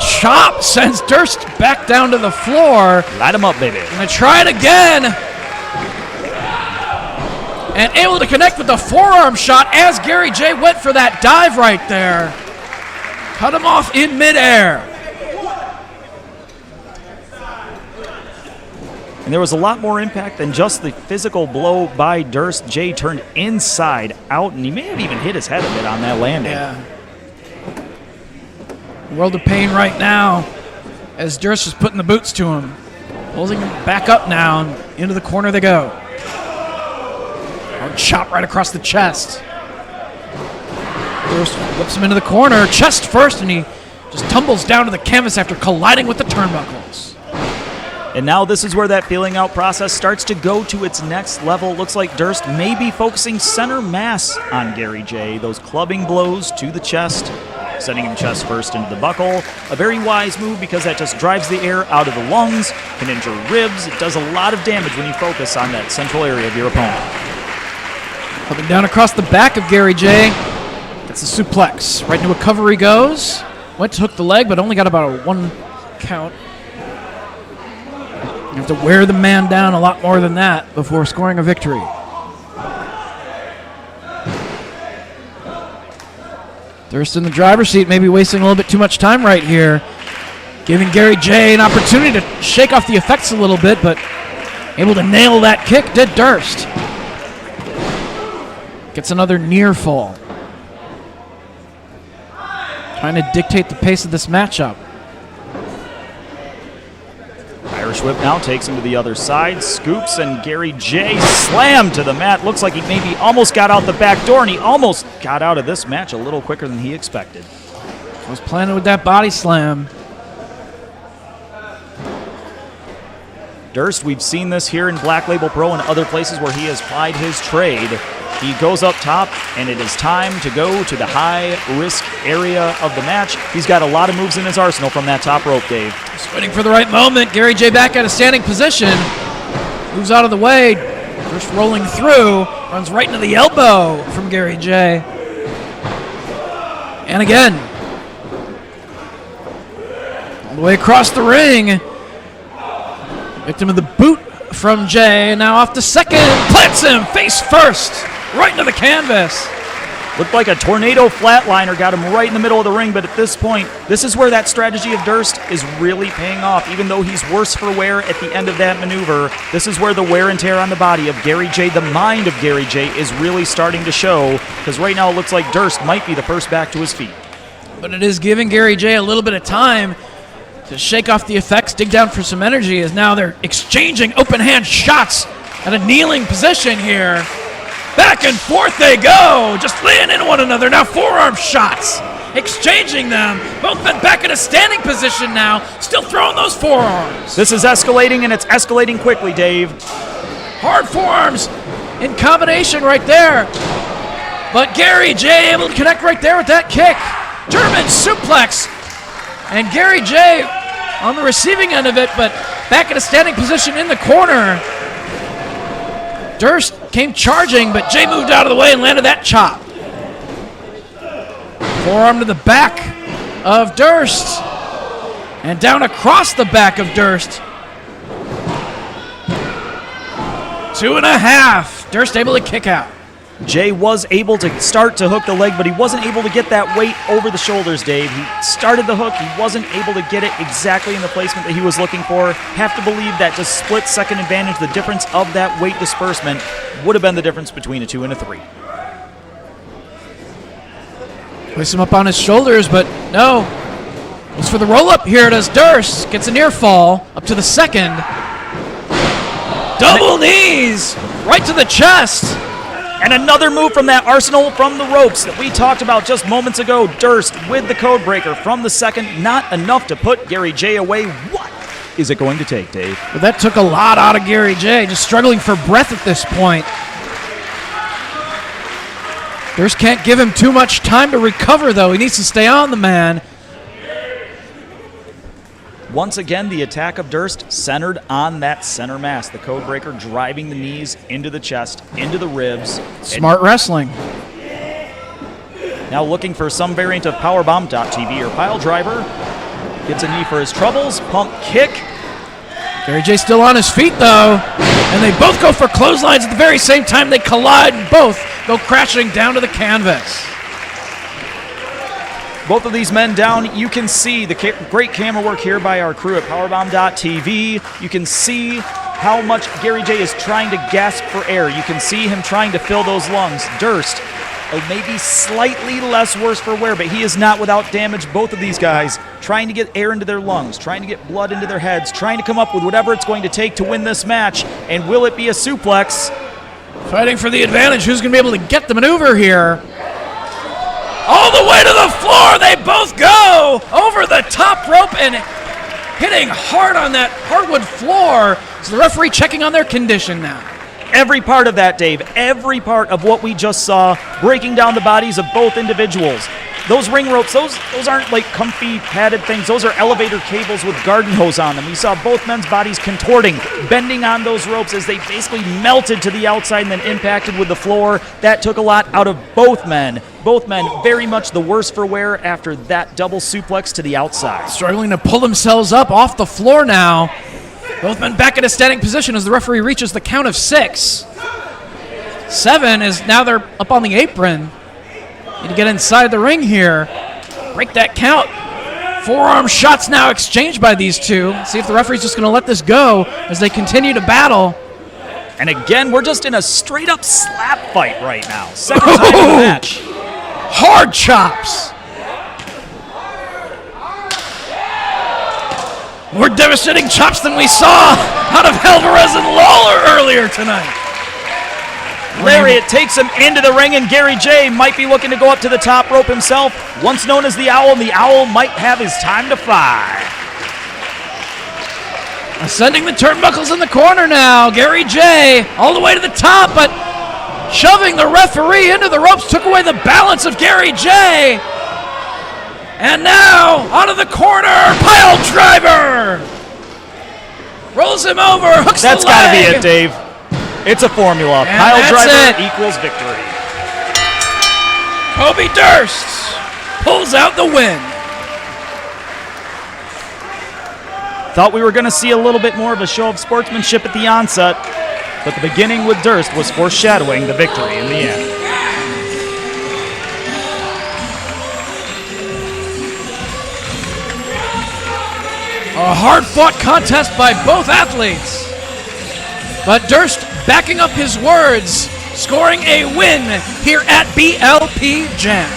Chop sends Durst back down to the floor. Light him up, baby. Gonna try it again. And able to connect with the forearm shot as Gary J went for that dive right there. Cut him off in midair. And there was a lot more impact than just the physical blow by Durst. Jay turned inside out, and he may have even hit his head a bit on that landing. Yeah. World of pain right now as Durst is putting the boots to him. Pulling him back up now, and into the corner they go. Hard chop right across the chest. Durst whips him into the corner, chest first, and he just tumbles down to the canvas after colliding with the turnbuckles. And now this is where that feeling out process starts to go to its next level. Looks like Durst may be focusing center mass on Gary J. Those clubbing blows to the chest, sending him chest first into the buckle. A very wise move because that just drives the air out of the lungs, can injure ribs. It does a lot of damage when you focus on that central area of your opponent. Coming down across the back of Gary J. That's a suplex. Right into a cover he goes. Went to hook the leg, but only got about a 1 count. You have to wear the man down a lot more than that before scoring a victory. Durst in the driver's seat, maybe wasting a little bit too much time right here. Giving Gary J an opportunity to shake off the effects a little bit, but able to nail that kick did Durst. Gets another near fall. Trying to dictate the pace of this matchup. Irish whip now takes him to the other side, scoops, and Gary J slammed to the mat. Looks like he maybe almost got out the back door, and he almost got out of this match a little quicker than he expected. Was planning with that body slam. Durst, we've seen this here in Black Label Pro and other places where he has plied his trade. He goes up top, and it is time to go to the high-risk area of the match. He's got a lot of moves in his arsenal from that top rope, Dave. Just waiting for the right moment. Gary J back at a standing position. Moves out of the way. Durst rolling through. Runs right into the elbow from Gary J. And again. All the way across the ring. Victim of the boot from Jay. Now off the second. Plants him face first. Right into the canvas. Looked like a tornado flatliner, got him right in the middle of the ring, but at this point, this is where that strategy of Durst is really paying off. Even though he's worse for wear at the end of that maneuver, this is where the wear and tear on the body of Gary J, the mind of Gary J, is really starting to show, because right now it looks like Durst might be the first back to his feet. But it is giving Gary J a little bit of time to shake off the effects, dig down for some energy, as now they're exchanging open hand shots at a kneeling position here. Back and forth they go, just laying into one another. Now forearm shots, exchanging them. Both men back in a standing position now, still throwing those forearms. This is escalating, and it's escalating quickly, Dave. Hard forearms in combination right there. But Gary J able to connect right there with that kick. German suplex. And Gary J on the receiving end of it, but back in a standing position in the corner. Durst came charging, but Jay moved out of the way and landed that chop. Forearm to the back of Durst. And down across the back of Durst. 2.5. Durst able to kick out. Jay was able to start to hook the leg, but he wasn't able to get that weight over the shoulders, Dave. He started the hook. He wasn't able to get it exactly in the placement that he was looking for. Have to believe that just split-second advantage, the difference of that weight disbursement, would have been the difference between a 2 and a 3. Place him up on his shoulders, but no. It's for the roll-up here. Does Durst. Gets a near fall up to the second. Double knees right to the chest. And another move from that arsenal from the ropes that we talked about just moments ago. Durst with the code breaker from the second. Not enough to put Gary J away. What is it going to take, Dave? Well, that took a lot out of Gary J. Just struggling for breath at this point. Durst can't give him too much time to recover, though. He needs to stay on the man. Once again, the attack of Durst centered on that center mass. The code breaker driving the knees into the chest, into the ribs. Smart wrestling. Now looking for some variant of powerbomb.tv or pile driver. Gets a knee for his troubles. Pump kick. Gary J still on his feet, though. And they both go for clotheslines at the very same time. They collide and both go crashing down to the canvas. Both of these men down. You can see the great camera work here by our crew at powerbomb.tv. You can see how much Gary J is trying to gasp for air. You can see him trying to fill those lungs. Durst, maybe slightly less worse for wear, but he is not without damage. Both of these guys trying to get air into their lungs, trying to get blood into their heads, trying to come up with whatever it's going to take to win this match. And will it be a suplex? Fighting for the advantage. Who's going to be able to get the maneuver here? All the way to the floor, they both go over the top rope and hitting hard on that hardwood floor. So the referee checking on their condition now. Every part of that, Dave, every part of what we just saw, breaking down the bodies of both individuals. Those ring ropes, those aren't like comfy padded things. Those are elevator cables with garden hose on them. We saw both men's bodies contorting, bending on those ropes as they basically melted to the outside and then impacted with the floor. That took a lot out of both men. Both men very much the worse for wear after that double suplex to the outside. Struggling to pull themselves up off the floor now. Both men back in a standing position as the referee reaches the count of 6. 7 is now they're up on the apron. Need to get inside the ring here. Break that count. Forearm shots now exchanged by these two. See if the referee's just going to let this go as they continue to battle. And again, we're just in a straight-up slap fight right now. Second time in the match. Hard chops. More devastating chops than we saw out of Alvarez and Lawlor earlier tonight. Lariat takes him into the ring, and Gary J might be looking to go up to the top rope himself. Once known as the Owl, and the Owl might have his time to fly. Ascending the turnbuckles in the corner now. Gary J all the way to the top, but shoving the referee into the ropes took away the balance of Gary J. And now, onto the corner, pile driver! Rolls him over, hooks That's the leg. gotta be it, Dave. It's a formula. And Pile that's driver it. equals victory. Kobe Durst pulls out the win. Thought we were gonna see a little bit more of a show of sportsmanship at the onset, but the beginning with Durst was foreshadowing the victory in the end. A hard-fought contest by both athletes. But Durst backing up his words, scoring a win here at BLP Jam.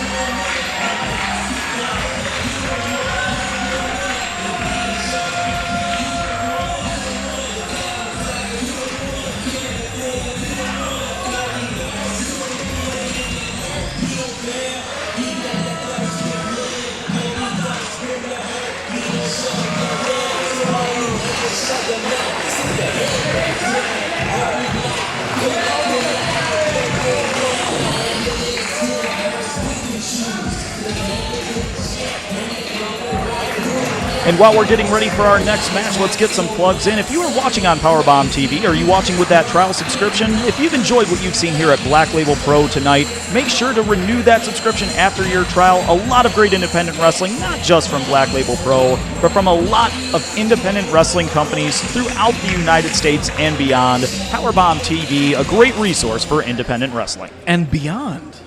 And while we're getting ready for our next match, let's get some plugs in. If you are watching on Powerbomb TV, or are you watching with that trial subscription, if you've enjoyed what you've seen here at Black Label Pro tonight, make sure to renew that subscription after your trial. A lot of great independent wrestling, not just from Black Label Pro, but from a lot of independent wrestling companies throughout the United States and beyond. Powerbomb TV, a great resource for independent wrestling. And beyond.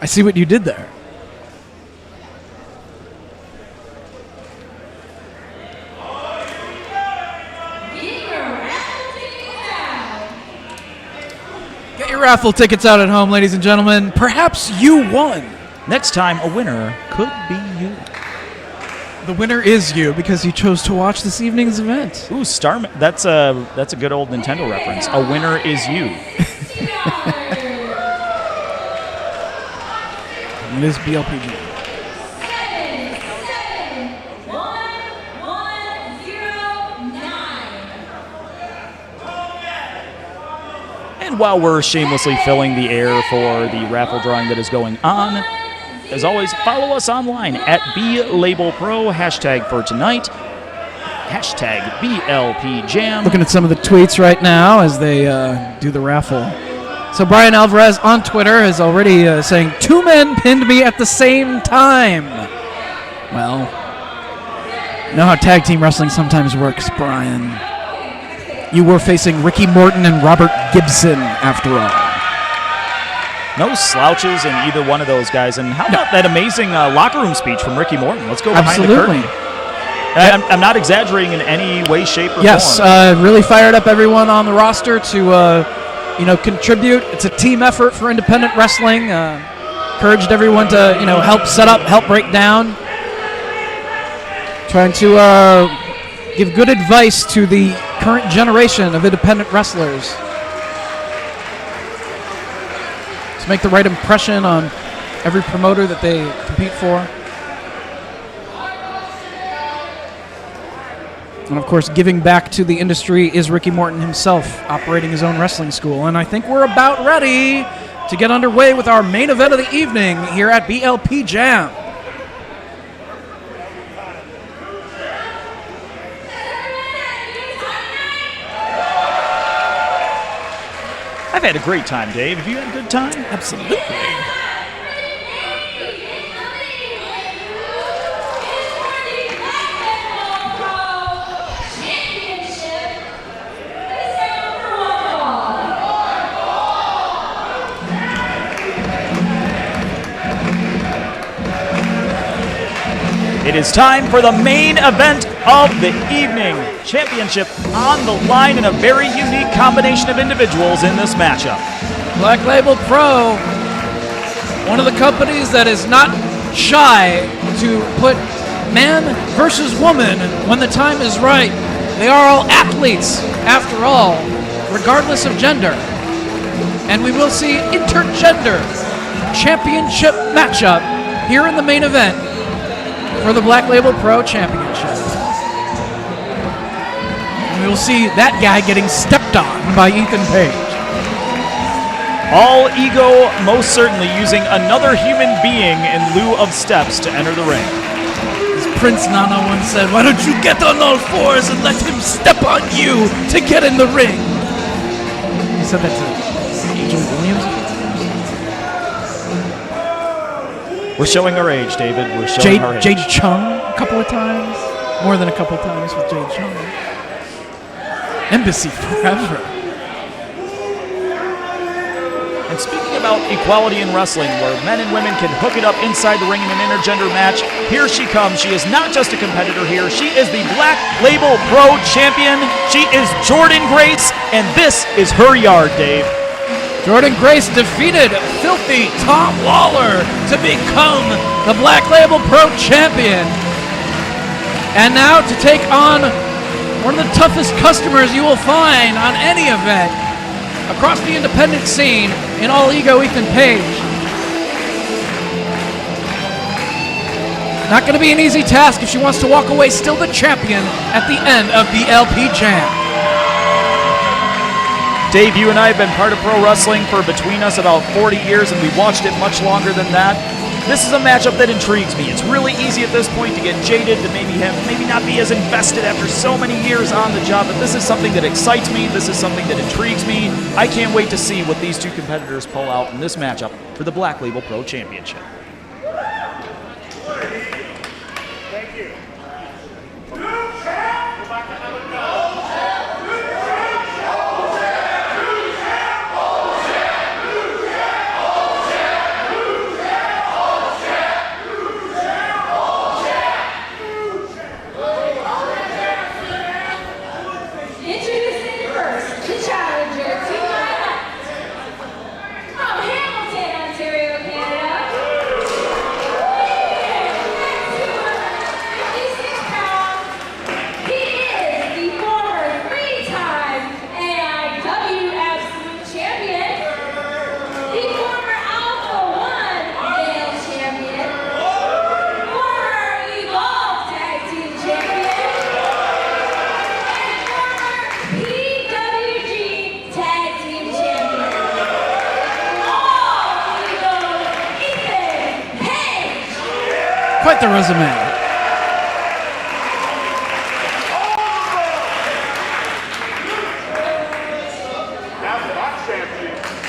I see what you did there. Get your raffle tickets out at home, ladies and gentlemen. Perhaps you won. Next time, a winner could be you. The winner is you because you chose to watch this evening's event. Ooh, that's a good old Nintendo reference. A winner is you. It is BLPG. And while we're shamelessly filling the air for the raffle drawing that is going on, as always, follow us online at BLabelPro, hashtag for tonight, hashtag BLP Jam. Looking at some of the tweets right now as they do the raffle. So Bryan Alvarez on Twitter is already saying, 2 men pinned me at the same time. Well, you know how tag team wrestling sometimes works, Bryan. You were facing Ricky Morton and Robert Gibson, after all. No slouches in either one of those guys. And how about that amazing locker room speech from Ricky Morton? Let's go behind the curtain. I'm not exaggerating in any way, shape, or form. Yes, really fired up everyone on the roster to contribute. It's a team effort for independent wrestling. Encouraged everyone to help set up, help break down. Trying to give good advice to the current generation of independent wrestlers. To make the right impression on every promoter that they compete for. And of course, giving back to the industry is Ricky Morton himself, operating his own wrestling school. And I think we're about ready to get underway with our main event of the evening here at BLP Jam. I've had a great time, Dave. Have you had a good time? Absolutely. It is time for the main event of the evening. Championship on the line in a very unique combination of individuals in this matchup. Black Label Pro, one of the companies that is not shy to put man versus woman when the time is right. They are all athletes, after all, regardless of gender. And we will see intergender championship matchup here in the main event for the Black Label Pro Championship. And we will see that guy getting stepped on by Ethan Page. All Ego most certainly using another human being in lieu of steps to enter the ring. As Prince Nana once said, why don't you get on all fours and let him step on you to get in the ring? He said that to Angel Williams. We're showing our age, David. We're showing our age. Jade Chung a couple of times. More than a couple of times with Jade Chung. Embassy forever. And speaking about equality in wrestling, where men and women can hook it up inside the ring in an intergender match, here she comes. She is not just a competitor here. She is the Black Label Pro Champion. She is Jordynne Grace, and this is her yard, Dave. Jordynne Grace defeated filthy Tom Lawlor to become the Black Label Pro Champion. And now to take on one of the toughest customers you will find on any event across the independent scene in All Ego, Ethan Page. Not going to be an easy task if she wants to walk away still the champion at the end of Blp Jam. Dave, you and I have been part of pro wrestling for between us about 40 years, and we've watched it much longer than that. This is a matchup that intrigues me. It's really easy at this point to get jaded, to maybe not be as invested after so many years on the job, but this is something that excites me. This is something that intrigues me. I can't wait to see what these two competitors pull out in this matchup for the Black Label Pro Championship. Thank you. Introducing first, the challenger to my left, from Hamilton, Ontario, Canada, weighing at 256 pounds, he is the former three-time AIW Absolute Champion, the former Alpha One Male Champion, former Evolve Tag Team Champion, PWG Tag Team Champion. All Ego Ethan Page. Quite the resume.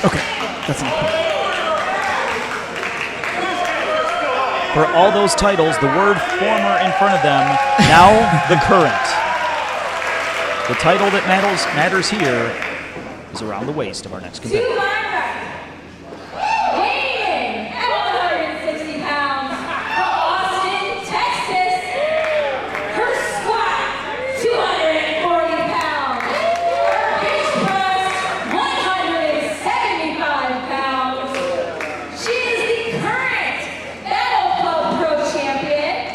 Okay, that's enough. For all those titles, the word former in front of them, now the current. The title that matters here is around the waist of our next To competitor. my right, weighing at 160 pounds, from Austin, Texas, her squat 240 pounds, bench press 175 pounds. She is the current Battle Club Pro Champion,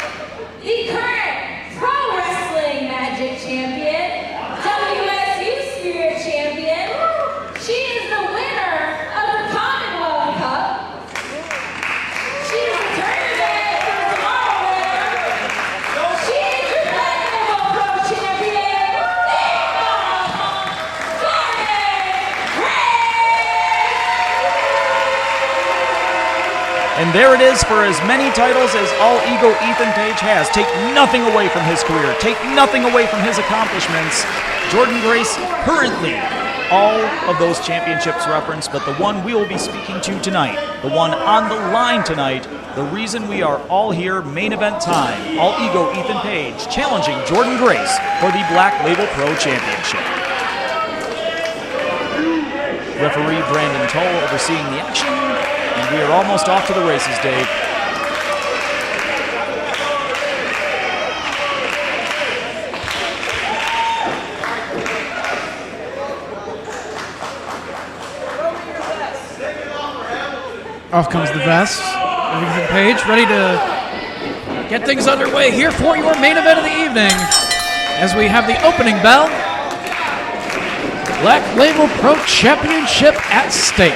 the current Pro Wrestling Magic Champion, WSU Spirit Champion. She is the winner of the Commonwealth Cup. She is the tournament for tomorrow winner. She is your Black Label Pro Champion, And there it is for as many titles as All Ego Ethan Page has. Take nothing away from his career. Take nothing away from his accomplishments. Jordynne Grace currently all of those championships referenced, but the one we will be speaking to tonight, the one on the line tonight, the reason we are all here, main event time, All Ego Ethan Page challenging Jordynne Grace for the Black Label Pro Championship. Referee Brandon Toll overseeing the action, and we are almost off to the races, Dave. Off comes the vest. Ethan Page ready to get things underway here for your main event of the evening as we have the opening bell. Black Label Pro Championship at stake.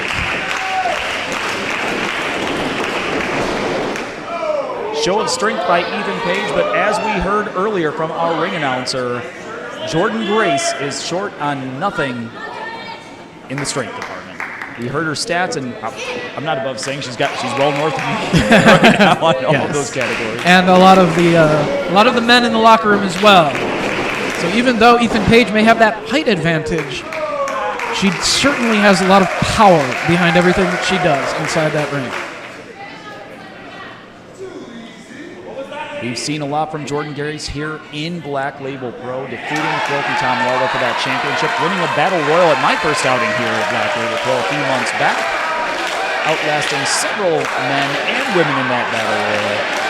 Show of strength by Ethan Page, but as we heard earlier from our ring announcer, Jordynne Grace is short on nothing in the strength department. We heard her stats, and I'm not above saying she's well north of me right now on all of those categories. And a lot of the men in the locker room as well. So even though Ethan Page may have that height advantage, she certainly has a lot of power behind everything that she does inside that ring. We've seen a lot from Jordynne Grace here in Black Label Pro, defeating Filthy Tom Lawlor for that championship, winning a Battle Royal at my first outing here at Black Label Pro a few months back, outlasting several men and women in that Battle Royal.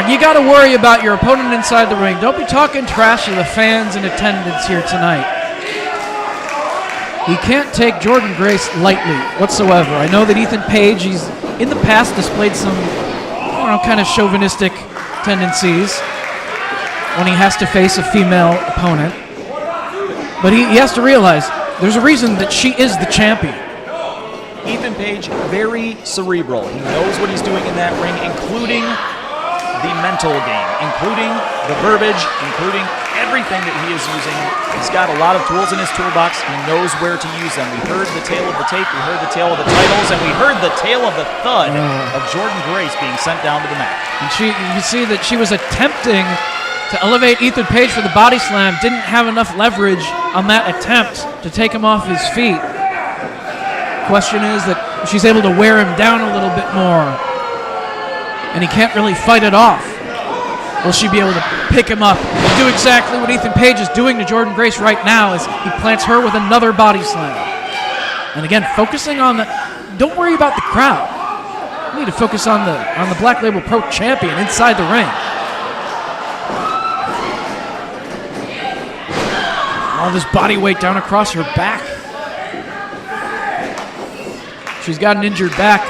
You got to worry about your opponent inside the ring. Don't be talking trash to the fans in attendance here tonight. You can't take Jordynne Grace lightly whatsoever. I know that Ethan Page, he's in the past displayed some, kind of chauvinistic tendencies when he has to face a female opponent. But he has to realize there's a reason that she is the champion. Ethan Page, very cerebral. He knows what he's doing in that ring, including the mental game, including the verbiage, including everything that he is using. He's got a lot of tools in his toolbox. He knows where to use them. We heard the tale of the tape, we heard the tale of the titles, and we heard the tale of the thud of Jordynne Grace being sent down to the mat. And you see that she was attempting to elevate Ethan Page for the body slam, didn't have enough leverage on that attempt to take him off his feet. Question is that she's able to wear him down a little bit more, and he can't really fight it off. Will she be able to pick him up and do exactly what Ethan Page is doing to Jordynne Grace right now as he plants her with another body slam? And again, focusing on don't worry about the crowd. You need to focus on the Black Label Pro Champion inside the ring. All this body weight down across her back. She's got an injured back.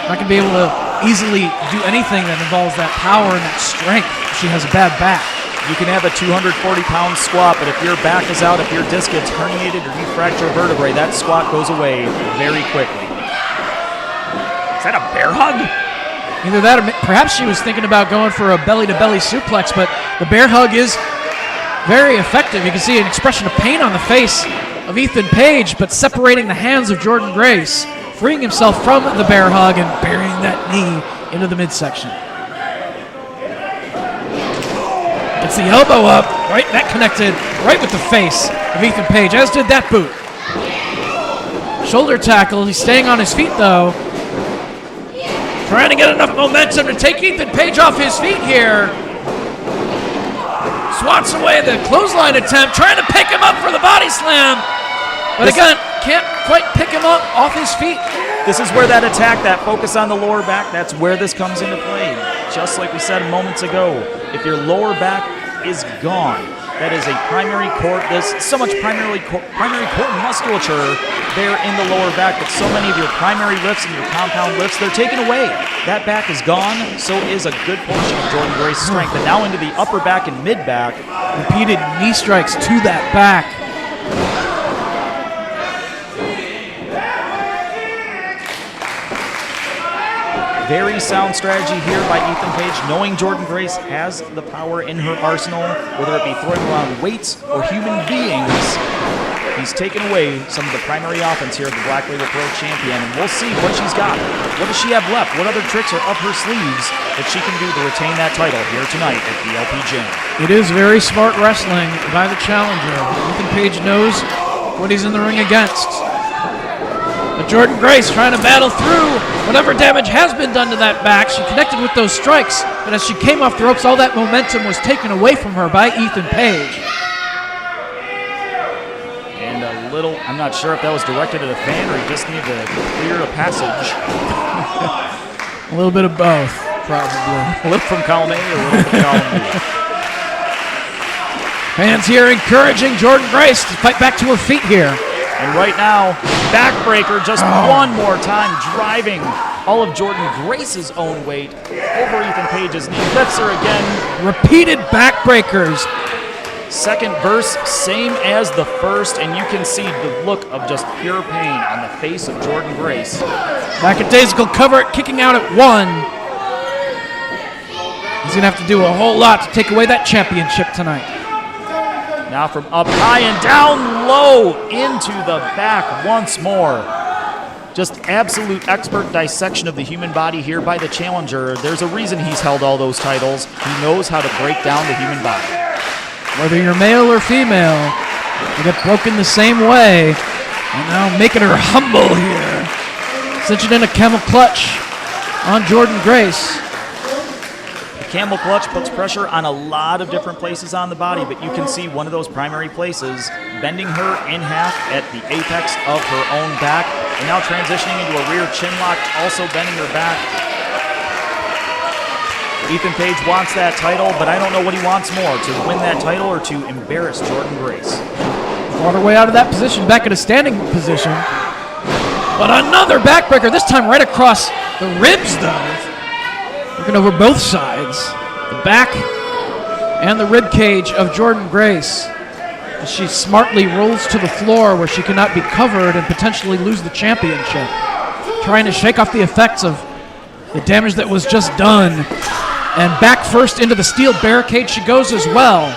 Not going to be able to easily do anything that involves that power and that strength. She has a bad back. You can have a 240-pound squat, but if your back is out, if your disc gets herniated or you fracture a vertebrae, that squat goes away very quickly. Is that a bear hug? Either that or perhaps she was thinking about going for a belly-to-belly suplex, but the bear hug is very effective. You can see an expression of pain on the face of Ethan Page, but separating the hands of Jordynne Grace, freeing himself from the bear hug and burying that knee into the midsection. It's the elbow up, right? That connected right with the face of Ethan Page, as did that boot. Shoulder tackle, he's staying on his feet though. Trying to get enough momentum to take Ethan Page off his feet here. Swats away the clothesline attempt, trying to pick him up for the body slam. But again, can't quite pick him up off his feet. This is where that attack, that focus on the lower back, that's where this comes into play. Just like we said moments ago, if your lower back is gone, that is a primary core. There's so much primary core musculature there in the lower back, but so many of your primary lifts and your compound lifts, they're taken away. That back is gone, so is a good portion of Jordynne Grace's strength. And now into the upper back and mid back. Repeated knee strikes to that back. Very sound strategy here by Ethan Page, knowing Jordynne Grace has the power in her arsenal, whether it be throwing around weights or human beings. He's taken away some of the primary offense here of the Black Label Pro Champion, and we'll see what she's got. What does she have left? What other tricks are up her sleeves that she can do to retain that title here tonight at Blp Jam? It is very smart wrestling by the challenger. Ethan Page knows what he's in the ring against. But Jordynne Grace trying to battle through whatever damage has been done to that back. She connected with those strikes, but as she came off the ropes, all that momentum was taken away from her by Ethan Page. And a little, I'm not sure if that was directed at a fan or he just needed to clear a passage. A little bit of both, probably. A little from column A, a little from column B. Fans here encouraging Jordynne Grace to fight back to her feet here. And right now, backbreaker just one more time, driving all of Jordynne Grace's own weight over Ethan Page's knee. Lifts her again. Repeated backbreakers. Second verse, same as the first, and you can see the look of just pure pain on the face of Jordynne Grace. Lackadaisical cover it, kicking out at 1. He's going to have to do a whole lot to take away that championship tonight. Now from up high and down low into the back once more. Just absolute expert dissection of the human body here by the challenger. There's a reason he's held all those titles. He knows how to break down the human body. Whether you're male or female, you get broken the same way. And now making her humble here. Cinching in a camel clutch on Jordynne Grace. Camel clutch puts pressure on a lot of different places on the body, but you can see one of those primary places bending her in half at the apex of her own back, and now transitioning into a rear chin lock, also bending her back. Ethan Page wants that title, but I don't know what he wants more, to win that title or to embarrass Jordynne Grace. Fought her way out of that position, back in a standing position. But another backbreaker, this time right across the ribs though. Looking over both sides, the back and the rib cage of Jordynne Grace, as she smartly rolls to the floor where she cannot be covered and potentially lose the championship. Trying to shake off the effects of the damage that was just done. And back first into the steel barricade she goes as well.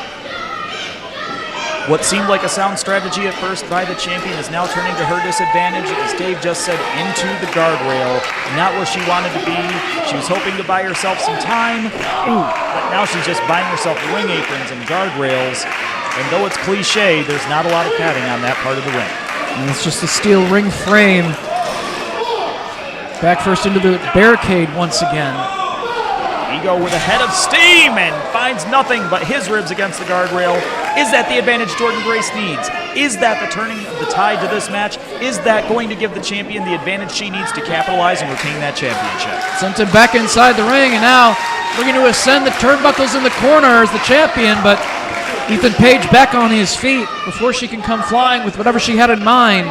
What seemed like a sound strategy at first by the champion is now turning to her disadvantage, as Dave just said, into the guardrail. Not where she wanted to be. She was hoping to buy herself some time, but now she's just buying herself ring aprons and guardrails. And though it's cliche, there's not a lot of padding on that part of the ring. And it's just a steel ring frame. Back first into the barricade once again. Ego with a head of steam and finds nothing but his ribs against the guardrail. Is that the advantage Jordynne Grace needs? Is that the turning of the tide to this match? Is that going to give the champion the advantage she needs to capitalize and retain that championship? Sent him back inside the ring, and now looking to ascend the turnbuckles in the corner as the champion, but Ethan Page back on his feet before she can come flying with whatever she had in mind.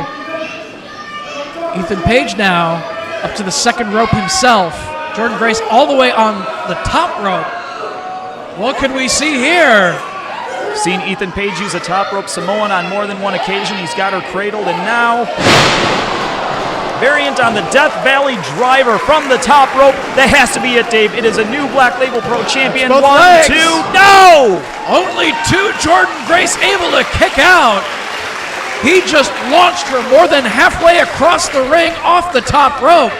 Ethan Page now up to the second rope himself. Jordynne Grace all the way on the top rope. What could we see here? Seen Ethan Page use a top rope Samoan on more than one occasion. He's got her cradled, and now variant on the Death Valley driver from the top rope. That has to be it, Dave. It is a new Black Label Pro champion. Both 1, legs. 2, no! Only 2, Jordynne Grace able to kick out. He just launched her more than halfway across the ring off the top rope,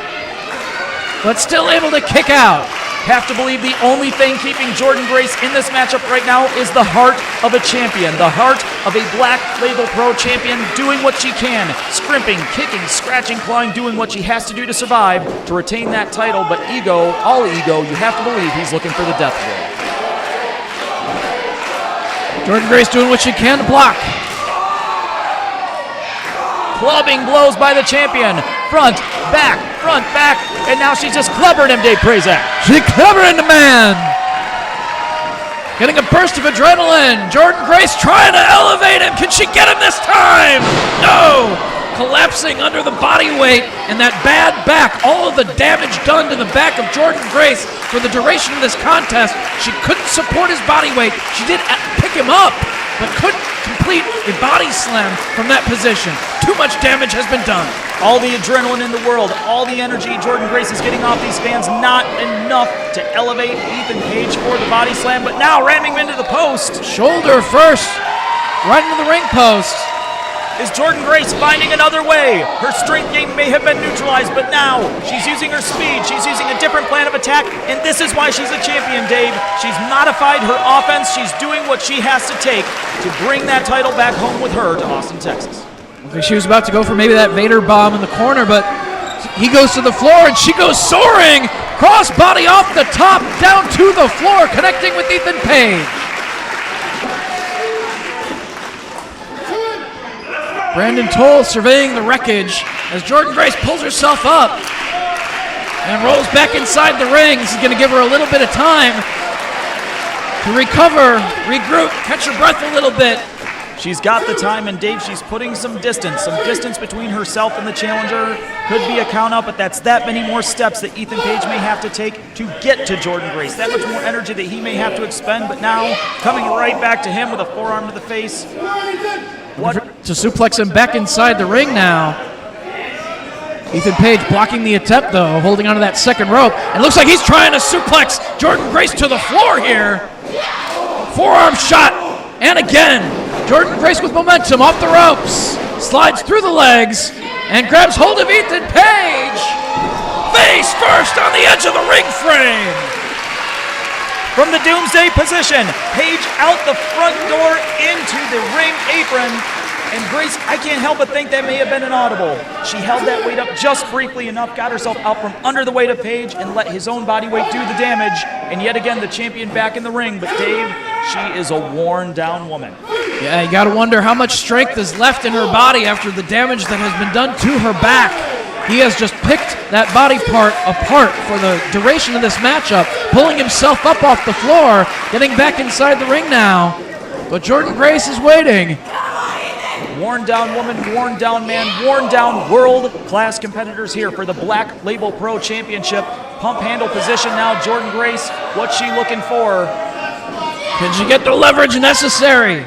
but still able to kick out. Have to believe the only thing keeping Jordynne Grace in this matchup right now is the heart of a champion, the heart of a Black Label Pro champion, doing what she can, scrimping, kicking, scratching, clawing, doing what she has to do to survive to retain that title. But ego, all ego, you have to believe he's looking for the death roll. Jordynne Grace doing what she can to block. Clubbing blows by the champion. Front, back, and now she's just clobbered him, Dave Prazak. She clobbered the man. Getting a burst of adrenaline. Jordynne Grace trying to elevate him. Can she get him this time? No. Collapsing under the body weight and that bad back. All of the damage done to the back of Jordynne Grace for the duration of this contest. She couldn't support his body weight. She did pick him up, but couldn't complete a body slam from that position. Too much damage has been done. All the adrenaline in the world, all the energy Jordynne Grace is getting off these fans, not enough to elevate Ethan Page for the body slam, but now ramming him into the post. Shoulder first, right into the ring post. Is Jordynne Grace finding another way? Her strength game may have been neutralized, but now she's using her speed. She's using a different plan of attack, and this is why she's a champion, Dave. She's modified her offense. She's doing what she has to take to bring that title back home with her to Austin, Texas. I think she was about to go for maybe that Vader bomb in the corner, but he goes to the floor, and she goes soaring. Cross body off the top, down to the floor, connecting with Ethan Page. Brandon Toll surveying the wreckage as Jordynne Grace pulls herself up and rolls back inside the ring. This is going to give her a little bit of time to recover, regroup, catch her breath a little bit. She's got the time, and Dave, she's putting some distance between herself and the challenger. Could be a count out, but that's that many more steps that Ethan Page may have to take to get to Jordynne Grace. That much more energy that he may have to expend, but now coming right back to him with a forearm to the face. To suplex him back inside the ring now. Ethan Page blocking the attempt, though, holding onto that second rope. And looks like he's trying to suplex Jordynne Grace to the floor here. Forearm shot, and again. Jordynne Grace with momentum off the ropes, slides through the legs, and grabs hold of Ethan Page. Face first on the edge of the ring frame. From the Doomsday position, Page out the front door into the ring apron. And Grace, I can't help but think that may have been an audible. She held that weight up just briefly enough, got herself out from under the weight of Page, and let his own body weight do the damage. And yet again, the champion back in the ring. But Dave, she is a worn down woman. Yeah, you got to wonder how much strength is left in her body after the damage that has been done to her back. He has just picked that body part apart for the duration of this matchup, pulling himself up off the floor, getting back inside the ring now. But Jordynne Grace is waiting. Worn down woman, worn down man, worn down world-class competitors here for the Black Label Pro Championship. Pump handle position now, Jordynne Grace, what's she looking for? Can she get the leverage necessary?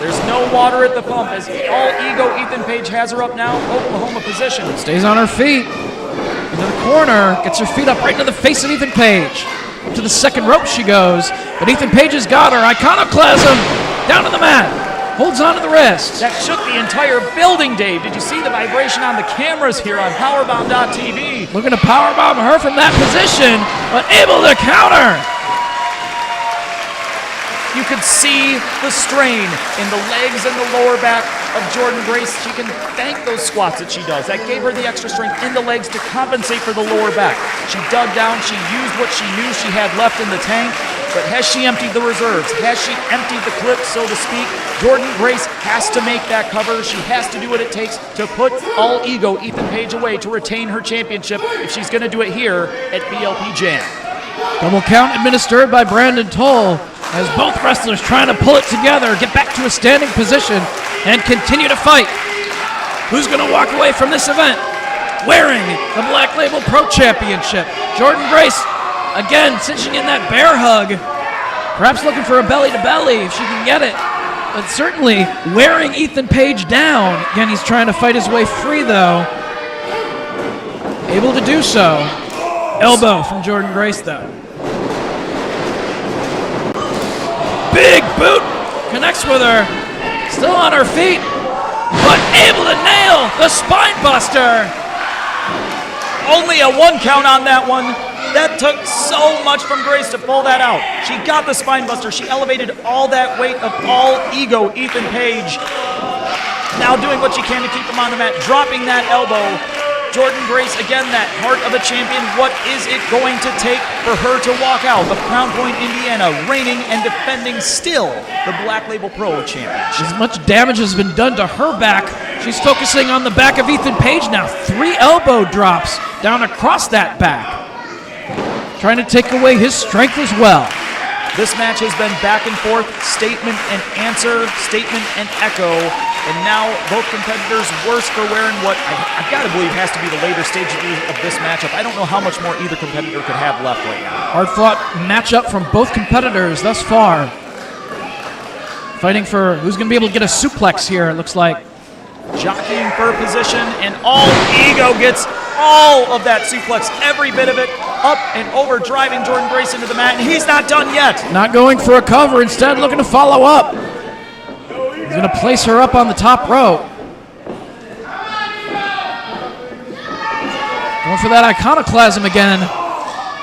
There's no water at the pump as all ego Ethan Page has her up now, Oklahoma position. Stays on her feet, into the corner, gets her feet up right into the face of Ethan Page. Up to the second rope she goes, but Ethan Page has got her. Iconoclasm, down to the mat, holds on to the wrist. That shook the entire building, Dave. Did you see the vibration on the cameras here on Powerbomb.tv? Looking to powerbomb her from that position, but able to counter. You could see the strain in the legs and the lower back of Jordynne Grace. She can thank those squats that she does. That gave her the extra strength in the legs to compensate for the lower back. She dug down, she used what she knew she had left in the tank, but has she emptied the reserves? Has she emptied the clip, so to speak? Jordynne Grace has to make that cover. She has to do what it takes to put all ego Ethan Page away to retain her championship if she's going to do it here at BLP Jam. Double count administered by Brandon Toll as both wrestlers trying to pull it together, get back to a standing position, and continue to fight. Who's going to walk away from this event wearing the Black Label Pro Championship? Jordynne Grace, again, cinching in that bear hug, perhaps looking for a belly-to-belly if she can get it, but certainly wearing Ethan Page down. Again, he's trying to fight his way free, though. Able to do so. Elbow from Jordynne Grace, though. Big boot connects with her. Still on her feet, but able to nail the spine buster. Only a 1 count on that one. That took so much from Grace to pull that out. She got the spine buster. She elevated all that weight of all ego Ethan Page. Now doing what she can to keep him on the mat, dropping that elbow. Jordynne Grace, again, that heart of a champion. What is it going to take for her to walk out of Crown Point, Indiana, reigning and defending still the Black Label Pro Championship? As much damage has been done to her back, she's focusing on the back of Ethan Page now. 3 elbow drops down across that back, trying to take away his strength as well. This match has been back and forth, statement and answer, statement and echo, and now both competitors worse for wearing what I've got to believe has to be the later stages of this matchup. I don't know how much more either competitor could have left right now. Hard-fought matchup from both competitors thus far. Fighting for who's going to be able to get a suplex here, it looks like. Jockeying for a position, and all ego gets all of that suplex, every bit of it, up and over, driving Jordynne Grace into the mat, and he's not done yet. Not going for a cover, instead looking to follow up. He's going to place her up on the top rope. Going for that iconoclasm again,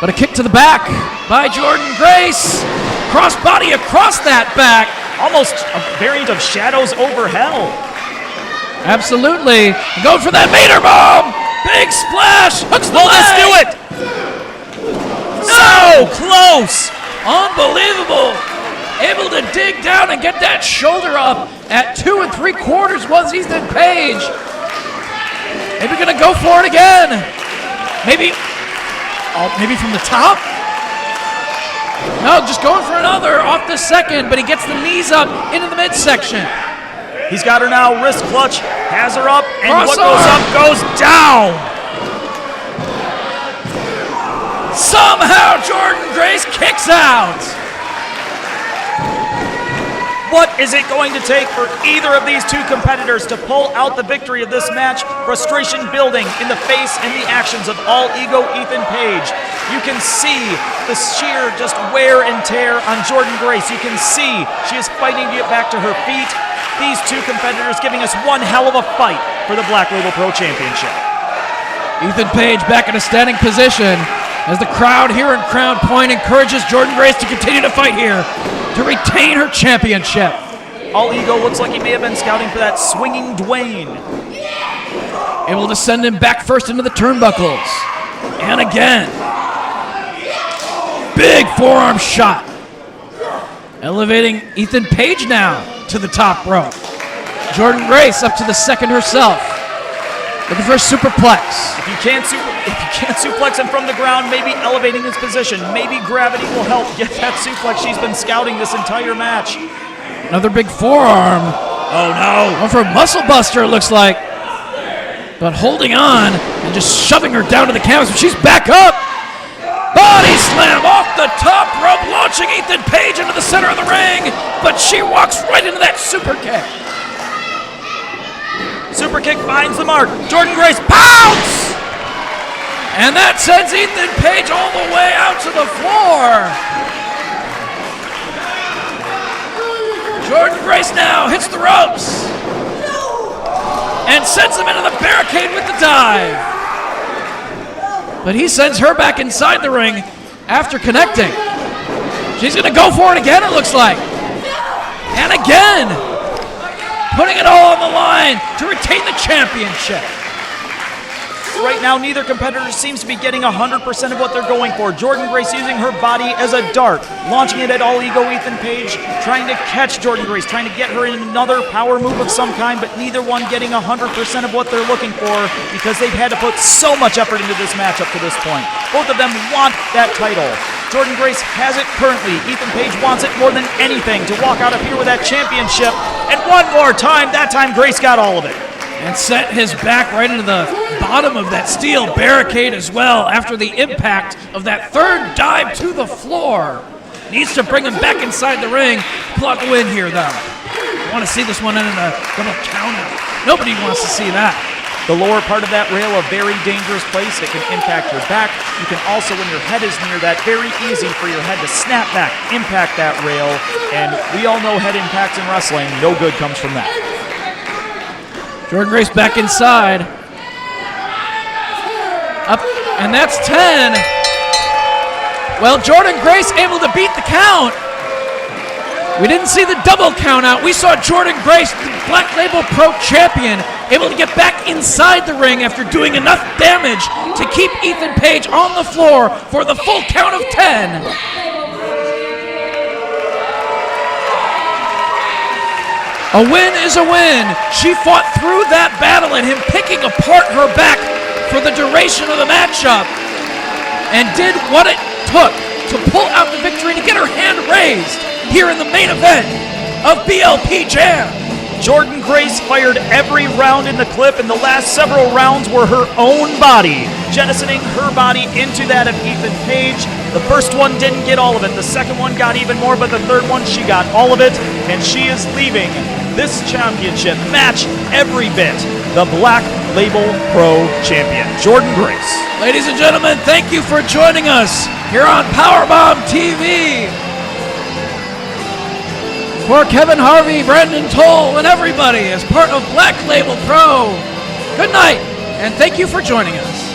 but a kick to the back by Jordynne Grace. Crossbody across that back. Almost a variant of Shadows over Hell. Absolutely. Going for that Vader bomb. Big splash. Hooks the leg. Let's do it. So close. Unbelievable. able to dig down and get that shoulder up at 2 3/4 was Ethan Page. Maybe gonna go for it again. Maybe from the top? No, just going for another off the second, but he gets the knees up into the midsection. He's got her now, wrist clutch, has her up, and Cross what goes arm. up goes down. Somehow Jordynne Grace kicks out. What is it going to take for either of these two competitors to pull out the victory of this match? Frustration building in the face and the actions of all ego Ethan Page. You can see the sheer just wear and tear on Jordynne Grace. You can see she is fighting to get back to her feet. These two competitors giving us one hell of a fight for the Black Label Pro Championship. Ethan Page back in a standing position as the crowd here in Crown Point encourages Jordynne Grace to continue to fight here to retain her championship. All ego looks like he may have been scouting for that swinging Dwayne. Able to send him back first into the turnbuckles. And again. Big forearm shot. Elevating Ethan Page now to the top rope. Jordynne Grace up to the second herself. Looking for a superplex. If you can't suplex him from the ground, maybe elevating his position. Maybe gravity will help get that suplex she's been scouting this entire match. Another big forearm. Oh no. Going for a muscle buster, it looks like. But holding on and just shoving her down to the canvas. She's back up. Body slam off the top rope, launching Ethan Page into the center of the ring. But she walks right into that super kick. Super kick finds the mark. Jordynne Grace pounce! And that sends Ethan Page all the way out to the floor. Jordynne Grace now hits the ropes and sends him into the barricade with the dive. But he sends her back inside the ring after connecting. She's gonna go for it again, it looks like. And again, putting it all on the line to retain the championship. Right now, neither competitor seems to be getting 100% of what they're going for. Jordynne Grace using her body as a dart, launching it at all ego Ethan Page, trying to catch Jordynne Grace, trying to get her in another power move of some kind, but neither one getting 100% of what they're looking for because they've had to put so much effort into this match up to this point. Both of them want that title. Jordynne Grace has it currently. Ethan Page wants it more than anything to walk out of here with that championship. And one more time, that time Grace got all of it. And set his back right into the bottom of that steel barricade as well after the impact of that third dive to the floor. Needs to bring him back inside the ring. Pull out the win here, though. Want to see this one in a double countout. Nobody wants to see that. The lower part of that rail, a very dangerous place. It can impact your back. You can also, when your head is near that, very easy for your head to snap back, impact that rail. And we all know head impacts in wrestling. No good comes from that. Jordynne Grace back inside. Up, and that's 10. Well, Jordynne Grace able to beat the count. We didn't see the double count out. We saw Jordynne Grace, the Black Label Pro Champion, able to get back inside the ring after doing enough damage to keep Ethan Page on the floor for the full count of 10. A win is a win. She fought through that battle and him picking apart her back for the duration of the matchup and did what it took to pull out the victory to get her hand raised here in the main event of BLP Jam. Jordynne Grace fired every round in the clip, and the last several rounds were her own body, jettisoning her body into that of Ethan Page. The first one didn't get all of it. The second one got even more, but the third one, she got all of it, and she is leaving this championship match every bit the Black Label Pro Champion, Jordynne Grace. Ladies and gentlemen, thank you for joining us here on Powerbomb TV. For Kevin Harvey, Brandon Toll, and everybody as part of Black Label Pro, good night, and thank you for joining us.